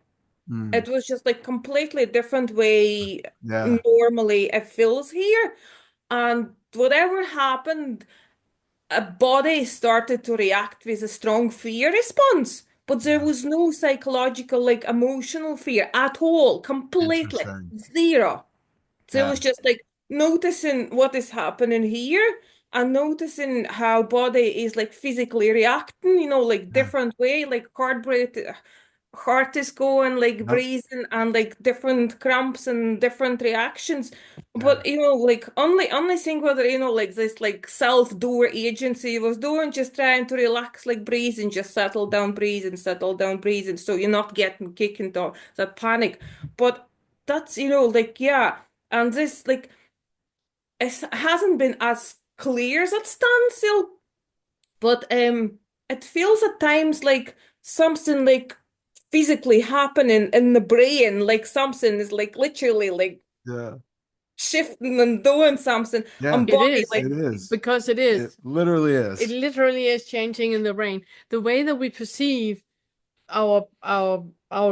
Mm. It was just like completely different way Yeah. normally it feels here. And whatever happened, a body started to react with a strong fear response. But there Yeah. was no psychological, like emotional fear at all, completely Interesting. zero. So it Yeah. was just like noticing what is happening here and noticing how body is like physically reacting, like Yeah. different way, like heart is going, like Yep. breathing and like different cramps and different reactions. Yeah. But like only thing whether like this like self-doer agency was doing just trying to relax, like breathing, just settle down, breathing, so you're not getting kicked into that panic. But that's like yeah. And this like it hasn't been as clear as it stands still, but it feels at times like something like physically happening in the brain, like something is like literally like Yeah. shifting and doing something Yeah. on It body, is, like It is. because it It is. literally It is. literally is changing in the brain. The way that we perceive our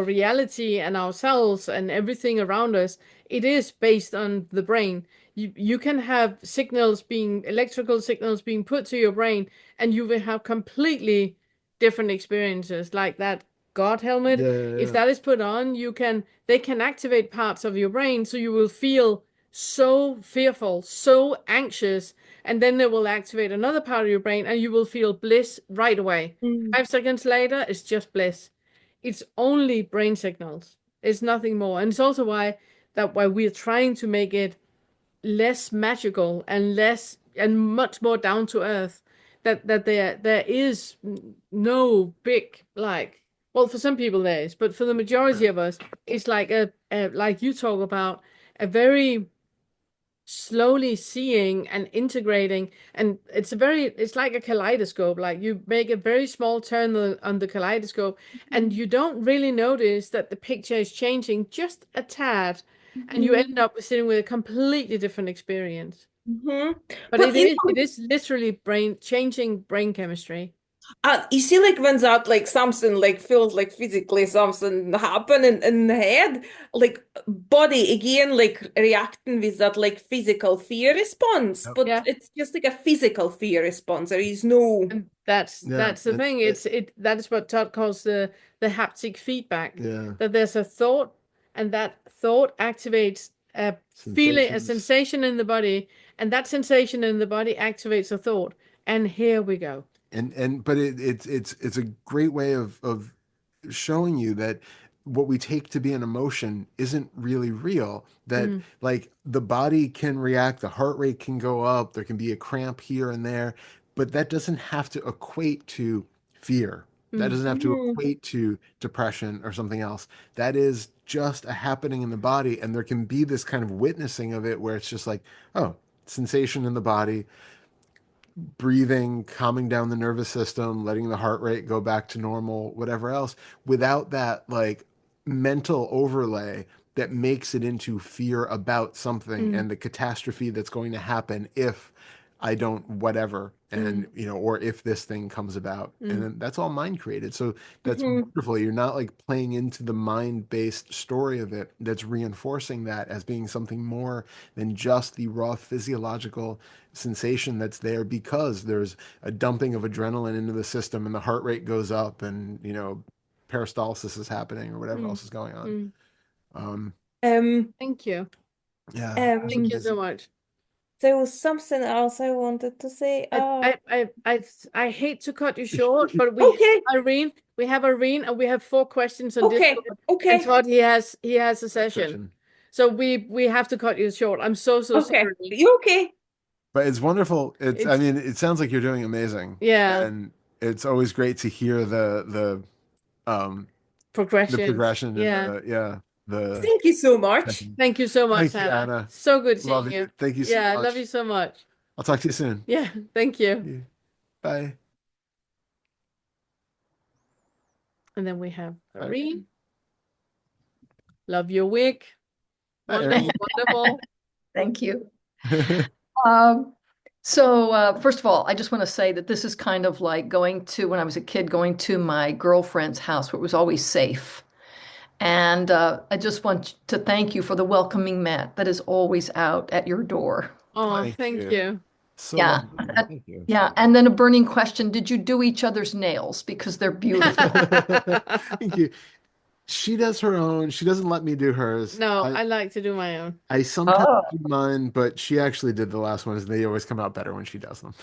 reality and ourselves and everything around us, it is based on the brain. You can have electrical signals being put to your brain, and you will have completely different experiences. Like that God helmet, Yeah. Yeah. if Yeah. that is put on, they can activate parts of your brain, so you will feel so fearful, so anxious, and then they will activate another part of your brain, and you will feel bliss right away. mm, 5 seconds later, it's just bliss. It's only brain signals. It's nothing more. And it's also why we're trying to make it less magical and less and much more down to earth. That there is no big like, well, for some people there is, but for the majority of us, it's like a like you talk about, a very slowly seeing and integrating, and it's like a kaleidoscope. Like you make a very small turn on the kaleidoscope, and you don't really notice that the picture is changing just a tad, and you end mhm, up sitting with a completely different experience. mhm. But But it is literally brain chemistry. you see, like when that like something like feels like physically something happening in the head, like body again like reacting with that like physical fear response, but Yeah. it's just like a physical fear response. There is no. And that's Yeah. the thing. That is what Todd calls the haptic feedback. Yeah. That there's a thought, and that thought activates a feeling, a Sensations. sensation in the body, and that sensation in the body activates a thought. And here we go. And but it's a great way of showing you that what we take to be an emotion isn't really real. That Mm, like the body can react, the heart rate can go up, there can be a cramp here and there, but that doesn't have to equate to fear. That mm, doesn't have to Mhm, equate to depression or something else. That is just a happening in the body, and there can be this kind of witnessing of it where it's just like, oh, sensation in the body, breathing, calming down the nervous system, letting the heart rate go back to normal, whatever else, without that like mental overlay that makes it into fear about something mm, and the catastrophe that's going to happen if I don't whatever, mm, and or if this thing comes about. And mm, then that's all mind created. So that's mhm, wonderful. You're not like playing into the mind-based story of it that's reinforcing that as being something more than just the raw physiological sensation that's there because there's a dumping of adrenaline into the system and the heart rate goes up and peristalsis is happening or whatever Mm. else is going on. Mm. Thank you. Yeah, Thank you so much. There was something else I wanted to say. I hate to cut you short, but Okay. We have Irene, and we have 4 questions on Okay. Discord. Okay. And Todd, he has a session. So we have to cut you short. I'm so Okay. sorry. You okay? But it's wonderful. I mean, it sounds like you're doing amazing. Yeah. And it's always great to hear the progression Yeah. and the Thank you so much. Thank you so much, Thank you, Hannah. Anna. So good Love seeing you. you. Thank you so Yeah, I much. love you so much. I'll talk to you soon. Yeah, thank you. Bye. And then we have Irene. Love your wig. Hi, Wonderful, Irene. wonderful. Thank you. First of all, I just want to say that this is kind of like going to, when I was a kid, going to my girlfriend's house where it was always safe. And I just want to thank you for the welcoming mat that is always out at your door. Oh, thank you. So Yeah. thank you. Yeah. And then a burning question, did you do each other's nails? Because they're beautiful. Thank you. She does her own. She doesn't let me do hers. No, I like to do my own. I sometimes do mine, but she actually did the last ones, and they always come out better when she does them.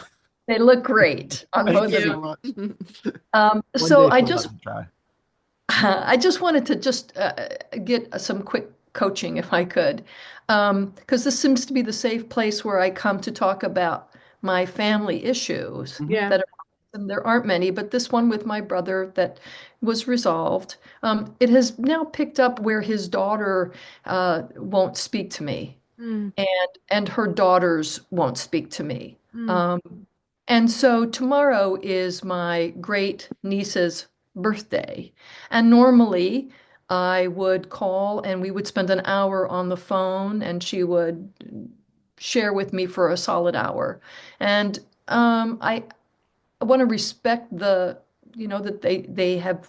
They look great on Thank both you of so you. much. So One day I she'll just let me try. I just wanted to just get some quick coaching if I could, because this seems to be the safe place where I come to talk about my family issues Yeah. that are, and there aren't many, but this one with my brother that was resolved. It has now picked up where his daughter won't speak to me, Mm. and her daughters won't speak to me. Mm. And so tomorrow is my great niece's birthday. And normally I would call and we would spend an hour on the phone and she would share with me for a solid hour. And I want to respect that they have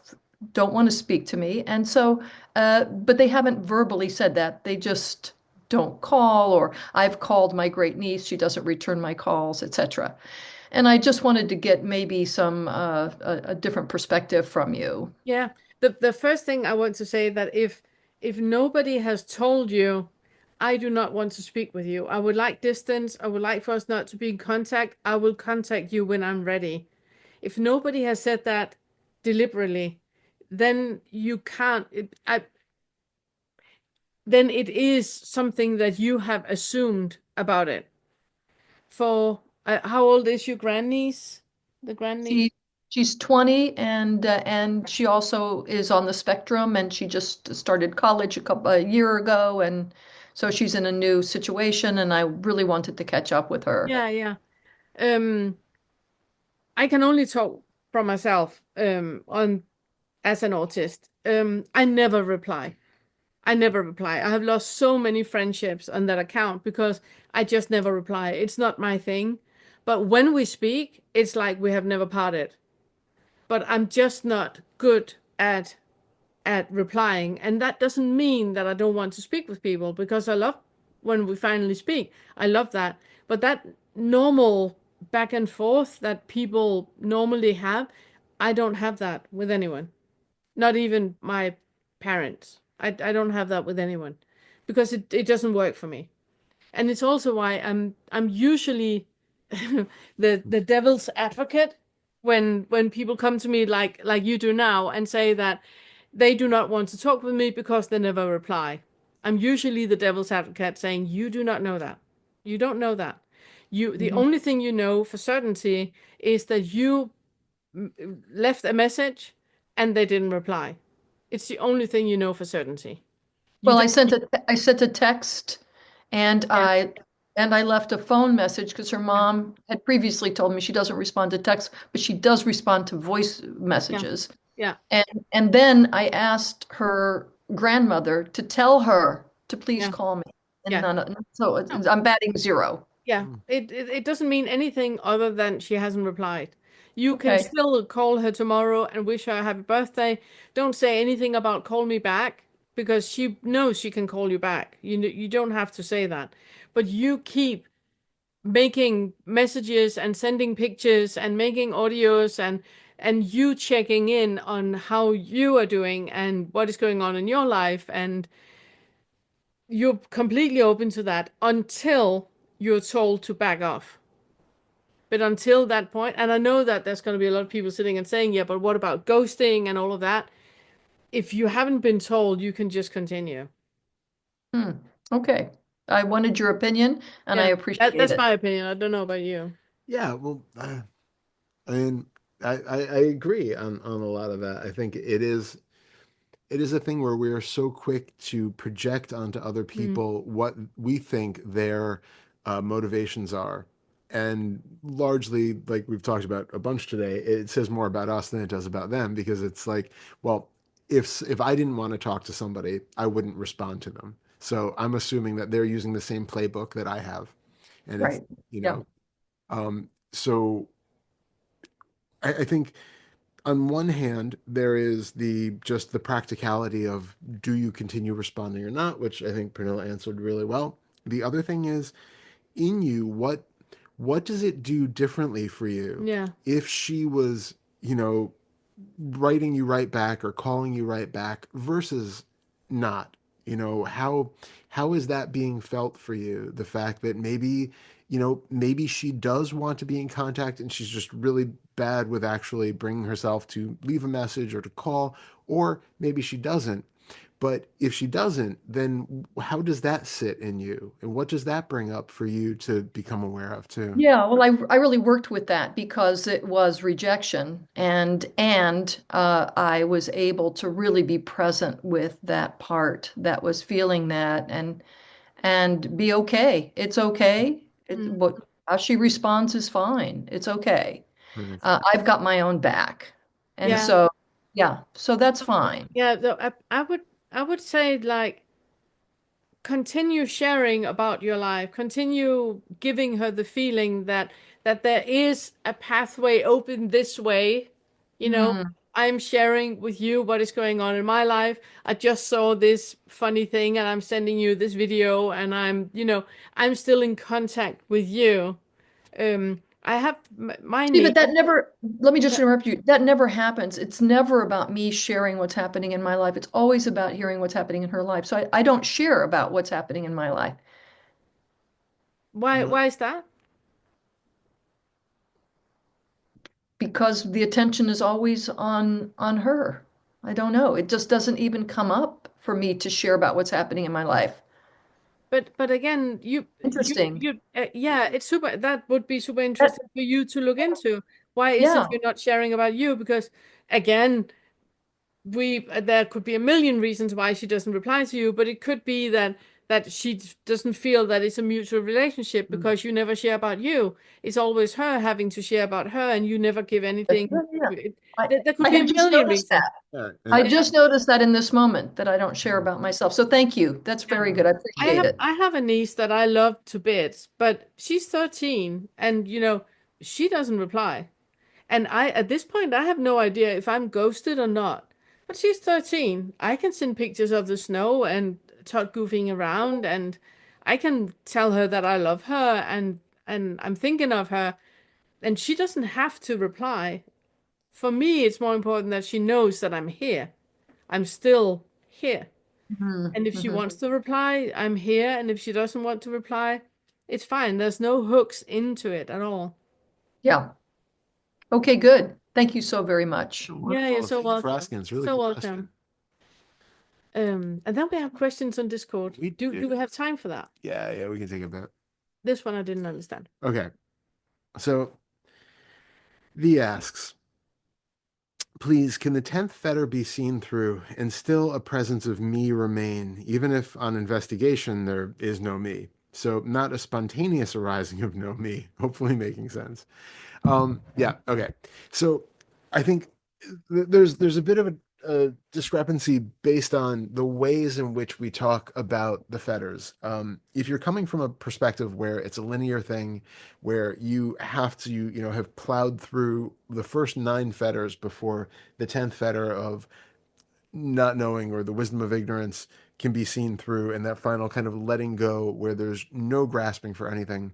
don't want to speak to me. And so, but they haven't verbally said that. They just don't call, or I've called my great niece, she doesn't return my calls, etc. And I just wanted to get maybe some a different perspective from you. Yeah. The first thing I want to say that if nobody has told you, I do not want to speak with you. I would like distance. I would like for us not to be in contact. I will contact you when I'm ready. If nobody has said that deliberately, then you can't. Then it is something that you have assumed about it. For how old is your grandniece? The grandniece? She's 20 and she also is on the spectrum and she just started college a year ago, and so she's in a new situation and I really wanted to catch up with her. Yeah, yeah. I can only talk from myself on as an autist. I never reply. I never reply. I have lost so many friendships on that account because I just never reply. It's not my thing. But when we speak, it's like we have never parted. But I'm just not good at replying, and that doesn't mean that I don't want to speak with people, because I love when we finally speak. I love that. But that normal back and forth that people normally have, I don't have that with anyone. Not even my parents. I don't have that with anyone because it doesn't work for me. And it's also why I'm usually the devil's advocate when people come to me like you do now and say that they do not want to talk with me because they never reply. I'm usually the devil's advocate saying, you do not know that. You don't know that. The only thing you know for certainty is that you left a message and they didn't reply. It's the only thing you know for certainty. Well, I sent a text and I left a phone message because her mom had previously told me she doesn't respond to text, but she does respond to voice messages. Yeah. And then I asked her grandmother to tell her to please call me. And so I'm batting 0. Yeah, it doesn't mean anything other than she hasn't replied. You can still call her tomorrow and wish her a happy birthday. Don't say anything about call me back because she knows she can call you back. You don't have to say that. But you keep making messages and sending pictures and making audios and you checking in on how you are doing and what is going on in your life, and you're completely open to that until you're told to back off. But until that point, and I know that there's going to be a lot of people sitting and saying, yeah, but what about ghosting and all of that? If you haven't been told, you can just continue. Okay. I wanted your opinion and I Yeah, appreciate that's it. my opinion. I don't know about you. Yeah, well, I mean, I agree on a lot of that. I think it is a thing where we're so quick to project onto other people what we think their motivations are. And largely, like we've talked about a bunch today, it says more about us than it does about them, because it's like, well, if I didn't want to talk to somebody, I wouldn't respond to them. So I'm assuming that they're using the same playbook that I have. And it's, Right. you Yeah. know, so I think on one hand, there is the practicality of, do you continue responding or not, which I think Pernilla answered really well. The other thing is, in you, what does it do differently for you Yeah. if she was, writing you right back or calling you right back versus not? How is that being felt for you? The fact that maybe she does want to be in contact and she's just really bad with actually bringing herself to leave a message or to call, or maybe she doesn't. But if she doesn't, then how does that sit in you? And what does that bring up for you to become aware of too? Yeah, well, I really worked with that because it was rejection, and I was able to really be present with that part that was feeling that, and be okay. It's okay. How she responds is fine. It's okay. Perfect. I've got my own back, and Yeah. so yeah, so that's fine. Yeah. I would say, like, continue sharing about your life, continue giving her the feeling that there is a pathway open this way. you know Mm. I'm sharing with you what is going on in my life. I just saw this funny thing and I'm sending you this video, and I'm still in contact with you. I have my See, but niece. that never, let me just interrupt you. That never happens. It's never about me sharing what's happening in my life. It's always about hearing what's happening in her life. So I don't share about what's happening in my life Why is that? because the attention is always on her. I don't know. It just doesn't even come up for me to share about what's happening in my life. But again, Interesting. yeah, it's super. That would be super That, interesting for you to look into. Why is it yeah. you're not sharing about you? Because again, there could be a million reasons why she doesn't reply to you, but it could be that she doesn't feel that it's a mutual relationship because you never share about you. It's always her having to share about her, and you never give anything. Yeah. There could I be a had just million noticed reasons. that. Yeah, I and just noticed that in this moment that I don't share about myself. So thank you. That's very good. I I appreciate have it. I have a niece that I love to bits, but she's 13, and she doesn't reply. And at this point I have no idea if I'm ghosted or not. But she's 13. I can send pictures of the snow and Todd goofing around, and I can tell her that I love her and I'm thinking of her, and she doesn't have to reply. For me, it's more important that she knows that I'm here. I'm still here. And if she Mm-hmm. wants to reply, I'm here. And if she doesn't want to reply, it's fine. There's no hooks into it at all. Yeah. Okay, good. Thank you so very much. Yeah, you're wonderful. so Thank you for welcome. asking. It's a really So cool welcome. question. And then we have questions on Discord. We Do we have time for that? Yeah, we can take a bit. This one I didn't understand. Okay. So V asks, please, can the 10th fetter be seen through and still a presence of me remain, even if on investigation there is no me? So not a spontaneous arising of no me, hopefully making sense. Yeah, okay. So I think there's a bit of a discrepancy based on the ways in which we talk about the fetters. If you're coming from a perspective where it's a linear thing, where you have to, have plowed through the first 9 fetters before the 10th fetter of not knowing, or the wisdom of ignorance, can be seen through, and that final kind of letting go where there's no grasping for anything.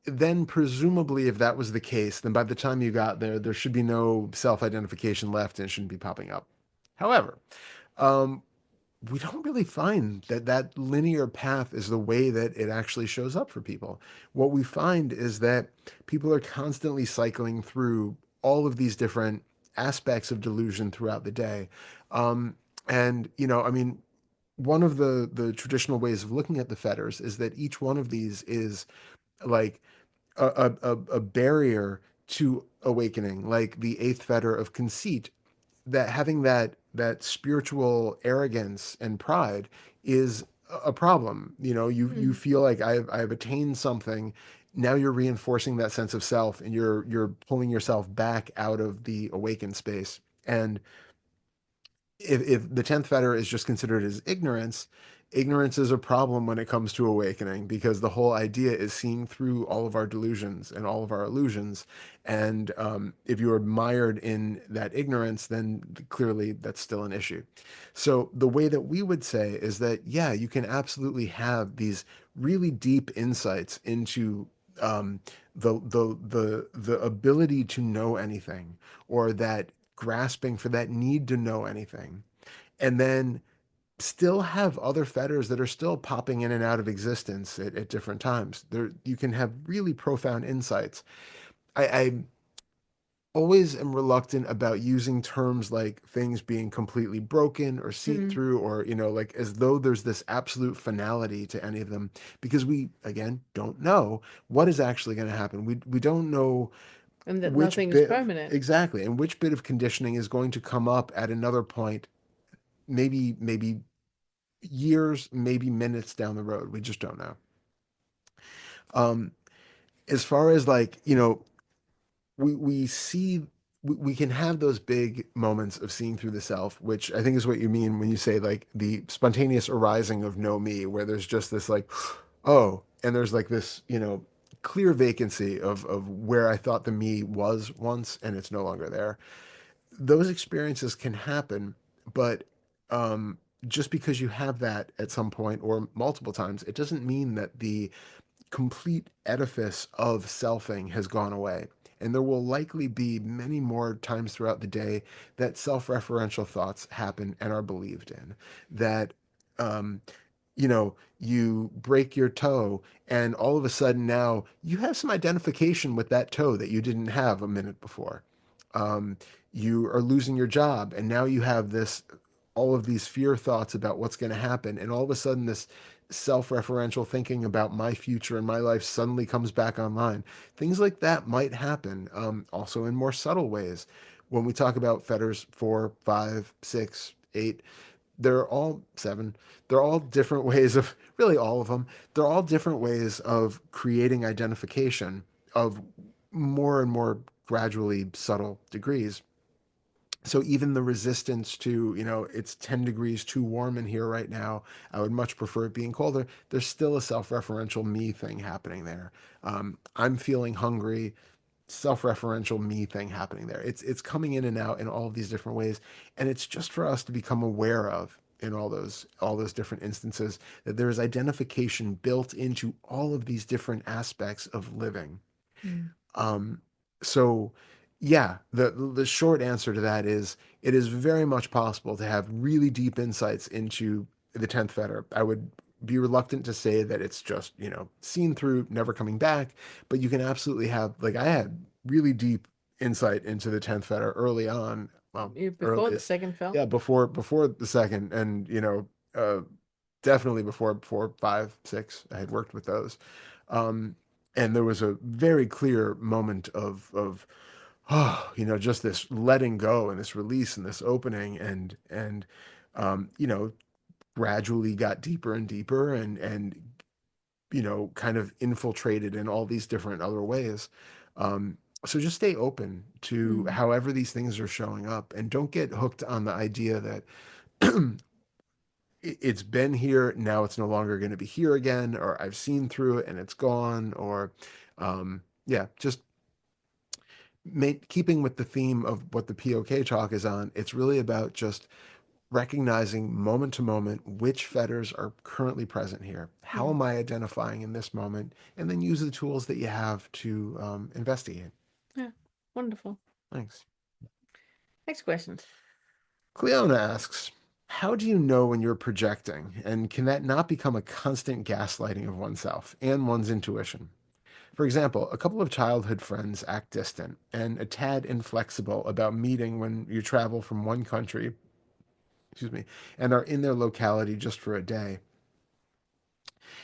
Then presumably if that was the case, then by the time you got there, there should be no self-identification left and it shouldn't be popping up. However, um, we don't really find that that linear path is the way that it actually shows up for people. What we find is that people are constantly cycling through all of these different aspects of delusion throughout the day. Um, and, I mean, one of the traditional ways of looking at the fetters is that each one of these is like a barrier to awakening, like the eighth fetter of conceit, that having that spiritual arrogance and pride is a problem. You feel like I've attained something. Now you're reinforcing that sense of self, and you're pulling yourself back out of the awakened space. And if the 10th fetter is just considered as ignorance, ignorance is a problem when it comes to awakening, because the whole idea is seeing through all of our delusions and all of our illusions. And if you are mired in that ignorance, then clearly that's still an issue. So the way that we would say is that, yeah, you can absolutely have these really deep insights into the ability to know anything, or that grasping for that need to know anything, and then still have other fetters that are still popping in and out of existence at different times. There, you can have really profound insights. I always am reluctant about using terms like things being completely broken or seen through, or, like as though there's this absolute finality to any of them, because we, again, don't know what is actually going to happen. We don't know And that which nothing is bit permanent. exactly, and which bit of conditioning is going to come up at another point, maybe years, maybe minutes down the road. We just don't know. Um, as far as like, we see, we can have those big moments of seeing through the self, which I think is what you mean when you say like the spontaneous arising of no me, where there's just this like, oh, and there's like this, clear vacancy of where I thought the me was once, and it's no longer there. Those experiences can happen, but just because you have that at some point or multiple times, it doesn't mean that the complete edifice of selfing has gone away. And there will likely be many more times throughout the day that self-referential thoughts happen and are believed in. That, um, you break your toe, and all of a sudden now you have some identification with that toe that you didn't have a minute before. Um, you are losing your job, and now you have all of these fear thoughts about what's going to happen, and all of a sudden this self-referential thinking about my future and my life suddenly comes back online. Things like that might happen, also in more subtle ways. When we talk about fetters 4, 5, 6, 8, they're all 7. They're all different ways of, really all of them, they're all different ways of creating identification of more and more gradually subtle degrees. So even the resistance to, it's 10 degrees too warm in here right now, I would much prefer it being colder, there's still a self-referential me thing happening there. I'm feeling hungry, self-referential me thing happening there. It's coming in and out in all of these different ways, and it's just for us to become aware of in all those different instances, that there is identification built into all of these different aspects of living. Um, so yeah, the short answer to that is it is very much possible to have really deep insights into the 10th fetter. I would be reluctant to say that it's just, seen through, never coming back, but you can absolutely have, like I had really deep insight into the 10th fetter early on. Well, Before the second fell. yeah, before the second, and definitely before 5, 6, I had worked with those. Um, and there was a very clear moment of oh, just this letting go and this release and this opening, and gradually got deeper and deeper, and kind of infiltrated in all these different other ways. So just stay open to however these things are showing up, and don't get hooked on the idea that it's been here, now it's no longer going to be here again, or I've seen through it and it's gone, or yeah, just keeping with the theme of what the POK talk is on. It's really about just recognizing moment to moment which fetters are currently present here. How am I identifying in this moment? And then use the tools that you have to investigate. Yeah, wonderful. Thanks. Next question. Cleona asks, how do you know when you're projecting? And can that not become a constant gaslighting of oneself and one's intuition? For example, a couple of childhood friends act distant and a tad inflexible about meeting when you travel from one country, excuse me, and are in their locality just for a day.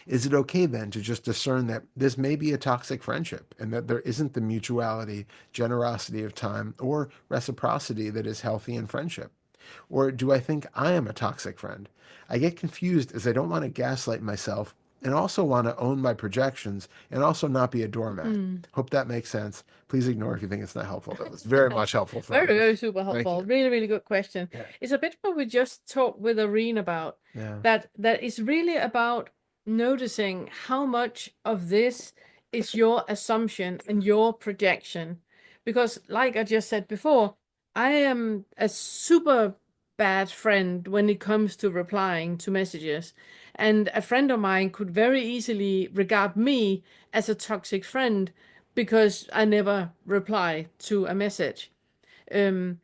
Is it okay then to just discern that this may be a toxic friendship and that there isn't the mutuality, generosity of time, or reciprocity that is healthy in friendship? Or do I think I am a toxic friend? I get confused as I don't want to gaslight myself and also want to own my projections and also not be a doormat. Hope that makes sense. Please ignore if you think it's not helpful. That was very much helpful for Very, me. very super Thank helpful. you. Really, really good question. Yeah. It's a bit what we just talked with Irene about. Yeah. That is really about noticing how much of this is your assumption and your projection. Because, like I just said before, I am a super bad friend when it comes to replying to messages. And a friend of mine could very easily regard me as a toxic friend because I never reply to a message. And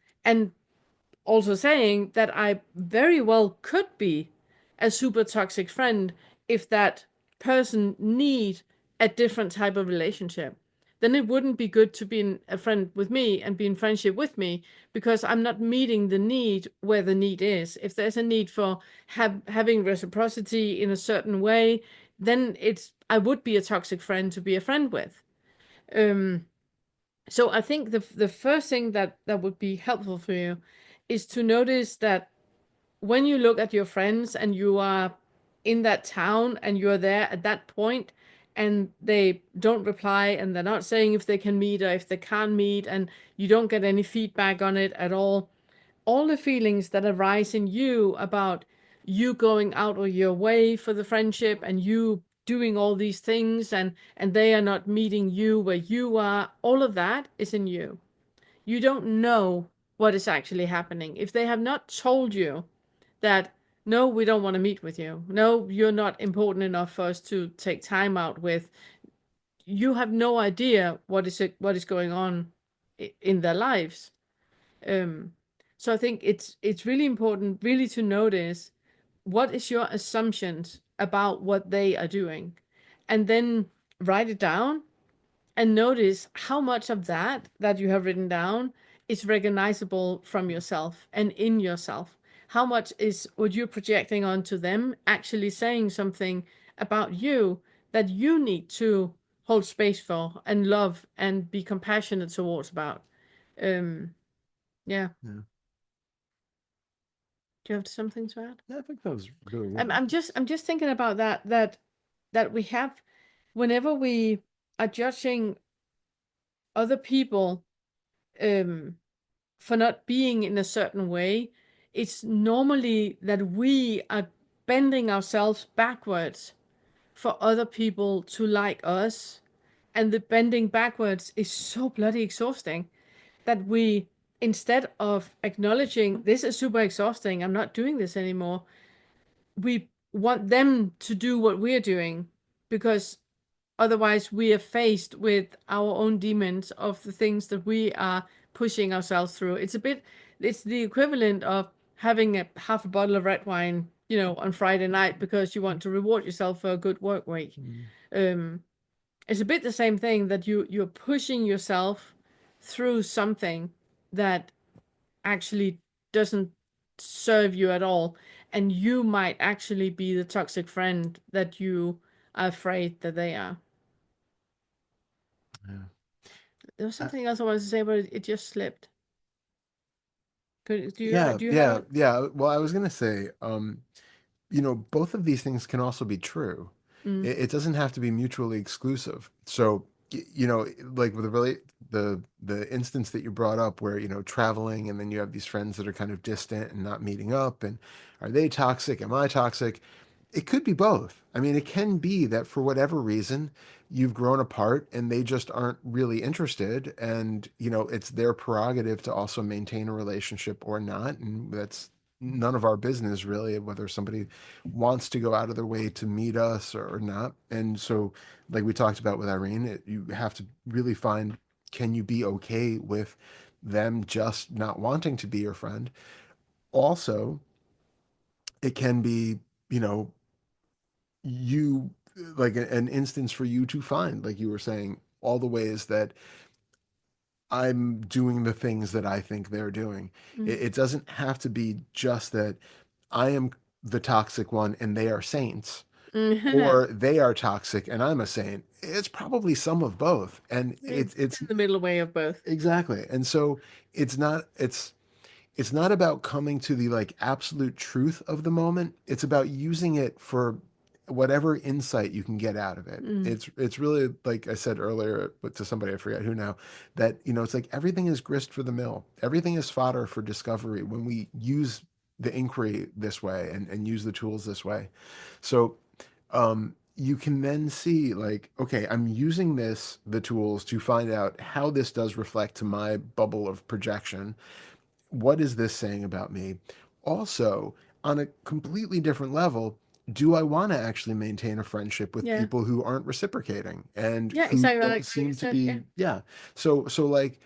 also saying that I very well could be a super toxic friend if that person need a different type of relationship. Then it wouldn't be good to be a friend with me and be in friendship with me because I'm not meeting the need where the need is. If there's a need for having reciprocity in a certain way, then I would be a toxic friend to be a friend with. So I think the first thing that would be helpful for you is to notice that when you look at your friends and you are in that town and you're there at that point and they don't reply and they're not saying if they can meet or if they can't meet and you don't get any feedback on it at all the feelings that arise in you about you going out of your way for the friendship and you doing all these things and they are not meeting you where you are, all of that is in you. You don't know what is actually happening. If they have not told you that, no, we don't want to meet with you, no, you're not important enough for us to take time out with, you have no idea what is going on in their lives. So I think it's really important really to notice what is your assumptions about what they are doing, and then write it down and notice how much of that you have written down is recognizable from yourself and in yourself. How much is what you're projecting onto them actually saying something about you that you need to hold space for and love and be compassionate towards about. Yeah. Yeah. Do you have something to add? Yeah, I think that was really good. I'm just thinking about that we have, whenever we are judging other people for not being in a certain way, it's normally that we are bending ourselves backwards for other people to like us. And the bending backwards is so bloody exhausting that we, instead of acknowledging this is super exhausting, I'm not doing this anymore, we want them to do what we're doing because otherwise we are faced with our own demons of the things that we are pushing ourselves through. It's the equivalent of having a half a bottle of red wine, on Friday night because you want to reward yourself for a good work week. It's a bit the same thing, that you're pushing yourself through something that actually doesn't serve you at all, and you might actually be the toxic friend that you are afraid that they are. Yeah. There was something else I wanted to say, but it just slipped. Do you Yeah, do you yeah, have it? yeah. Well, I was gonna say, both of these things can also be true. It doesn't have to be mutually exclusive. So, like with the instance that you brought up where, traveling and then you have these friends that are kind of distant and not meeting up, and are they toxic? Am I toxic? It could be both. I mean, it can be that for whatever reason, you've grown apart and they just aren't really interested. And, it's their prerogative to also maintain a relationship or not. And that's, none of our business really whether somebody wants to go out of their way to meet us or not. And so, like we talked about with Irene, you have to really find, can you be okay with them just not wanting to be your friend? Also, it can be, you know, you like an instance for you to find, like you were saying, all the ways that I'm doing the things that I think they're doing. It doesn't have to be just that I am the toxic one and they are saints, or they are toxic and I'm a saint. It's probably some of both. And it's in the middle way of both. exactly. And so it's not about coming to the like absolute truth of the moment. It's about using it for whatever insight you can get out of it. It's really, like I said earlier, but to somebody I forget who now, that it's like everything is grist for the mill. Everything is fodder for discovery when we use the inquiry this way and use the tools this way. So you can then see like, okay, I'm using the tools to find out how this does reflect to my bubble of projection. What is this saying about me? Also, on a completely different level, do I want to actually maintain a friendship with people who aren't reciprocating and who exactly don't like seem you to said, be, yeah. So like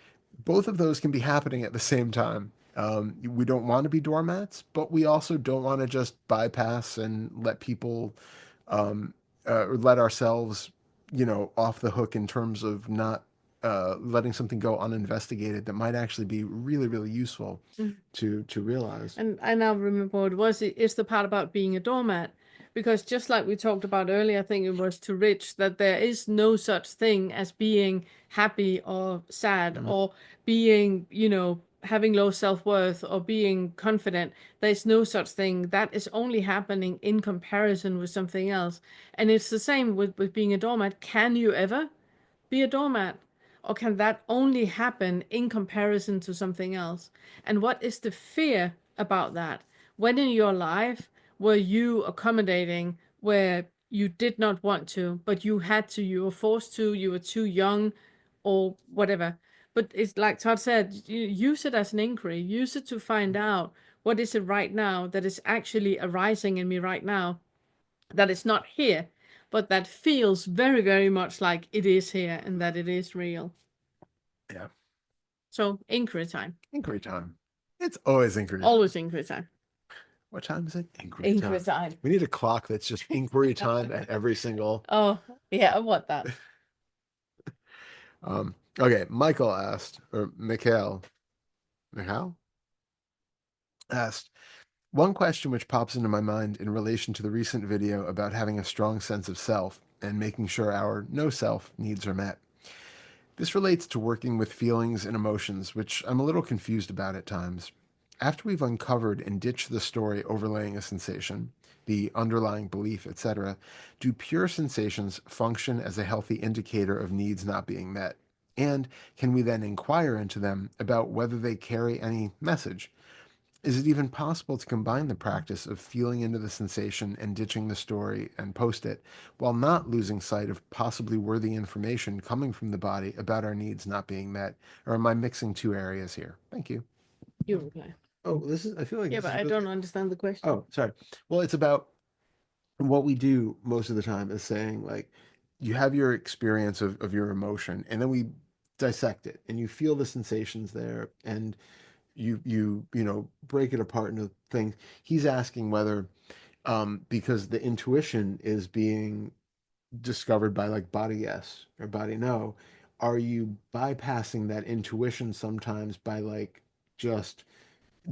both of those can be happening at the same time. We don't want to be doormats, but we also don't want to just bypass and let people, um, or let ourselves, off the hook in terms of not letting something go uninvestigated that might actually be really, really useful to realize. And I now remember what it was. It's the part about being a doormat. Because just like we talked about earlier, I think it was to Rich, that there is no such thing as being happy or sad or being, having low self-worth or being confident. There's no such thing. That is only happening in comparison with something else. And it's the same with being a doormat. Can you ever be a doormat? Or can that only happen in comparison to something else? And what is the fear about that? When in your life were you accommodating where you did not want to, but you had to, you were forced to, you were too young, or whatever? But it's like Todd said, use it as an inquiry, use it to find out what is it right now that is actually arising in me right now, that is not here, but that feels very, very much like it is here and that it is real. Yeah. So inquiry time. Inquiry time. It's always inquiry time. Always inquiry time. What time is it? Inquiry Inquiry time. time. We need a clock that's just inquiry time at every single. Oh, yeah, I want that. Okay, Michael asked, one question which pops into my mind in relation to the recent video about having a strong sense of self and making sure our no self needs are met. This relates to working with feelings and emotions, which I'm a little confused about at times. After we've uncovered and ditched the story overlaying a sensation, the underlying belief, etc., do pure sensations function as a healthy indicator of needs not being met? And can we then inquire into them about whether they carry any message? Is it even possible to combine the practice of feeling into the sensation and ditching the story and post it, while not losing sight of possibly worthy information coming from the body about our needs not being met? Or am I mixing two areas here? Thank you. You reply. Oh, I feel like Yeah, this but is I don't understand the question. Oh, sorry. Well, it's about what we do most of the time is saying, like, you have your experience of your emotion, and then we dissect it, and you feel the sensations there, and you break it apart into things. He's asking whether because the intuition is being discovered by like body yes or body no, are you bypassing that intuition sometimes by like just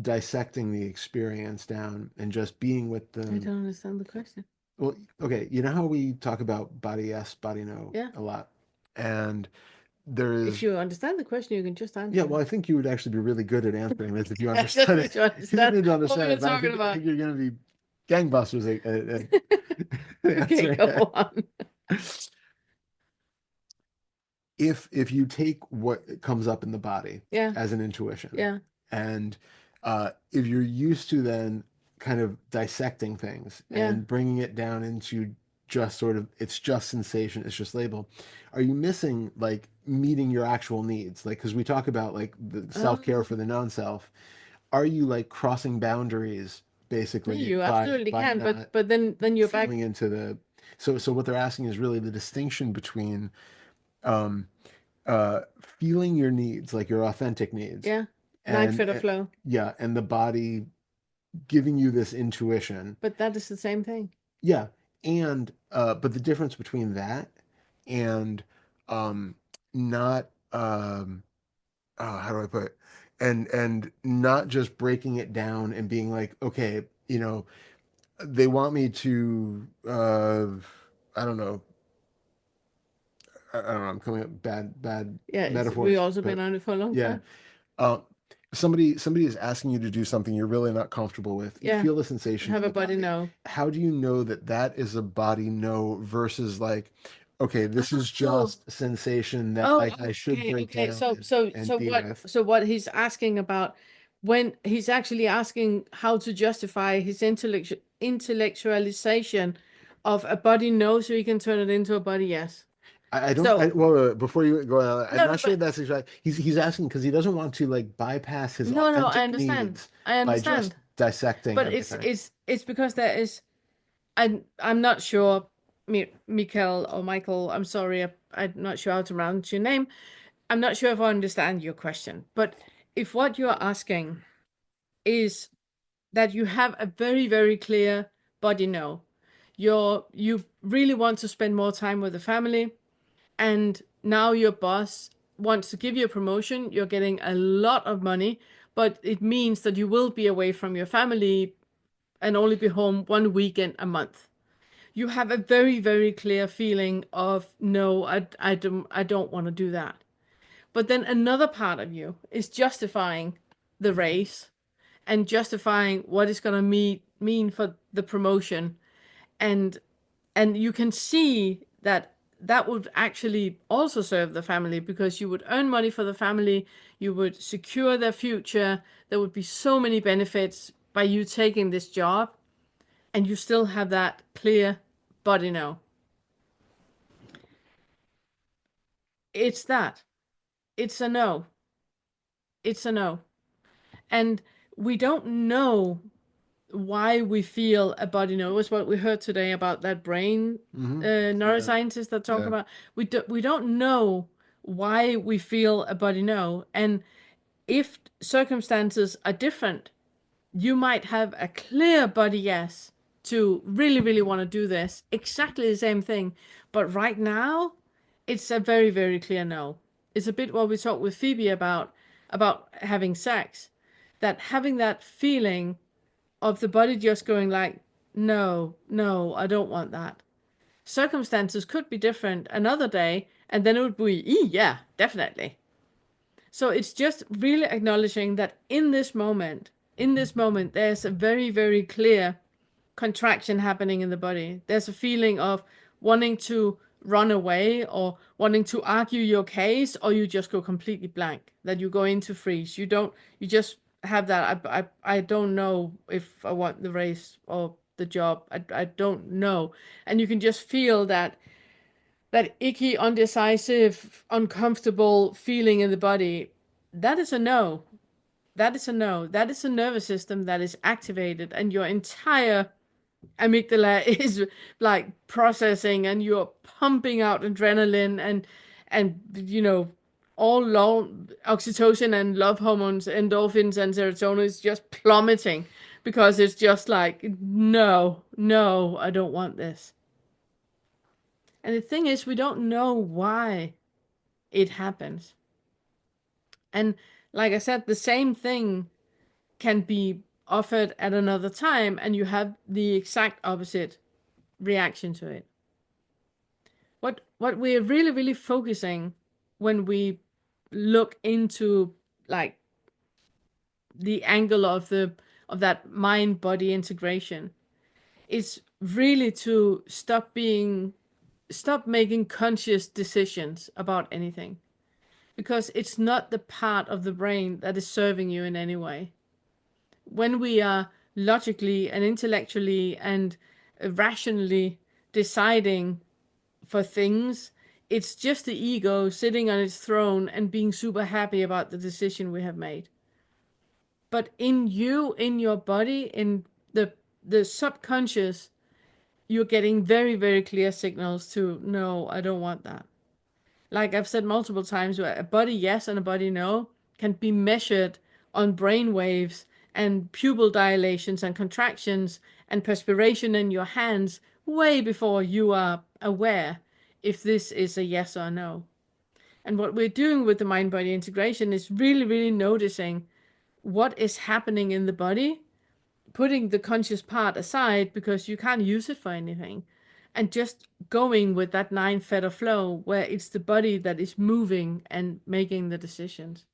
dissecting the experience down and just being with I them? don't understand the question. Well, okay, you know how we talk about body yes, body no Yeah. a lot, and there If is. you understand the question, you can just answer. Yeah, well, I think you would actually be really good at answering this if you I just understood need it. to You understand need to what understand we it, are but talking I about. think you're going to be gangbusters at Okay, answering go it. on. If you take what comes up in the body Yeah. as an intuition, Yeah. and if you're used to then kind of dissecting things Yeah. and bringing it down into just sort of, it's just sensation, it's just label, are you missing like meeting your actual needs? Like, because we talk about like the self-care for the non-self. are you like crossing boundaries Yeah, basically you absolutely by can, not but then you're back. feeling into the so what they're asking is really the distinction between um feeling your needs, like your authentic needs, Yeah, like and Fetter flow. yeah, and the body giving you this intuition. But that is the same thing. Yeah, and but the difference between that and um not how do I put it? And not just breaking it down and being like, okay, they want me to I don't know, I don't know, I'm coming up bad Yeah, we've metaphors, also been but on it for a long yeah. time. Uh, somebody is asking you to do something you're really not comfortable with. You Yeah, feel the sensation have in a the body body. know. How do you know that that is a body no versus like, okay, this is Oh, just a sensation that oh, I should okay, break okay. down So, so, and so be what? with? So what he's asking about, when he's actually asking how to justify his intellectualization of a body no, so he can turn it into a body yes. I don't. So Well, before you go on, I'm no, no, not sure but that's exactly. He's asking because he doesn't want to like bypass his no, no, I authentic understand. needs I by just understand. dissecting But it's everything. it's it's because there is. I'm not sure, Mikael or Michael. I'm sorry, I'm not sure how to pronounce your name. I'm not sure if I understand your question. But if what you're asking is that you have a very, very clear body no, you really want to spend more time with the family, and now your boss wants to give you a promotion, you're getting a lot of money, but it means that you will be away from your family and only be home one weekend a month. You have a very, very clear feeling of no, I don't want to do that. But then another part of you is justifying the race and justifying what it's going to mean for the promotion, and you can see that that would actually also serve the family, because you would earn money for the family, you would secure their future, there would be so many benefits by you taking this job, and you still have that clear body no. It's that. It's a no. It's a no. And we don't know why we feel a body no. It was what we heard today about that brain neuroscientist that talk Yeah. about. We don't know why we feel a body no. And if circumstances are different, you might have a clear body yes to really, really want to do this, exactly the same thing. But right now, it's a very, very clear no. It's a bit what we talked with Phoebe about having sex, that having that feeling of the body just going like, no, no, I don't want that. Circumstances could be different another day, and then it would be, yeah, definitely. So it's just really acknowledging that in this moment, there's a very, very clear contraction happening in the body. There's a feeling of wanting to run away or wanting to argue your case, or you just go completely blank, that you go into freeze. You just have that. I don't know if I want the race or the job. I don't know. And you can just feel that icky, undecisive, uncomfortable feeling in the body. That is a no. That is a no. That is a nervous system that is activated, and your entire amygdala is like processing, and you're pumping out adrenaline and all long oxytocin and love hormones, endorphins and serotonin is just plummeting, because it's just like, no, no, I don't want this. And the thing is, we don't know why it happens. And like I said, the same thing can be offered at another time, and you have the exact opposite reaction to it. What we're really, really focusing when we look into like the angle of that mind body integration is really to stop making conscious decisions about anything, because it's not the part of the brain that is serving you in any way. When we are logically and intellectually and rationally deciding for things, it's just the ego sitting on its throne and being super happy about the decision we have made. but in your body, in the subconscious, you're getting very, very clear signals to no, I don't want that. Like I've said multiple times, where a body yes and a body no can be measured on brain waves and pupil dilations and contractions and perspiration in your hands way before you are aware if this is a yes or no. And what we're doing with the mind-body integration is really, really noticing what is happening in the body, putting the conscious part aside because you can't use it for anything, and just going with that 9 fetter flow where it's the body that is moving and making the decisions.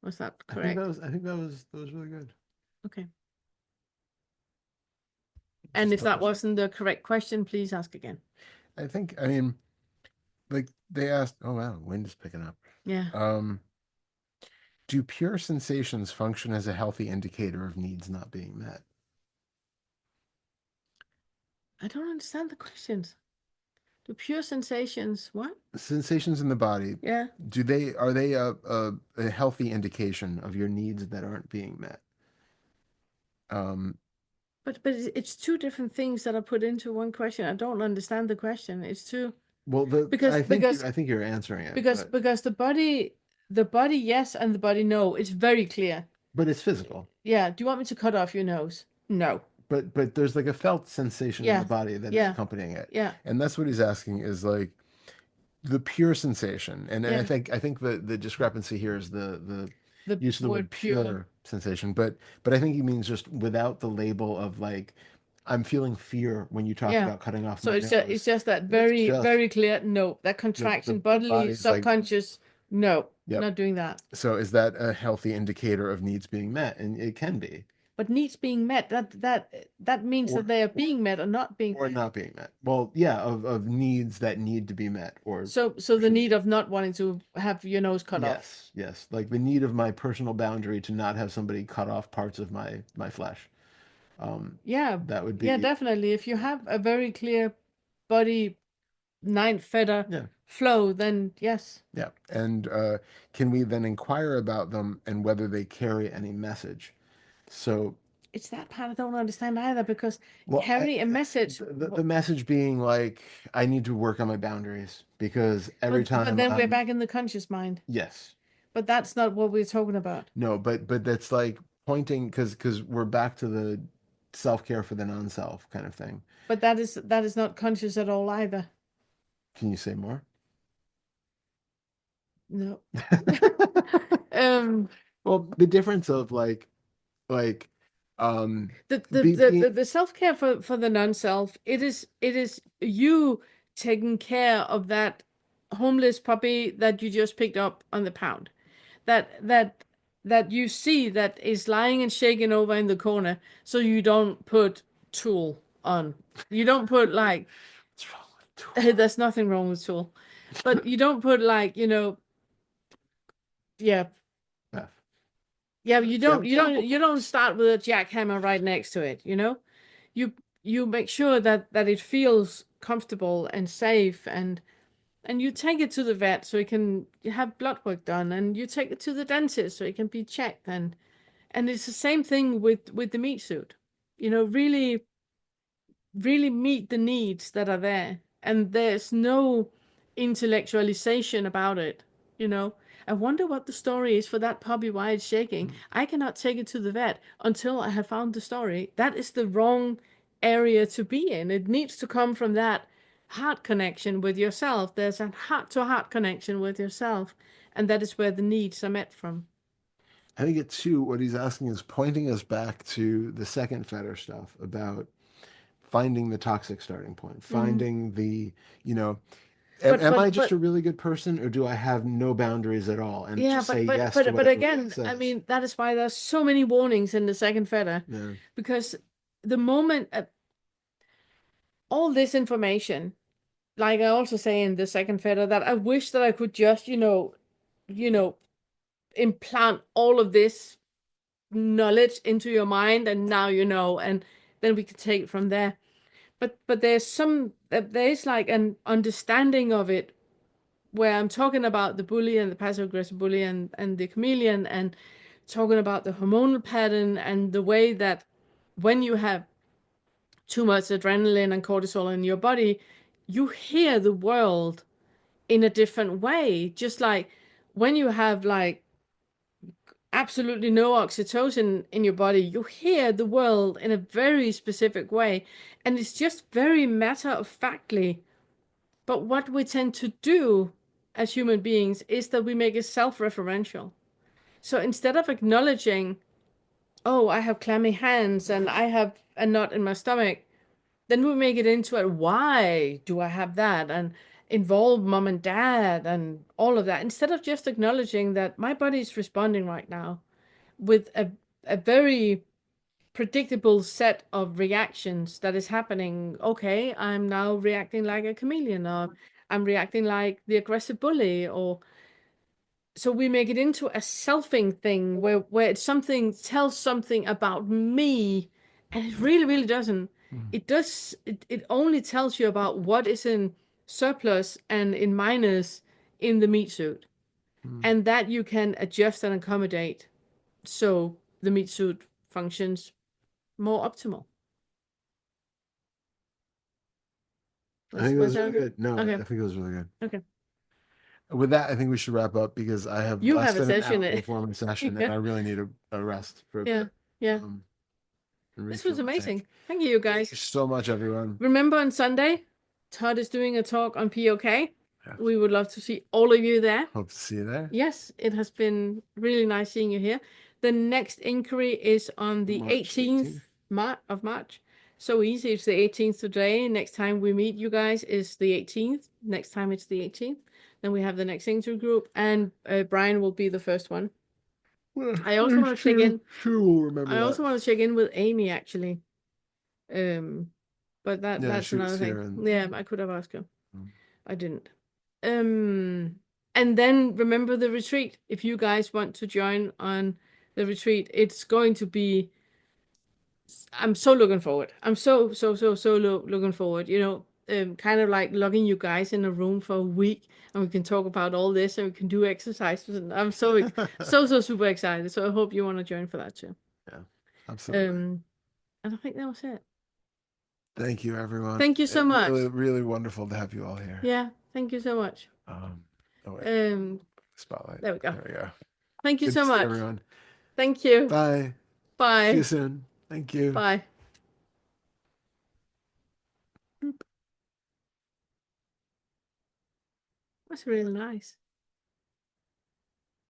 Was that correct? I think that was really good. Okay. And if that wasn't the correct question, please ask again. I mean, like they asked, oh wow, wind is picking up. Yeah. Do pure sensations function as a healthy indicator of needs not being met? I don't understand the questions. Do pure sensations what? Sensations in the body. Yeah. Are they a healthy indication of your needs that aren't being met? But it's two different things that are put into one question. I don't understand the question. It's two. Well, because I think you're answering it. Because the body yes and the body no. It's very clear. But it's physical. Yeah. Do you want me to cut off your nose? No. But there's like a felt sensation in the body that is accompanying it. Yeah. And that's what he's asking is like the pure sensation. And I think the discrepancy here is the use of the word pure sensation. But I think he means just without the label of like I'm feeling fear when you talk about cutting off my nose. It's just that very clear no. That contraction, bodily, subconscious, no. Not doing that. So is that a healthy indicator of needs being met? And it can be. But needs being met, that means that they are being met or not being or not being met. Well, yeah, of needs that need to be met, or so the need of not wanting to have your nose cut off. Yes, like the need of my personal boundary to not have somebody cut off parts of my flesh. Yeah, that would be definitely. If you have a very clear body 9 fetter flow, then yes. Yeah, and can we then inquire about them and whether they carry any message? So it's that part I don't understand either, because carry a message. The message being like, I need to work on my boundaries because every time. But then we're back in the conscious mind. Yes. But that's not what we're talking about. No, but that's like pointing because we're back to the self-care for the non-self kind of thing. But that is not conscious at all either. Can you say more? No. Well, the difference of like the self-care for the non-self, it is you taking care of that homeless puppy that you just picked up on the pound, that you see that is lying and shaking over in the corner, so you don't put tool on. You don't put like what's wrong with tool? There's nothing wrong with tool, but you don't put like Yeah, you don't start with a jackhammer right next to it, You make sure that it feels comfortable and safe, and you take it to the vet so it can have blood work done, and you take it to the dentist so it can be checked, and it's the same thing with the meat suit. Really really meet the needs that are there, and there's no intellectualization about it. I wonder what the story is for that puppy, why it's shaking. I cannot take it to the vet until I have found the story. That is the wrong area to be in. It needs to come from that heart connection with yourself. There's a heart-to-heart connection with yourself, and that is where the needs are met from. I think what he's asking is pointing us back to the second Fetter stuff about finding the toxic starting point, finding the, am I just a really good person, or do I have no boundaries at all and just say yes to but again, I mean, that is why there's so many warnings in the second Fetter, because the moment all this information, like I also say in the second Fetter, that I wish that I could just implant all of this knowledge into your mind, and now and then we could take it from there. But there's like an understanding of it where I'm talking about the bully and the passive aggressive bully and the chameleon, and talking about the hormonal pattern and the way that when you have too much adrenaline and cortisol in your body, you hear the world in a different way. Just like when you have like absolutely no oxytocin in your body, you hear the world in a very specific way. And it's just very matter of factly. But what we tend to do as human beings is that we make it self-referential. So instead of acknowledging, oh, I have clammy hands and I have a knot in my stomach, then we make it into a why do I have that, and involve mom and dad and all of that, instead of just acknowledging that my body is responding right now with a very predictable set of reactions that is happening. Okay, I'm now reacting like a chameleon, or I'm reacting like the aggressive bully, or so we make it into a selfing thing where it's something tells something about me, and it really, really doesn't. It only tells you about what is in surplus and in minus in the meat suit, and that you can adjust and accommodate so the meat suit functions more optimal. I think it was Was really that good. No, okay? I think it was really good. Okay. With that, I think we should wrap up because I have You less have a than an session. hour before my session, and Yeah. I really need a rest for a Yeah. bit. Yeah. And This was refuel my tank. amazing. Thank you, guys. Thank you so much, everyone. Remember on Sunday, Todd is doing a talk on POK. Yes. We would love to see all of you there. Hope to see you there. Yes, it has been really nice seeing you here. The next inquiry is on the March 18th of March. So easy. It's the 18th today. Next time we meet you guys is the 18th. Next time it's the 18th. Then we have the next inquiry group, and Brian will be the first one. I also want to check in. Sure, we'll remember I that. also want to check in with Amy, actually. But Yeah, that's she was another here thing. and- Yeah, I could have asked her. I didn't. And then remember the retreat. If you guys want to join on the retreat, it's going to be. I'm so looking forward. I'm so looking forward. You know, kind of like locking you guys in a room for a week, and we can talk about all this, and we can do exercises. And I'm so super excited. So I hope you want to join for that too. Yeah, absolutely. And I think that was it. Thank you, everyone. Thank you so much. Really, really wonderful to have you all here. Yeah, thank you so much. Oh wait. Spotlight. There we go. There we go. Thank you Good so to see much. everyone. Thank you. Bye. Bye. See you soon. Thank you. Bye. That's really nice.